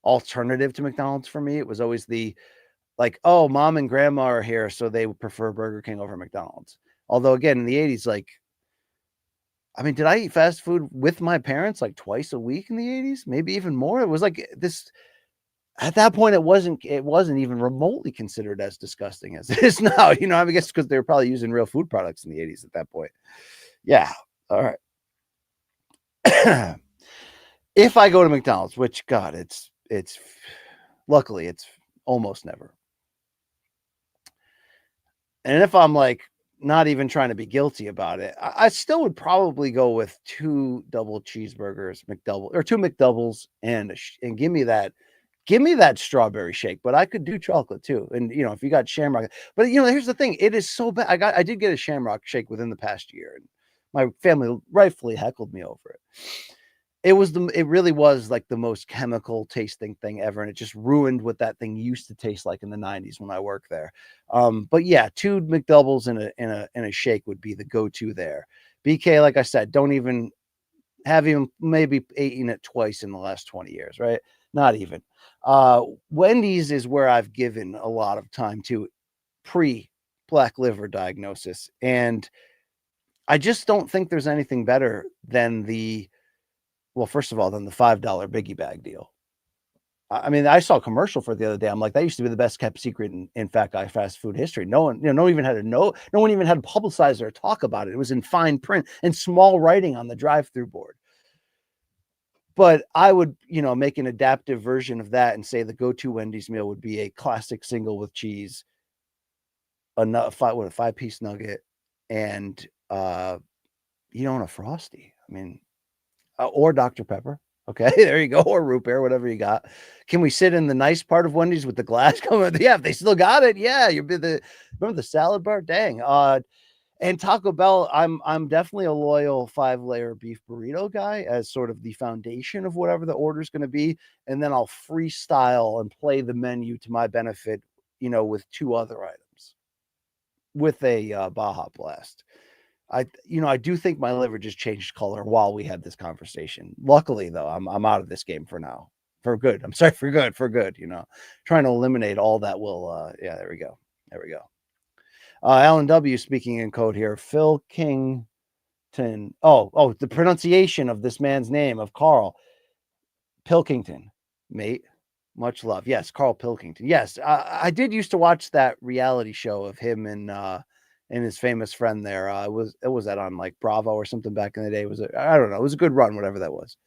alternative to McDonald's for me. It was always the, like, oh, mom and grandma are here, so they would prefer Burger King over McDonald's. Although, again, in the 80s, like, I mean, did I eat fast food with my parents like twice a week in the 80s? Maybe even more. It was like this. At that point, it wasn't even remotely considered as disgusting as it is now. I guess because they were probably using real food products in the 80s at that point. Yeah. All right. If I go to McDonald's, which, God, it's luckily it's almost never. And if I'm like not even trying to be guilty about it, I still would probably go with 2 double cheeseburgers, or 2 McDoubles, and give me that strawberry shake. But I could do chocolate too. And if you got Shamrock, but here's the thing, it is so bad. I did get a Shamrock shake within the past year, and my family rightfully heckled me over it. It really was like the most chemical tasting thing ever, and it just ruined what that thing used to taste like in the 90s when I worked there. But yeah, 2 McDoubles and a shake would be the go-to there. BK, like I said, don't even have even maybe eaten it twice in the last 20 years, right? Not even. Wendy's is where I've given a lot of time to pre-black liver diagnosis, and I just don't think there's anything better than first of all, than the $5 biggie bag deal. I mean, I saw a commercial for it the other day. I'm like, that used to be the best kept secret in fast food history. No one, no one even had to publicize or talk about it. It was in fine print and small writing on the drive-through board. But I would, make an adaptive version of that and say the go-to Wendy's meal would be a classic single with cheese, a 5-piece nugget, and a Frosty. I mean, or Dr. Pepper. Okay, there you go. Or root beer, whatever you got. Can we sit in the nice part of Wendy's with the glass coming? Yeah, if they still got it, yeah. Remember the salad bar? Dang. And Taco Bell, I'm definitely a loyal 5-layer beef burrito guy as sort of the foundation of whatever the order is going to be, and then I'll freestyle and play the menu to my benefit, with 2 other items with a Baja Blast. I do think my liver just changed color while we had this conversation. Luckily, though, I'm out of this game for now, for good. I'm sorry, for good. Trying to eliminate all that will. Yeah, there we go. Alan W. speaking in code here. Phil Kington. Oh, the pronunciation of this man's name of Carl Pilkington, mate. Much love. Yes, Carl Pilkington. Yes, I did used to watch that reality show of him and his famous friend there. It was that on like Bravo or something back in the day. I don't know. It was a good run, whatever that was.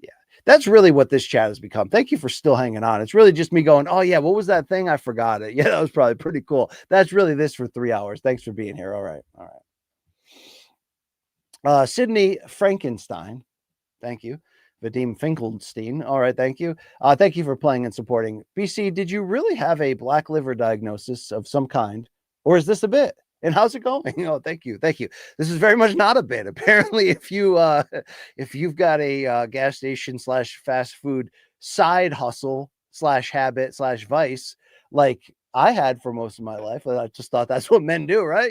Yeah, that's really what this chat has become. Thank you for still hanging on. It's really just me going, oh yeah, what was that thing? I forgot it. Yeah, that was probably pretty cool. That's really this for 3 hours. Thanks for being here. All right. Sydney Frankenstein. Thank you. Vadim Finkelstein. All right, thank you. Thank you for playing and supporting. BC, did you really have a black liver diagnosis of some kind, or is this a bit? And how's it going? Oh, thank you. This is very much not a bit. Apparently, if you've got a gas station / fast food side hustle / habit / vice, like I had for most of my life, I just thought that's what men do, right?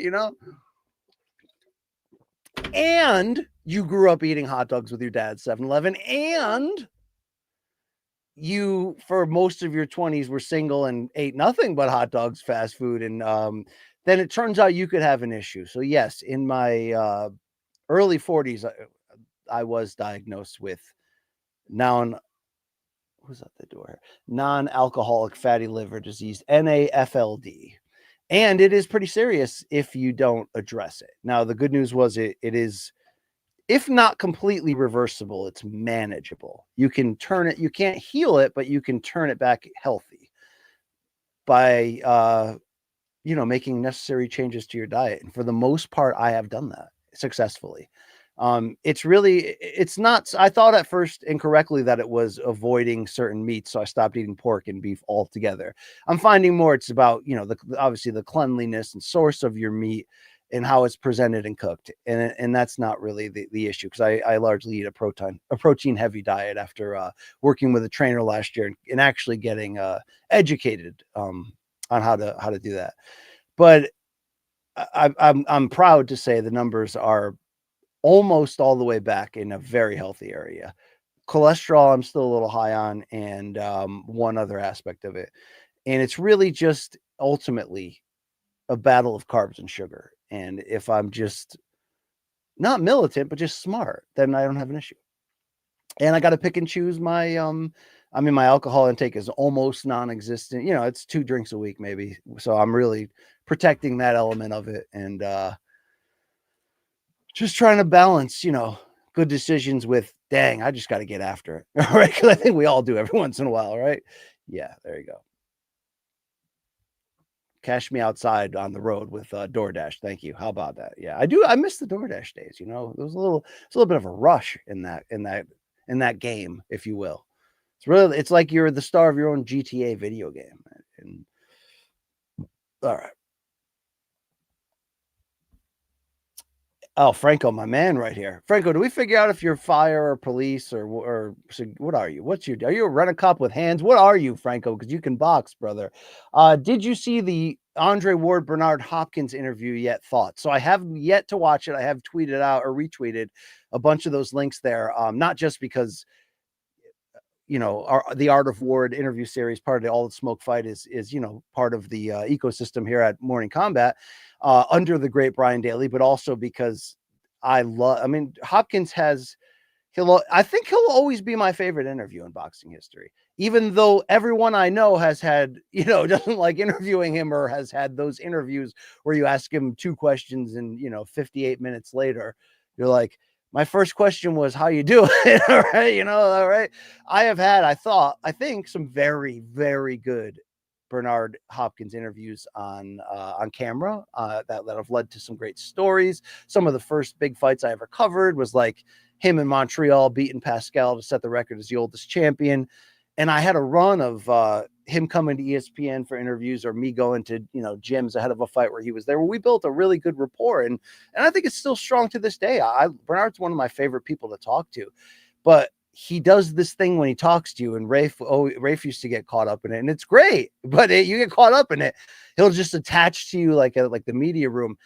And you grew up eating hot dogs with your dad 7-Eleven, and you for most of your 20s were single and ate nothing but hot dogs, fast food, and then it turns out you could have an issue. So yes, in my early 40s, I was diagnosed with who's at the door here? Non-alcoholic fatty liver disease, NAFLD. And it is pretty serious if you don't address it. Now, the good news was it is, if not completely reversible, it's manageable. You can turn it, you can't heal it, but you can turn it back healthy by, making necessary changes to your diet. And for the most part, I have done that successfully. It's not, I thought at first incorrectly that it was avoiding certain meats. So I stopped eating pork and beef altogether. I'm finding more it's about, obviously the cleanliness and source of your meat and how it's presented and cooked. And that's not really the issue, because I largely eat a protein heavy diet after working with a trainer last year and actually getting educated on how to do that. But I'm proud to say the numbers are almost all the way back in a very healthy area. Cholesterol, I'm still a little high on, and one other aspect of it. And it's really just ultimately a battle of carbs and sugar. And if I'm just not militant, but just smart, then I don't have an issue. And I got to pick and choose my, my alcohol intake is almost non-existent. It's 2 drinks a week, maybe. So I'm really protecting that element of it. And, just trying to balance, good decisions with, dang, I just got to get after it. All right. Cause I think we all do every once in a while. Right. Yeah. There you go. Cash me outside on the road with DoorDash. Thank you. How about that? Yeah, I do. I miss the DoorDash days. There was a little bit of a rush in that game, if you will. It's like you're the star of your own GTA video game. And all right. Oh, Franco, my man right here. Franco, do we figure out if you're fire or police or what are you? Are you a rent-a-cop with hands? What are you, Franco? Because you can box, brother. Did you see the Andre Ward Bernard Hopkins interview yet? Thoughts? So I haven't yet to watch it. I have tweeted out or retweeted a bunch of those links there. Not just because the Art of Ward interview series, part of the All the Smoke fight is part of the ecosystem here at Morning Combat under the great Brian Daly, but also because Hopkins I think he'll always be my favorite interview in boxing history, even though everyone I know has had, doesn't like interviewing him or has had those interviews where you ask him 2 questions and, 58 minutes later, you're like, my first question was, how you doing? All right. All right. I have had, I think some very, very good Bernard Hopkins interviews on camera that have led to some great stories. Some of the first big fights I ever covered was like him in Montreal beating Pascal to set the record as the oldest champion. And I had a run of him coming to ESPN for interviews or me going to, gyms ahead of a fight where he was there. Well, we built a really good rapport. And I think it's still strong to this day. Bernard's one of my favorite people to talk to. But he does this thing when he talks to you, and Rafe used to get caught up in it, and it's great, but you get caught up in it. He'll just attach to you like the media room.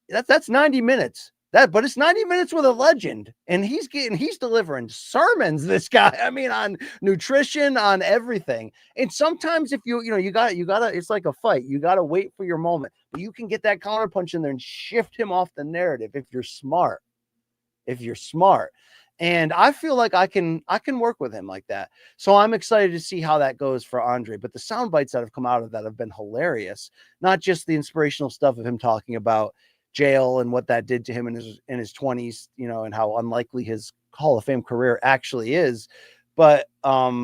That's 90 minutes. But it's 90 minutes with a legend, and he's delivering sermons. This guy, I mean, on nutrition, on everything. And sometimes if you gotta, it's like a fight. You gotta wait for your moment, but you can get that counterpunch in there and shift him off the narrative if you're smart. And I feel like I can work with him like that. So I'm excited to see how that goes for Andre. But the sound bites that have come out of that have been hilarious. Not just the inspirational stuff of him talking about jail and what that did to him in his 20s, and how unlikely his Hall of Fame career actually is, but how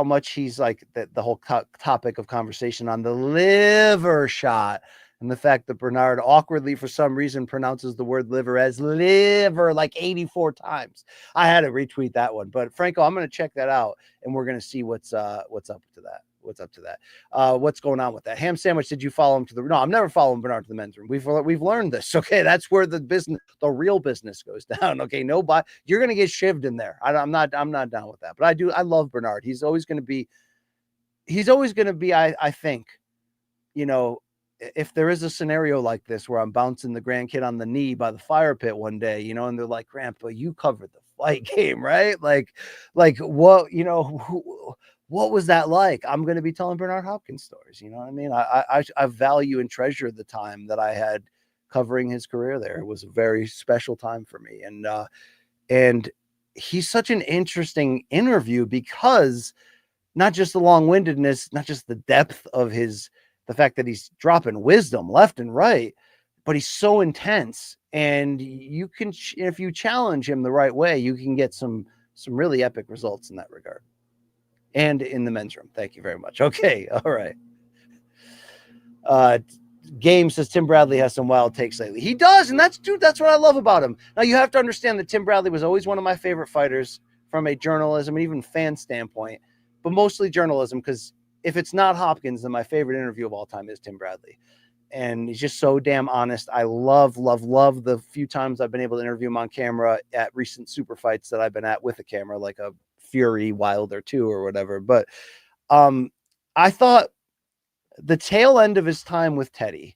much he's like the whole topic of conversation on the liver shot. And the fact that Bernard awkwardly, for some reason, pronounces the word liver as liver like 84 times. I had to retweet that one. But Franco, I'm going to check that out, and we're going to see what's up to that. What's going on with that? Ham Sandwich, did you follow him to the... No, I'm never following Bernard to the men's room. We've learned this. Okay, that's where the real business goes down. Okay, you're going to get shivved in there. I'm not down with that. But I love Bernard. He's always going to be, I think, if there is a scenario like this where I'm bouncing the grandkid on the knee by the fire pit one day, and they're like, Grandpa, you covered the fight game, right? Like what, what was that like? I'm going to be telling Bernard Hopkins stories. You know what I mean? I value and treasure the time that I had covering his career there. It was a very special time for me. And he's such an interesting interview because not just the long-windedness, not just the depth of the fact that he's dropping wisdom left and right, but he's so intense. And you can, if you challenge him the right way, you can get some really epic results in that regard. And in the men's room. Thank you very much. Okay. All right. Game says Tim Bradley has some wild takes lately. He does. And that's what I love about him. Now you have to understand that Tim Bradley was always one of my favorite fighters from a journalism and even fan standpoint, but mostly journalism, because if it's not Hopkins, then my favorite interview of all time is Tim Bradley. And he's just so damn honest. I love the few times I've been able to interview him on camera at recent super fights that I've been at with a camera, like a Fury Wilder 2 or whatever. But I thought the tail end of his time with Teddy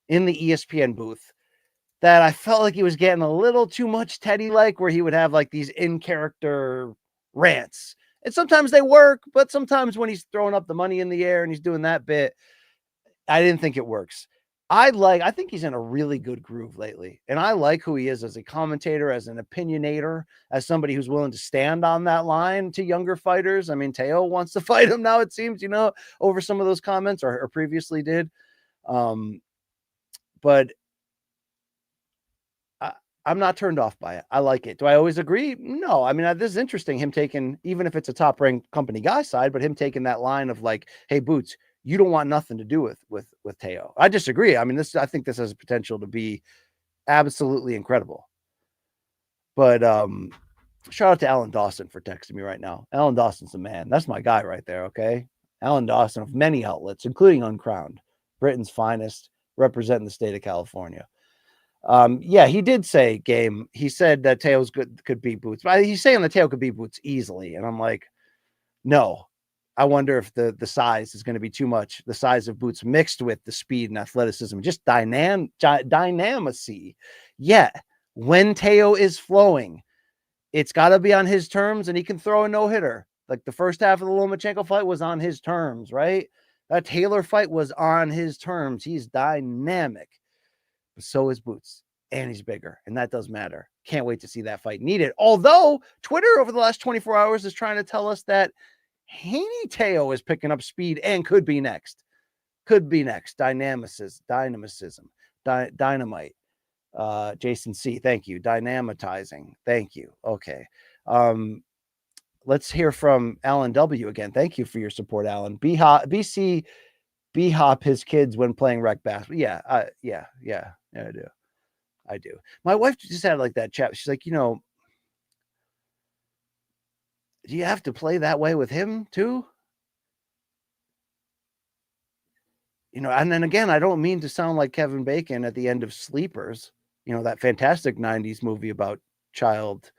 in the ESPN booth, that I felt like he was getting a little too much Teddy-like, where he would have like these in-character rants. And sometimes they work, but sometimes when he's throwing up the money in the air and he's doing that bit, I didn't think it works. I think he's in a really good groove lately. And I like who he is as a commentator, as an opinionator, as somebody who's willing to stand on that line to younger fighters. I mean, Teo wants to fight him now, it seems, over some of those comments, or previously did. But I'm not turned off by it. I like it. Do I always agree? No. I mean, this is interesting. Him taking, even if it's a top ranked company guy side, but him taking that line of like, hey, Boots, you don't want nothing to do with Teo. I disagree. I mean, I think this has potential to be absolutely incredible. But shout out to Alan Dawson for texting me right now. Alan Dawson's the man. That's my guy right there. Okay. Alan Dawson of many outlets, including Uncrowned, Britain's finest, representing the state of California. Yeah, he did say, Game. He said that Teo's could beat Boots. But he's saying that Teo could beat Boots easily. And I'm like, no. I wonder if the size is going to be too much. The size of Boots mixed with the speed and athleticism, just dynamacy. Yet, when Teo is flowing, it's got to be on his terms, and he can throw a no-hitter. Like the first half of the Lomachenko fight was on his terms, right? That Taylor fight was on his terms. He's dynamic. But so is Boots, and he's bigger, and that does matter. Can't wait to see that fight needed. Although Twitter over the last 24 hours is trying to tell us that Haney Teo is picking up speed and could be next. Dynamism, dynamite. Jason C, thank you. Dynamitizing, thank you. Okay. let's hear from Alan W. again. Thank you for your support, Alan. BC B-hop his kids when playing rec basketball. Yeah, yeah, I do. My wife just had like that chat. She's like, do you have to play that way with him too? And then again, I don't mean to sound like Kevin Bacon at the end of Sleepers, that fantastic 90s movie about child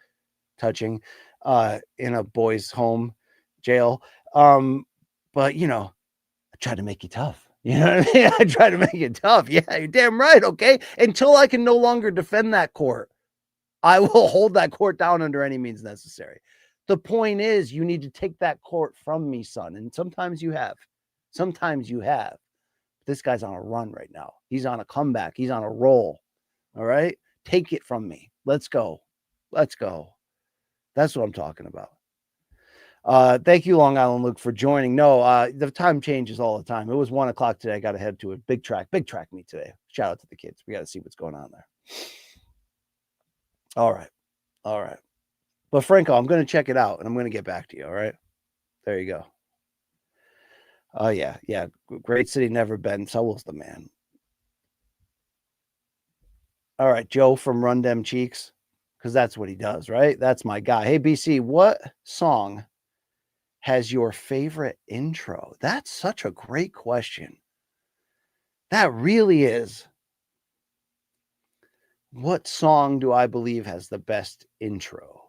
touching in a boys' home jail. But I try to make you tough. You know what I mean? I try to make it tough. Yeah, you're damn right. Okay. Until I can no longer defend that court, I will hold that court down under any means necessary. The point is, you need to take that court from me, son. And sometimes you have. Sometimes you have. This guy's on a run right now. He's on a comeback. He's on a roll. All right. Take it from me. Let's go. Let's go. That's what I'm talking about. Thank you, Long Island Luke, for joining. No, the time changes all the time. It was 1 o'clock today. I got to head to a big track meet today. Shout out to the kids. We got to see what's going on there. All right. But Franco, I'm going to check it out and I'm going to get back to you. All right. There you go. Oh, yeah. Great city, never been. Sewell's the man. All right. Joe from Run Dem Cheeks, because that's what he does, right? That's my guy. Hey, BC, what song has your favorite intro? That's such a great question. That really is. What song do I believe has the best intro?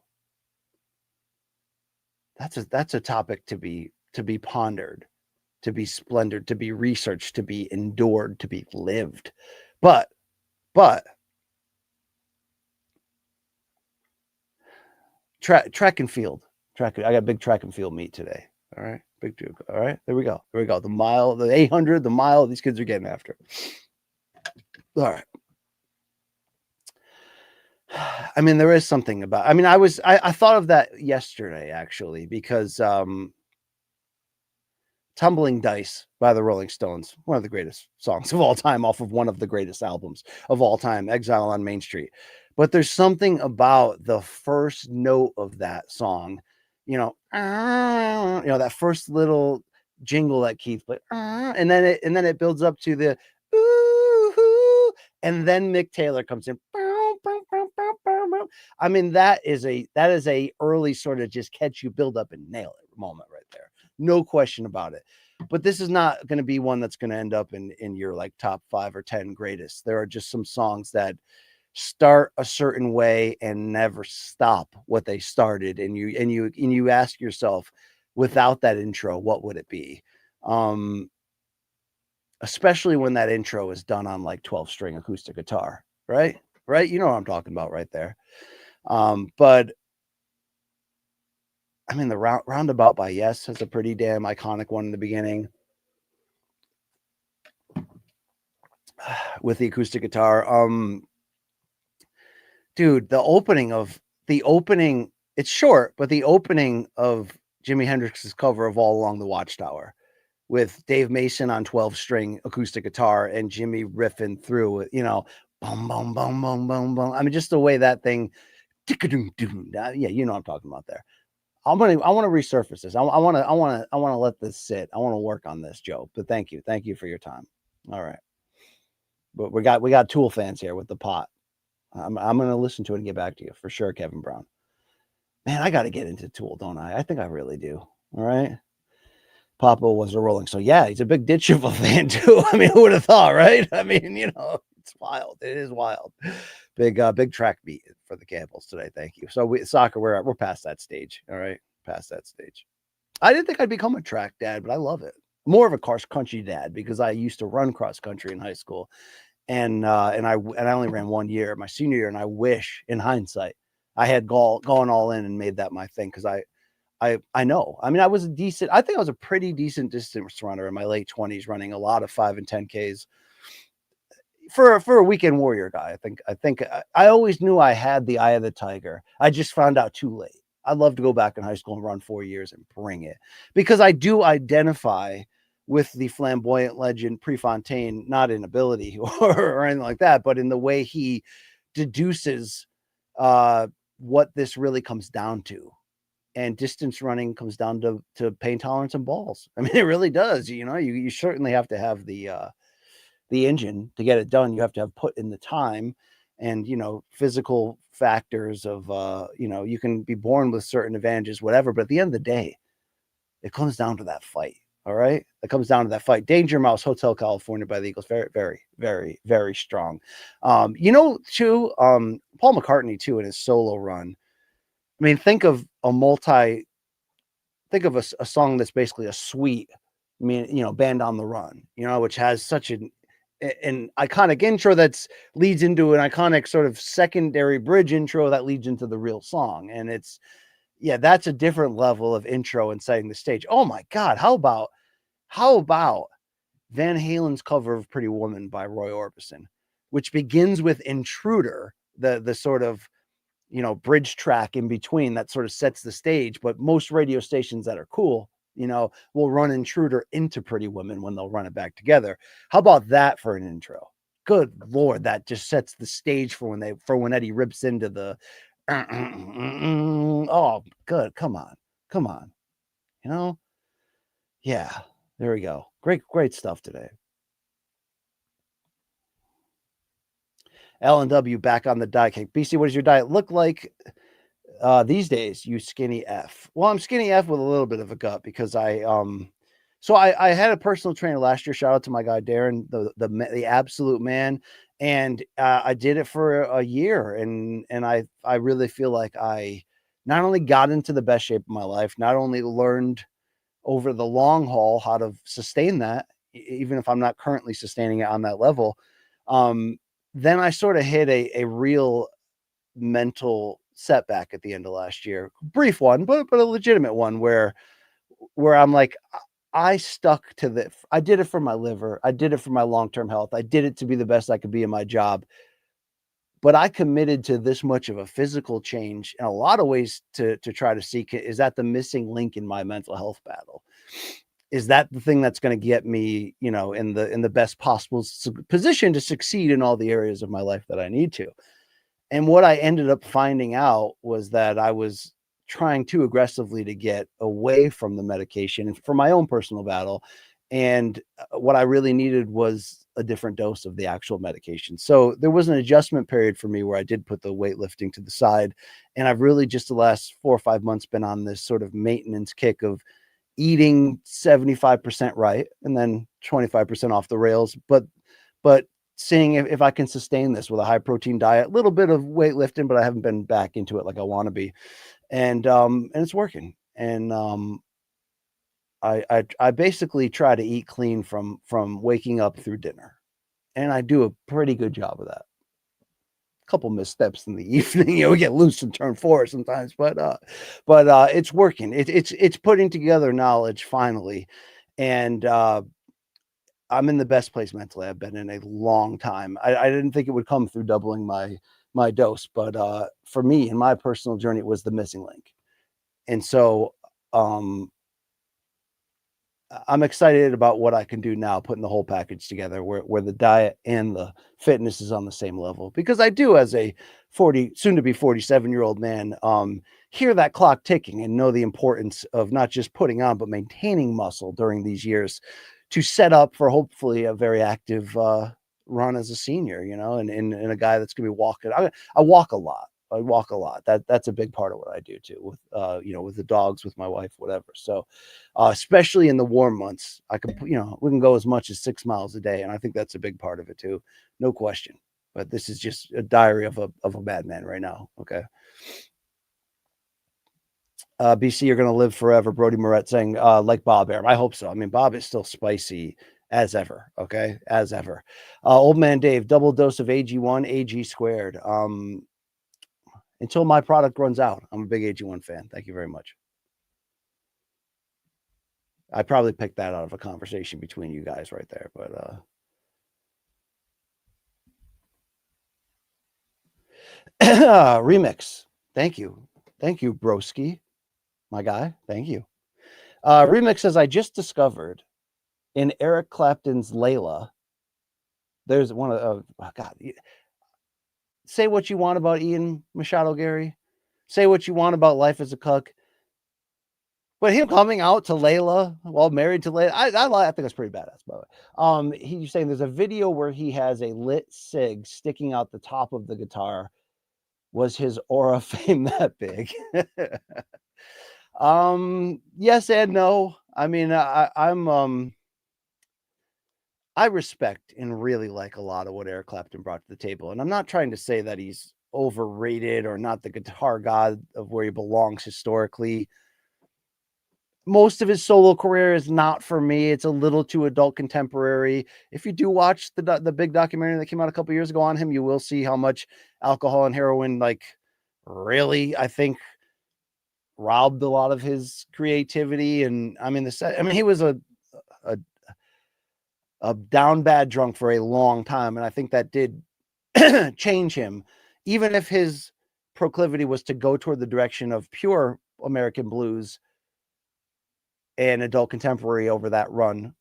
That's a topic to be pondered, to be splendored, to be researched, to be endured, to be lived. But track and field. I got a big track and field meet today. All right. Big Duke. All right. There we go. The mile, the 800, the mile, these kids are getting after. All right. I mean, there is something about, I thought of that yesterday actually, because Tumbling Dice by the Rolling Stones, one of the greatest songs of all time off of one of the greatest albums of all time, Exile on Main Street. But there's something about the first note of that song, that first little jingle that Keith played, and then it builds up to the ooh, and then Mick Taylor comes in. I mean, that is a early sort of just catch you, build up and nail it moment right there. No question about it. But this is not going to be one that's going to end up in your like top 5 or 10 greatest. There are just some songs that start a certain way and never stop what they started. And you ask yourself, without that intro, what would it be? Especially when that intro is done on like 12-string acoustic guitar, right? You know what I'm talking about right there. But I mean, the Roundabout by Yes has a pretty damn iconic one in the beginning with the acoustic guitar. Dude, the opening, it's short, but the opening of Jimi Hendrix's cover of All Along the Watchtower with Dave Mason on 12-string acoustic guitar and Jimmy riffing through it, boom, boom, boom, boom, boom, boom. I mean, just the way that thing, yeah, you know what I'm talking about there. I want to resurface this. I want to let this sit. I want to work on this, Joe. But thank you for your time. All right, but we got Tool fans here with the pot. I'm going to listen to it and get back to you for sure, Kevin Brown. Man, I got to get into Tool, don't I? I think I really do. All right. Papa was a Rolling Stone. Yeah, he's a big Ditch of a fan too. I mean, who would have thought, right? I mean, it's wild. It is wild. Big track beat for the Campbells today. Thank you. So soccer, we're past that stage. All right, past that stage. I didn't think I'd become a track dad, but I love it. More of a cross country dad because I used to run cross country in high school, and I only ran 1 year, my senior year, and I wish, in hindsight, I had gone all in and made that my thing because I know. I mean, I think I was a pretty decent distance runner in my late 20s, running a lot of 5 and 10Ks. For a weekend warrior guy, I think I always knew I had the eye of the tiger. I just found out too late. I'd love to go back in high school and run 4 years and bring it, because I do identify with the flamboyant legend Prefontaine, not in ability or anything like that, but in the way he deduces what this really comes down to. and distance running comes down to pain tolerance and balls. I mean, it really does. You certainly have to have the engine to get it done. You have to have put in the time, and physical factors of you can be born with certain advantages, whatever. But at the end of the day, it comes down to that fight. All right, it comes down to that fight. Danger Mouse, Hotel California by the Eagles, very, very, very, very strong. Too, Paul McCartney too in his solo run. I mean, think of a song that's basically a suite. I mean, Band on the Run, which has such an iconic intro that leads into an iconic sort of secondary bridge intro that leads into the real song. And that's a different level of intro and setting the stage. Oh my God. How about Van Halen's cover of Pretty Woman by Roy Orbison, which begins with Intruder, the sort of, bridge track in between that sort of sets the stage. But most radio stations that are cool, will run Intruder into Pretty Woman when they'll run it back together. How about that for an intro? Good Lord, that just sets the stage for when Eddie rips into the oh, good. Come on. Yeah, there we go. Great stuff today. L&W back on the diet cake. BC, what does your diet look like these days? You skinny F. Well, I'm skinny F with a little bit of a gut because I had a personal trainer last year. Shout out to my guy Darren, the absolute man. And I did it for a year, and I really feel like I not only got into the best shape of my life, not only learned over the long haul how to sustain that, even if I'm not currently sustaining it on that level. Then I sort of hit a real mental setback at the end of last year, brief one, but a legitimate one where I'm like, I stuck to I did it for my liver. I did it for my long-term health. I did it to be the best I could be in my job. But I committed to this much of a physical change in a lot of ways to try to seek it. Is that the missing link in my mental health battle? Is that the thing that's going to get me, in the best possible position to succeed in all the areas of my life that I need to? And what I ended up finding out was that I was trying too aggressively to get away from the medication for my own personal battle. And what I really needed was a different dose of the actual medication. So there was an adjustment period for me where I did put the weightlifting to the side. And I've really just the last 4 or 5 months been on this sort of maintenance kick of eating 75% right and then 25% off the rails. But seeing if I can sustain this with a high protein diet, a little bit of weightlifting, but I haven't been back into it like I want to be. And it's working. And I basically try to eat clean from waking up through dinner, and I do a pretty good job of that. A couple missteps in the evening, we get loose and turn forward sometimes, but it's working. It's putting together knowledge finally, and I'm in the best place mentally I've been in a long time. I didn't think it would come through doubling my dose, but for me in my personal journey, it was the missing link. And so I'm excited about what I can do now, putting the whole package together where the diet and the fitness is on the same level, because I do, as a 40, soon to be 47-year-old man, hear that clock ticking and know the importance of not just putting on, but maintaining muscle during these years to set up for hopefully a very active run as a senior, and a guy that's going to be walking. I walk a lot. That's a big part of what I do too, with with the dogs, with my wife, whatever. So especially in the warm months, I can, we can go as much as 6 miles a day. And I think that's a big part of it too. No question. But this is just a diary of a madman right now. Okay. BC, you're going to live forever. Brody Moret saying, like Bob Arum. I hope so. I mean, Bob is still spicy as ever. Okay. As ever. Old man Dave, double dose of AG1, AG squared. Until my product runs out. I'm a big AG1 fan. Thank you very much. I probably picked that out of a conversation between you guys right there, but Remix. Thank you, broski, my guy. Thank you. Remix says, I just discovered in Eric Clapton's Layla, there's one of God. Say what you want about Ian Machado, Gary. Say what you want about life as a cuck. But him coming out to Layla while married to Layla, I think that's pretty badass, by the way. He's saying there's a video where he has a lit cig sticking out the top of the guitar. Was his aura fame that big? Yes and no. I mean, I respect and really like a lot of what Eric Clapton brought to the table, and I'm not trying to say that he's overrated or not the guitar god of where he belongs historically. Most of his solo career is not for me. It's a little too adult contemporary. If you do watch the big documentary that came out a couple years ago on him, you will see how much alcohol and heroin, like, really, I think, robbed a lot of his creativity. And I mean, he was a down bad drunk for a long time, and I think that did change him. Even if his proclivity was to go toward the direction of pure American blues and adult contemporary over that run,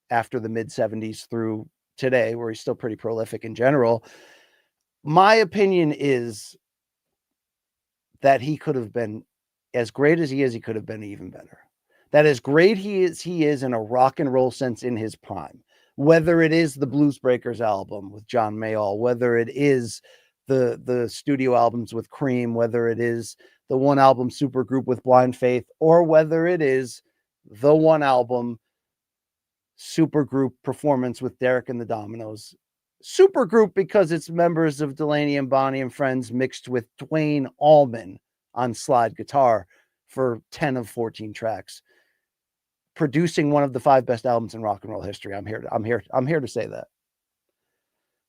after the mid 70s through today, where he's still pretty prolific in general. My opinion is that he could have been as great as he is. He could have been even better. That as great he is in a rock and roll sense in his prime, whether it is the Blues Breakers album with John Mayall, whether it is the studio albums with Cream, whether it is the one album supergroup with Blind Faith, or whether it is the one album supergroup performance with Derek and the Dominoes. Supergroup because it's members of Delaney and Bonnie and Friends mixed with Duane Allman on slide guitar for 10 of 14 tracks, producing one of the 5 best albums in rock and roll history. I'm here to say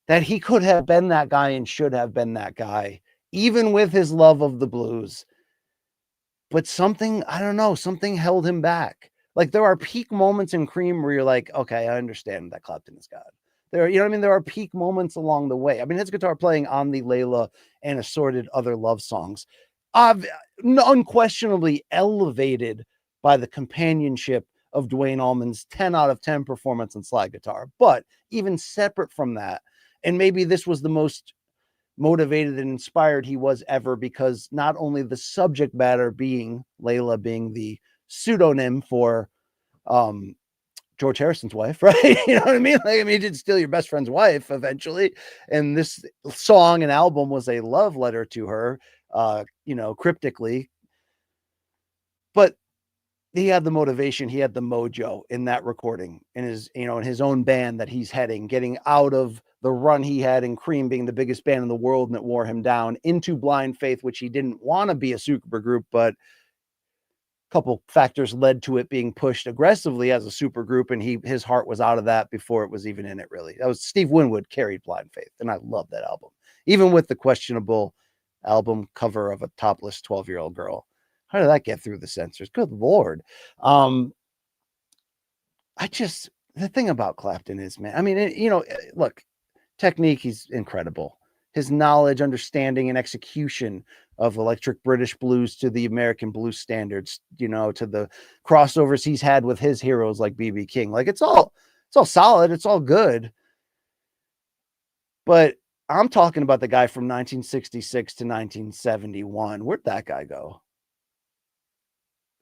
that he could have been that guy and should have been that guy, even with his love of the blues. But something, I don't know, something held him back. Like, there are peak moments in Cream where you're like, okay, I understand that Clapton is God. There, you know what I mean? There are peak moments along the way. I mean, his guitar playing on the Layla and assorted other love songs, unquestionably elevated by the companionship of Duane Allman's 10 out of 10 performance on slide guitar. But even separate from that, and maybe this was the most motivated and inspired he was ever, because not only the subject matter being Layla being the pseudonym for George Harrison's wife, right? You know what I mean? Like, I mean, he did steal your best friend's wife eventually. And this song and album was a love letter to her, cryptically. But he had the motivation, he had the mojo in that recording, in his own band that he's heading, getting out of the run he had in Cream, being the biggest band in the world, and it wore him down, into Blind Faith, which he didn't want to be a super group, but a couple factors led to it being pushed aggressively as a super group, and his heart was out of that before it was even in it, really. That was Steve Winwood carried Blind Faith, and I love that album, even with the questionable album cover of a topless 12-year-old girl. How did that get through the censors? Good Lord. The thing about Clapton is, man, I mean, look, technique, he's incredible. His knowledge, understanding, and execution of electric British blues to the American blues standards, to the crossovers he's had with his heroes like B.B. King. Like, it's all solid. It's all good. But I'm talking about the guy from 1966 to 1971. Where'd that guy go?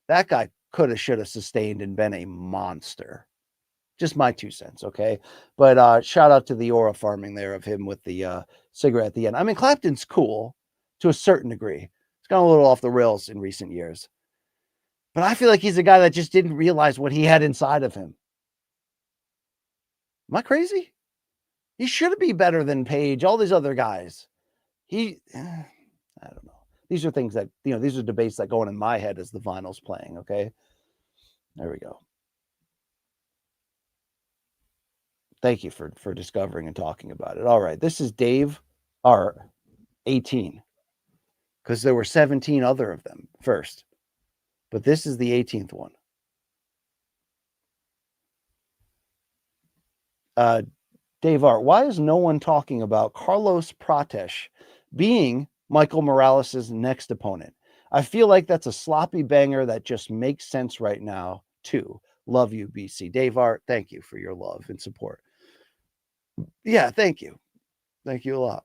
That guy could have, should have sustained and been a monster. Just my 2 cents, okay? But shout out to the aura farming there of him with the cigarette at the end. I mean, Clapton's cool to a certain degree. He's gone a little off the rails in recent years. But I feel like he's a guy that just didn't realize what he had inside of him. Am I crazy? He should be better than Page, all these other guys. I don't know. These are things that, these are debates that go on in my head as the vinyl's playing, okay? There we go. Thank you for discovering and talking about it. All right. This is Dave R. 18. Because there were 17 other of them first. But this is the 18th one. Dave R. Why is no one talking about Carlos Prates being Michael Morales' next opponent? I feel like that's a sloppy banger that just makes sense right now, too. Love you, BC. Dave R., thank you for your love and support. Yeah, thank you. Thank you a lot.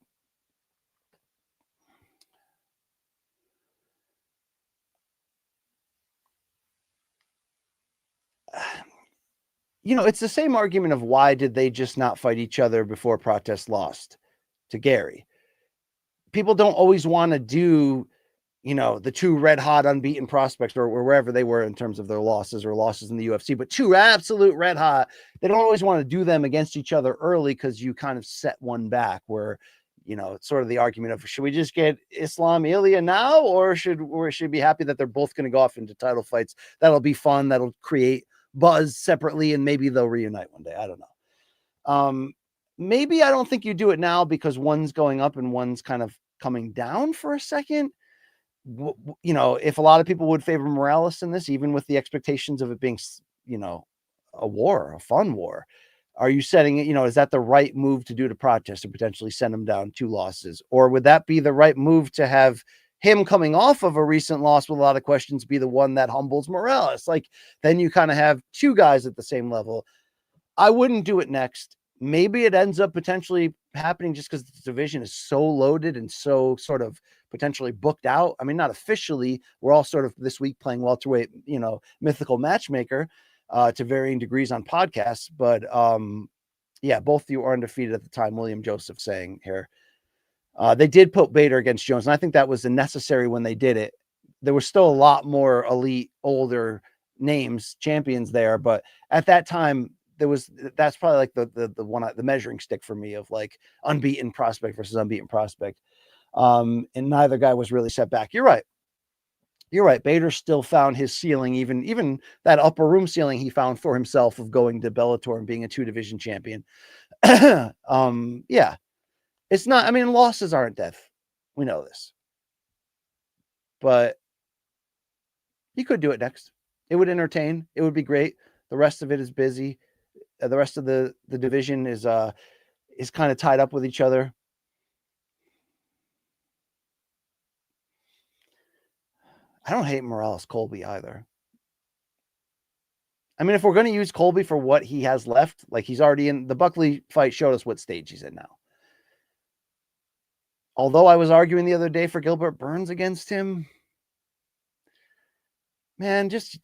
it's the same argument of why did they just not fight each other before Protest lost to Gary? People don't always want to do, the two red hot unbeaten prospects or wherever they were in terms of their losses in the UFC, but two absolute red hot. They don't always want to do them against each other early because you kind of set one back where, it's sort of the argument of should we just get Islam Ilya now or should we be happy that they're both going to go off into title fights? That'll be fun. That'll create buzz separately and maybe they'll reunite one day. I don't know. Maybe I don't think you do it now because one's going up and one's kind of coming down for a second. If a lot of people would favor Morales in this, even with the expectations of it being, a war, a fun war, are you setting it, is that the right move to do to Protest and potentially send him down 2 losses? Or would that be the right move to have him coming off of a recent loss with a lot of questions be the one that humbles Morales? Like, then you kind of have 2 guys at the same level. I wouldn't do it next. Maybe it ends up potentially happening just because the division is so loaded and so sort of potentially booked out. I mean, not officially. We're all sort of this week playing welterweight, mythical matchmaker to varying degrees on podcasts. But yeah, both of you are undefeated at the time. William Joseph saying here. They did put Bader against Jones, and I think that was necessary when they did it. There was still a lot more elite, older names, champions there, but at that time, that's probably like the one, the measuring stick for me of like unbeaten prospect versus unbeaten prospect. And neither guy was really set back. You're right. Bader still found his ceiling, even that upper room ceiling he found for himself of going to Bellator and being a 2-division champion. Yeah, it's not, I mean, losses aren't death. We know this, but you could do it next. It would entertain. It would be great. The rest of it is busy. The rest of the division is kind of tied up with each other. I don't hate Morales Colby either. I mean, if we're going to use Colby for what he has left, like he's already in the Buckley fight showed us what stage he's in now. Although I was arguing the other day for Gilbert Burns against him, man, just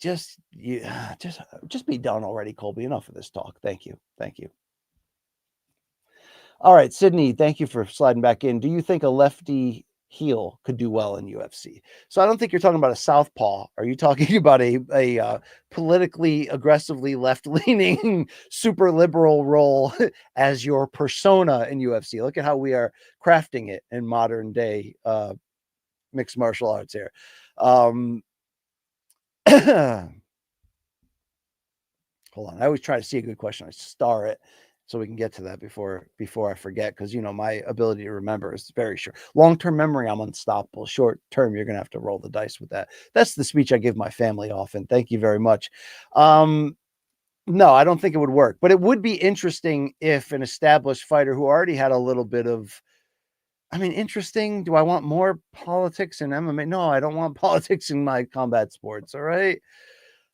be done already, Colby. Enough of this talk. Thank you. All right, Sydney, thank you for sliding back in. Do you think a lefty heel could do well in UFC? So I don't think you're talking about a southpaw. Are you talking about a politically aggressively left-leaning super liberal role as your persona in UFC? Look at how we are crafting it in modern day mixed martial arts here. Hold on. I always try to see a good question. I star it so we can get to that before I forget, because my ability to remember is very short. Long-term memory, I'm unstoppable. Short-term, you're gonna have to roll the dice with that. That's the speech I give my family often. Thank you very much. No, I don't think it would work, but it would be interesting if an established fighter who already had a little bit of, I mean, interesting. Do I want more politics in MMA? No, I don't want politics in my combat sports. All right.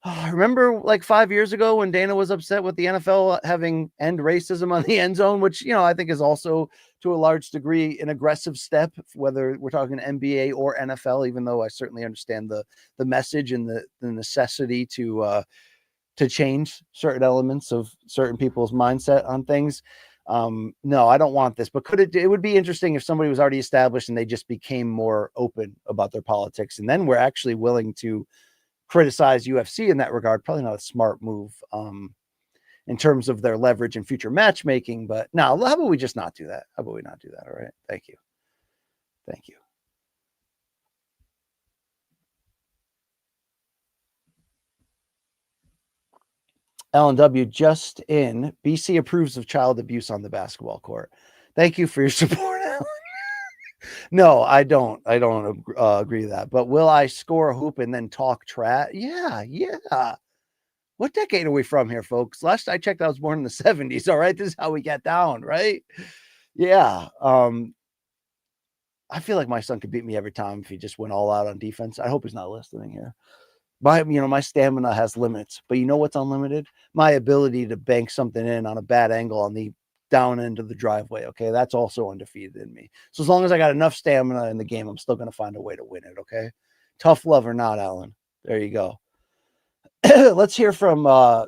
Oh, remember like 5 years ago when Dana was upset with the NFL having end racism on the end zone, which, I think is also to a large degree an aggressive step, whether we're talking NBA or NFL, even though I certainly understand the message and the necessity to change certain elements of certain people's mindset on things. No, I don't want this, but it would be interesting if somebody was already established and they just became more open about their politics. And then we're actually willing to criticize UFC in that regard. Probably not a smart move in terms of their leverage and future matchmaking, but now how about we just not do that? How about we not do that? All right. Thank you. L&W just in. BC approves of child abuse on the basketball court. Thank you for your support, Alan. No, I don't agree with that. But will I score a hoop and then talk trash? Yeah. What decade are we from here, folks? Last I checked, I was born in the 70s. All right. This is how we get down, right? Yeah. I feel like my son could beat me every time if he just went all out on defense. I hope he's not listening here. My stamina has limits, but you know what's unlimited? My ability to bank something in on a bad angle on the down end of the driveway. Okay. That's also undefeated in me. So as long as I got enough stamina in the game, I'm still going to find a way to win it. Okay. Tough love or not, Alan. There you go. Let's hear from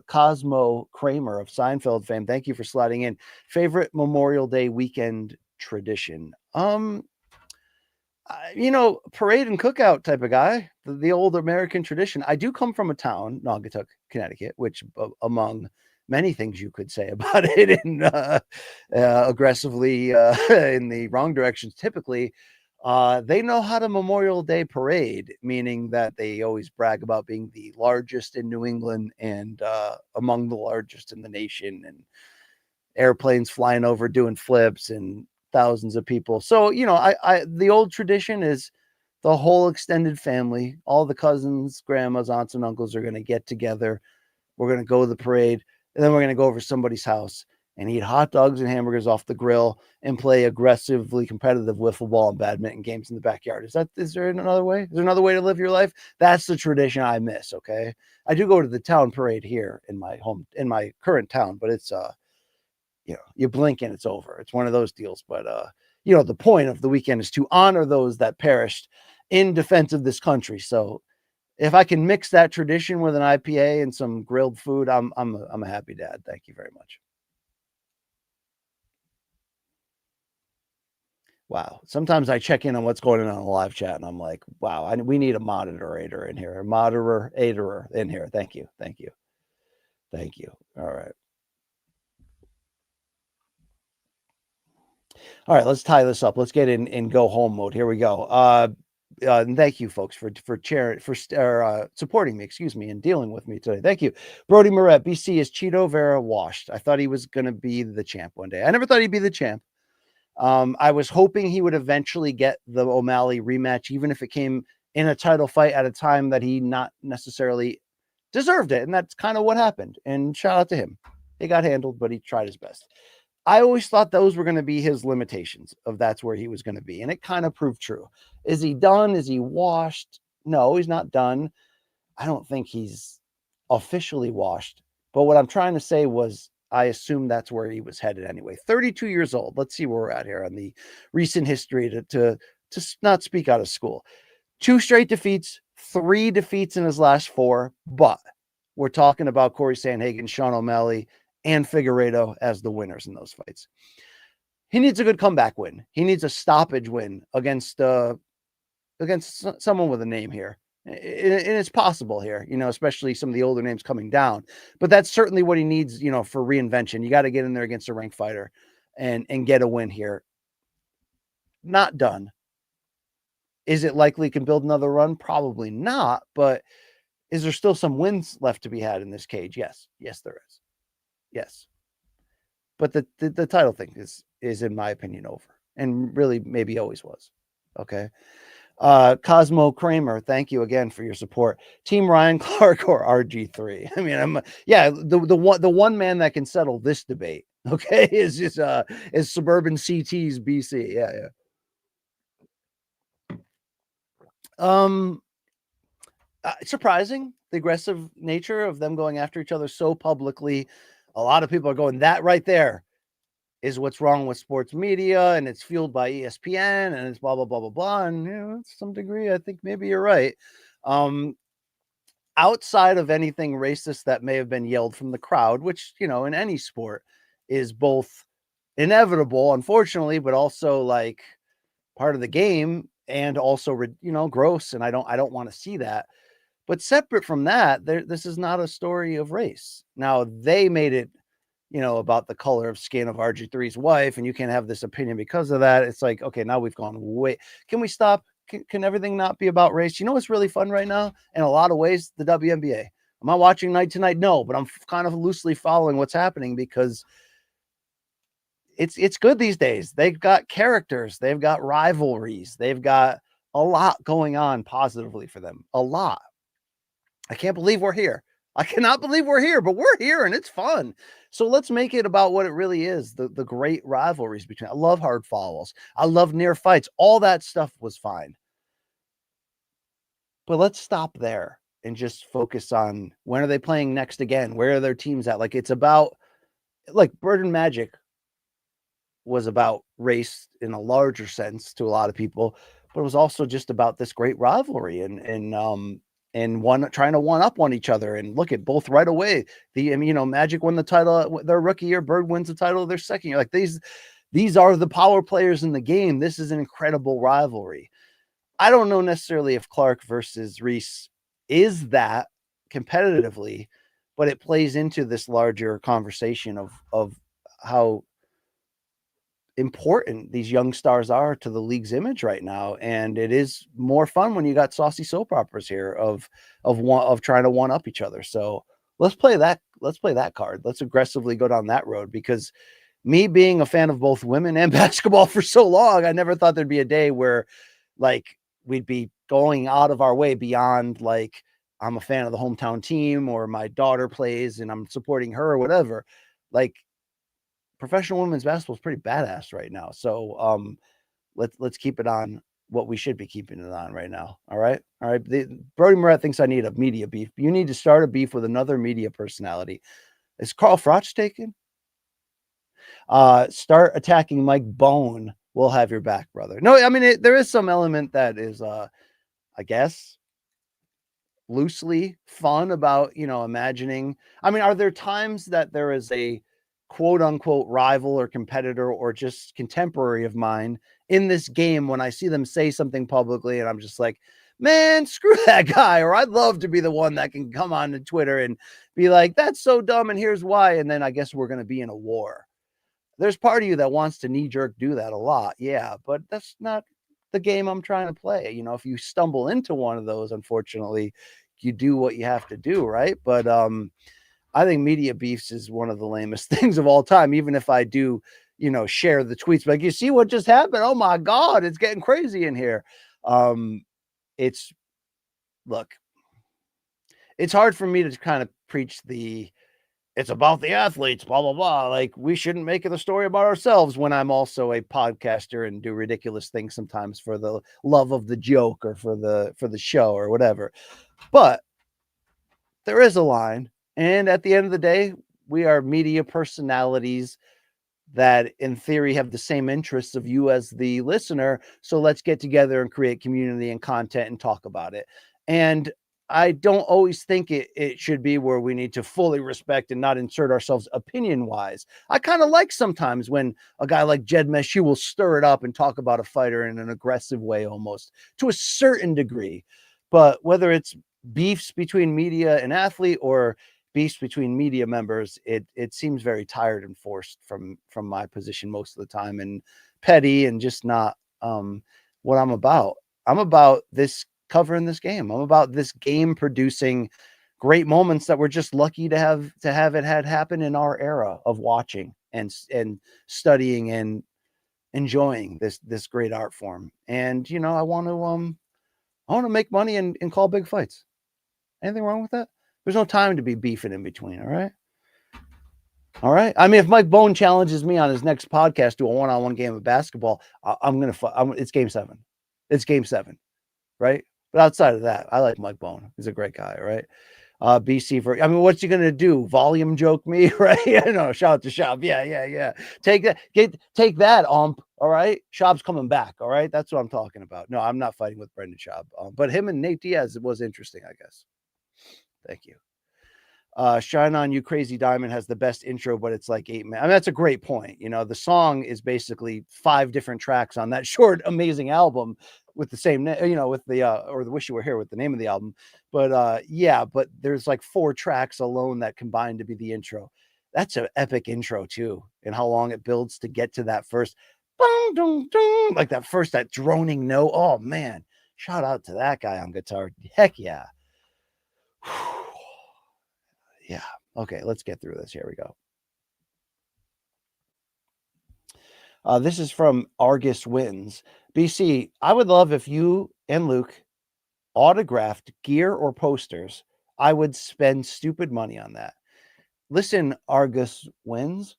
Cosmo Kramer of Seinfeld fame. Thank you for sliding in. Favorite Memorial Day weekend tradition? Parade and cookout type of guy, the old American tradition. I do come from a town, Naugatuck, Connecticut, which among many things you could say about it in aggressively in the wrong directions, typically, they know how to Memorial Day parade, meaning that they always brag about being the largest in New England and among the largest in the nation, and airplanes flying over doing flips and thousands of people. So, the old tradition is the whole extended family, all the cousins, grandmas, aunts, and uncles are going to get together. We're going to go to the parade, and then we're going to go over to somebody's house and eat hot dogs and hamburgers off the grill and play aggressively competitive wiffle ball and badminton games in the backyard. Is there another way? Is there another way to live your life? That's the tradition I miss. Okay. I do go to the town parade here in my current town, but it's, you blink and it's over. It's one of those deals. But, the point of the weekend is to honor those that perished in defense of this country. So if I can mix that tradition with an IPA and some grilled food, I'm a happy dad. Thank you very much. Wow. Sometimes I check in on what's going on the live chat and I'm like, wow, we need a moderator in here, a moderator in here. Thank you. Thank you. Thank you. All right. All right, let's tie this up. Let's get in go home mode. Here we go. And thank you, folks, for supporting me, and dealing with me today. Thank you, Brody Moret. BC is Cheeto Vera washed. I thought he was going to be the champ one day. I never thought he'd be the champ. I was hoping he would eventually get the O'Malley rematch, even if it came in a title fight at a time that he not necessarily deserved it, and that's kind of what happened. And shout out to him. He got handled, but he tried his best. I always thought those were going to be his limitations of that's where he was going to be. And it kind of proved true. Is he done? Is he washed? No, he's not done. I don't think he's officially washed. But what I'm trying to say was I assume that's where he was headed anyway. 32 years old. Let's see where we're at here on the recent history to not speak out of school. 2 straight defeats, 3 defeats in his last 4. But we're talking about Corey Sandhagen, Sean O'Malley, and Figueiredo as the winners in those fights. He needs a good comeback win. He needs a stoppage win against someone with a name here. And it's possible here, especially some of the older names coming down. But that's certainly what he needs, for reinvention. You got to get in there against a ranked fighter and get a win here. Not done. Is it likely he can build another run? Probably not. But is there still some wins left to be had in this cage? Yes. Yes, there is. Yes. But the title thing is in my opinion over, and really maybe always was. Okay. Cosmo Kramer, thank you again for your support. Team Ryan Clark or RG3. I mean, the one man that can settle this debate, okay, is just is Suburban CT's BC. Yeah. Surprising the aggressive nature of them going after each other so publicly. A lot of people are going, that right there is what's wrong with sports media, and it's fueled by ESPN, and it's blah, blah, blah, blah, blah. And to some degree, I think maybe you're right. Outside of anything racist that may have been yelled from the crowd, which, in any sport is both inevitable, unfortunately, but also like part of the game and also, gross. And I don't want to see that. But separate from that, this is not a story of race. Now, they made it, about the color of skin of RG3's wife, and you can't have this opinion because of that. It's like, okay, now we've gone way. Can we stop? Can everything not be about race? What's really fun right now? In a lot of ways, the WNBA. Am I watching night to night? No, but I'm kind of loosely following what's happening because it's good these days. They've got characters. They've got rivalries. They've got a lot going on positively for them. A lot. I can't believe we're here. I cannot believe we're here, but we're here and it's fun. So let's make it about what it really is. The great rivalries between. I love hard follows. I love near fights. All that stuff was fine. But let's stop there and just focus on when are they playing next again? Where are their teams at? Like it's about like Bird and Magic was about race in a larger sense to a lot of people, but it was also just about this great rivalry and and trying to one up on each other, and look at both right away. Magic won the title their rookie year, Bird wins the title their second year. Like these are the power players in the game. This is an incredible rivalry. I don't know necessarily if Clark versus Reese is that competitively, but it plays into this larger conversation of how important these young stars are to the league's image right now. And it is more fun when you got saucy soap operas here of trying to one up each other. So let's play that card. Let's aggressively go down that road, because me being a fan of both women and basketball for so long, I never thought there'd be a day where like we'd be going out of our way beyond like, I'm a fan of the hometown team, or my daughter plays and I'm supporting her or whatever. Like, professional women's basketball is pretty badass right now. So let's keep it on what we should be keeping it on right now. All right. Brody Moret thinks I need a media beef. You need to start a beef with another media personality. Is Carl Froch taken? Start attacking Mike Bone. We'll have your back, brother. No, I mean, there is some element that is, I guess, loosely fun about, imagining. I mean, are there times that there is a quote unquote rival or competitor or just contemporary of mine in this game when I see them say something publicly and I'm just like, man, screw that guy, or I'd love to be the one that can come on to Twitter and be like, that's so dumb and here's why, and then I guess we're going to be in a war. There's part of you that wants to knee jerk do that a lot. Yeah, but that's not the game I'm trying to play. If you stumble into one of those, unfortunately, you do what you have to do, right? But I think media beefs is one of the lamest things of all time, even if I do, share the tweets. Like, you see what just happened? Oh my God, it's getting crazy in here. Look, it's hard for me to kind of preach it's about the athletes, blah, blah, blah. Like, we shouldn't make it a story about ourselves when I'm also a podcaster and do ridiculous things sometimes for the love of the joke or for the show or whatever. But there is a line. And at the end of the day, we are media personalities that in theory have the same interests of you as the listener. So let's get together and create community and content and talk about it. And I don't always think it should be where we need to fully respect and not insert ourselves opinion wise. I kind of like sometimes when a guy like Jed Meshew will stir it up and talk about a fighter in an aggressive way, almost to a certain degree. But whether it's beefs between media and athlete or beefs between media members, it seems very tired and forced from my position most of the time, and petty, and just not what I'm about. I'm about this covering this game. I'm about this game producing great moments that we're just lucky to have it had happen in our era of watching and studying and enjoying this great art form. And I want to make money and call big fights. Anything wrong with that? There's no time to be beefing in between. All right. I mean, if Mike Bone challenges me on his next podcast to a one-on-one game of basketball, I'm going to it's game 7. It's game 7. Right. But outside of that, I like Mike Bone. He's a great guy. Right. BC I mean, what's he going to do? Volume joke me? Right. I know. Shout out to Shab. Yeah. Take that. All right. Shab's coming back. All right. That's what I'm talking about. No, I'm not fighting with Brendan Schaub. But him and Nate Diaz, it was interesting, I guess. Thank you. Shine On You Crazy Diamond has the best intro, but it's like 8 minutes. I mean, that's a great point. The song is basically 5 different tracks on that short, amazing album with the same, with the, or the Wish You Were Here with the name of the album. But but there's like 4 tracks alone that combine to be the intro. That's an epic intro too. And how long it builds to get to that first, like that droning note. Oh man, shout out to that guy on guitar. Heck yeah. Yeah. Okay, let's get through this. Here we go. This is from Argus Wins. BC, I would love if you and Luke autographed gear or posters. I would spend stupid money on that. Listen, Argus Wins.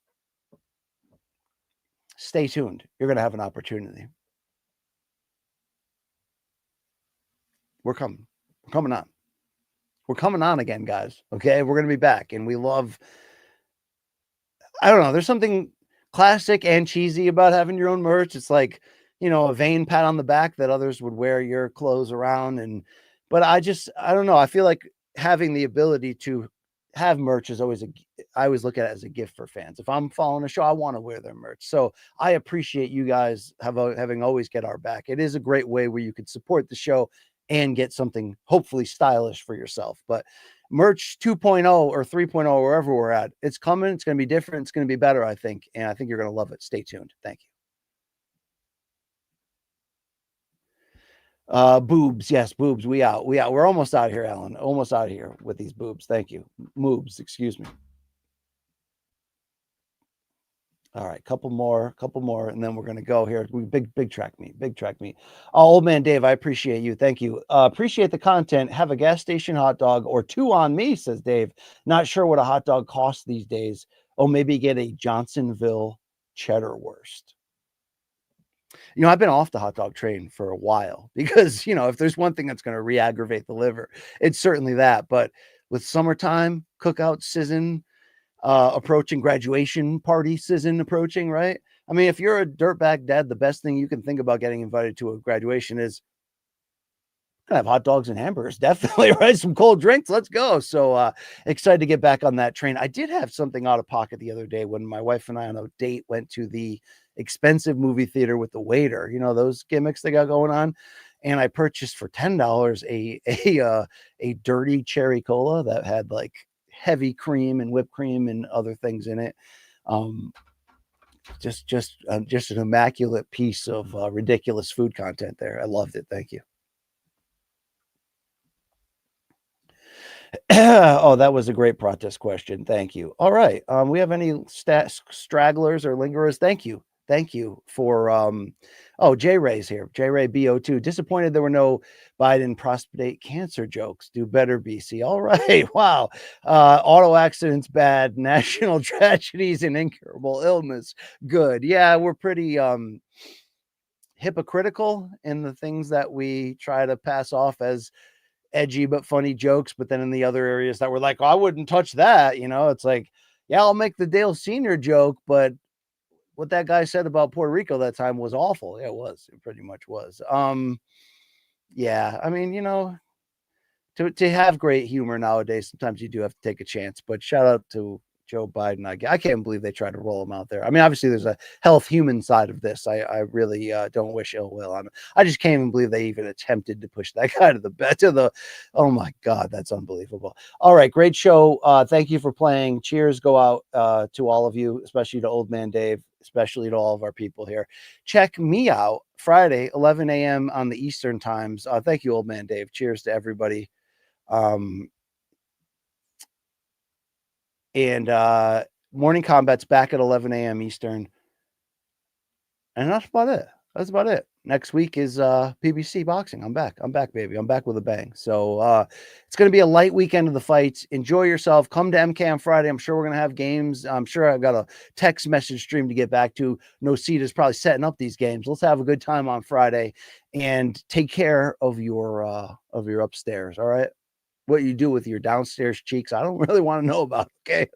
Stay tuned. You're going to have an opportunity. We're coming. We're coming on. We're coming on again, guys. Okay, we're going to be back. And we love, I don't know, there's something classic and cheesy about having your own merch. It's like, a vain pat on the back that others would wear your clothes around. But I don't know. I feel like having the ability to have merch is always I always look at it as a gift for fans. If I'm following a show, I want to wear their merch. So I appreciate you guys having always get our back. It is a great way where you could support the show and get something hopefully stylish for yourself. But merch 2.0 or 3.0, wherever we're at, it's coming. It's going to be different. It's going to be better, I think. And I think you're going to love it. Stay tuned. Thank you. Boobs. Yes, boobs. We out. We're almost out here, Alan. Almost out here with these boobs. Thank you. Moobs. Excuse me. All right, couple more, and then we're gonna go here. Big track meet. Oh, old man Dave, I appreciate you. Thank you. Appreciate the content. Have a gas station hot dog or two on me, says Dave. Not sure what a hot dog costs these days. Oh, maybe get a Johnsonville cheddar wurst. I've been off the hot dog train for a while because, if there's one thing that's going to re-aggravate the liver, it's certainly that. But with summertime, cookout season, approaching, graduation party season approaching, right? I mean, if you're a dirtbag dad, the best thing you can think about getting invited to a graduation is gonna have hot dogs and hamburgers, definitely, right? Some cold drinks, let's go. So excited to get back on that train. I did have something out of pocket the other day when my wife and I on a date went to the expensive movie theater with the waiter, those gimmicks they got going on. And I purchased for $10 a dirty cherry cola that had like heavy cream and whipped cream and other things in it. Just an immaculate piece of ridiculous food content there. I loved it. Thank you. Oh, that was a great protest question. Thank you. All right. We have any stragglers or lingerers? Thank you. Thank you for J Ray's here. J Ray BO2. Disappointed there were no Biden prostate cancer jokes. Do better, BC. All right. Wow. Auto accidents bad, national tragedies and incurable illness. Good. Yeah, we're pretty hypocritical in the things that we try to pass off as edgy but funny jokes, but then in the other areas that were like, oh, I wouldn't touch that, it's like, yeah, I'll make the Dale Sr. joke, but what that guy said about Puerto Rico that time was awful. Yeah, it pretty much was. Yeah, I mean, to have great humor nowadays, sometimes you do have to take a chance, but shout out to Joe Biden. I can't believe they tried to roll him out there. I mean, obviously there's a health human side of this. I really don't wish ill will on him. I just can't even believe they even attempted to push that guy to the oh my God, that's unbelievable. All right. Great show. Thank you for playing. Cheers go out to all of you, especially to old man Dave, especially to all of our people here. Check me out Friday, 11 a.m. on the Eastern times. Thank you, old man Dave. Cheers to everybody. And Morning Combat's back at 11 a.m. Eastern. And that's about it. Next week is PBC boxing. I'm back, baby. I'm back with a bang. So it's going to be a light weekend of the fights. Enjoy yourself. Come to MK on Friday. I'm sure we're going to have games. I'm sure I've got a text message stream to get back to. Nocita's probably setting up these games. Let's have a good time on Friday and take care of your upstairs. All right. What you do with your downstairs cheeks, I don't really want to know about. Okay,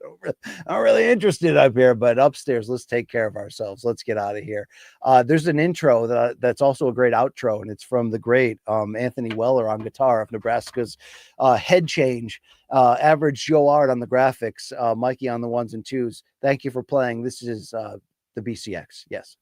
I'm really interested up here, but upstairs, let's take care of ourselves. Let's get out of here. There's an intro that's also a great outro, and it's from the great Anthony Weller on guitar of Nebraska's Head Change. Average Joe Art on the graphics, Mikey on the ones and twos. Thank you for playing. This is the BCX. Yes.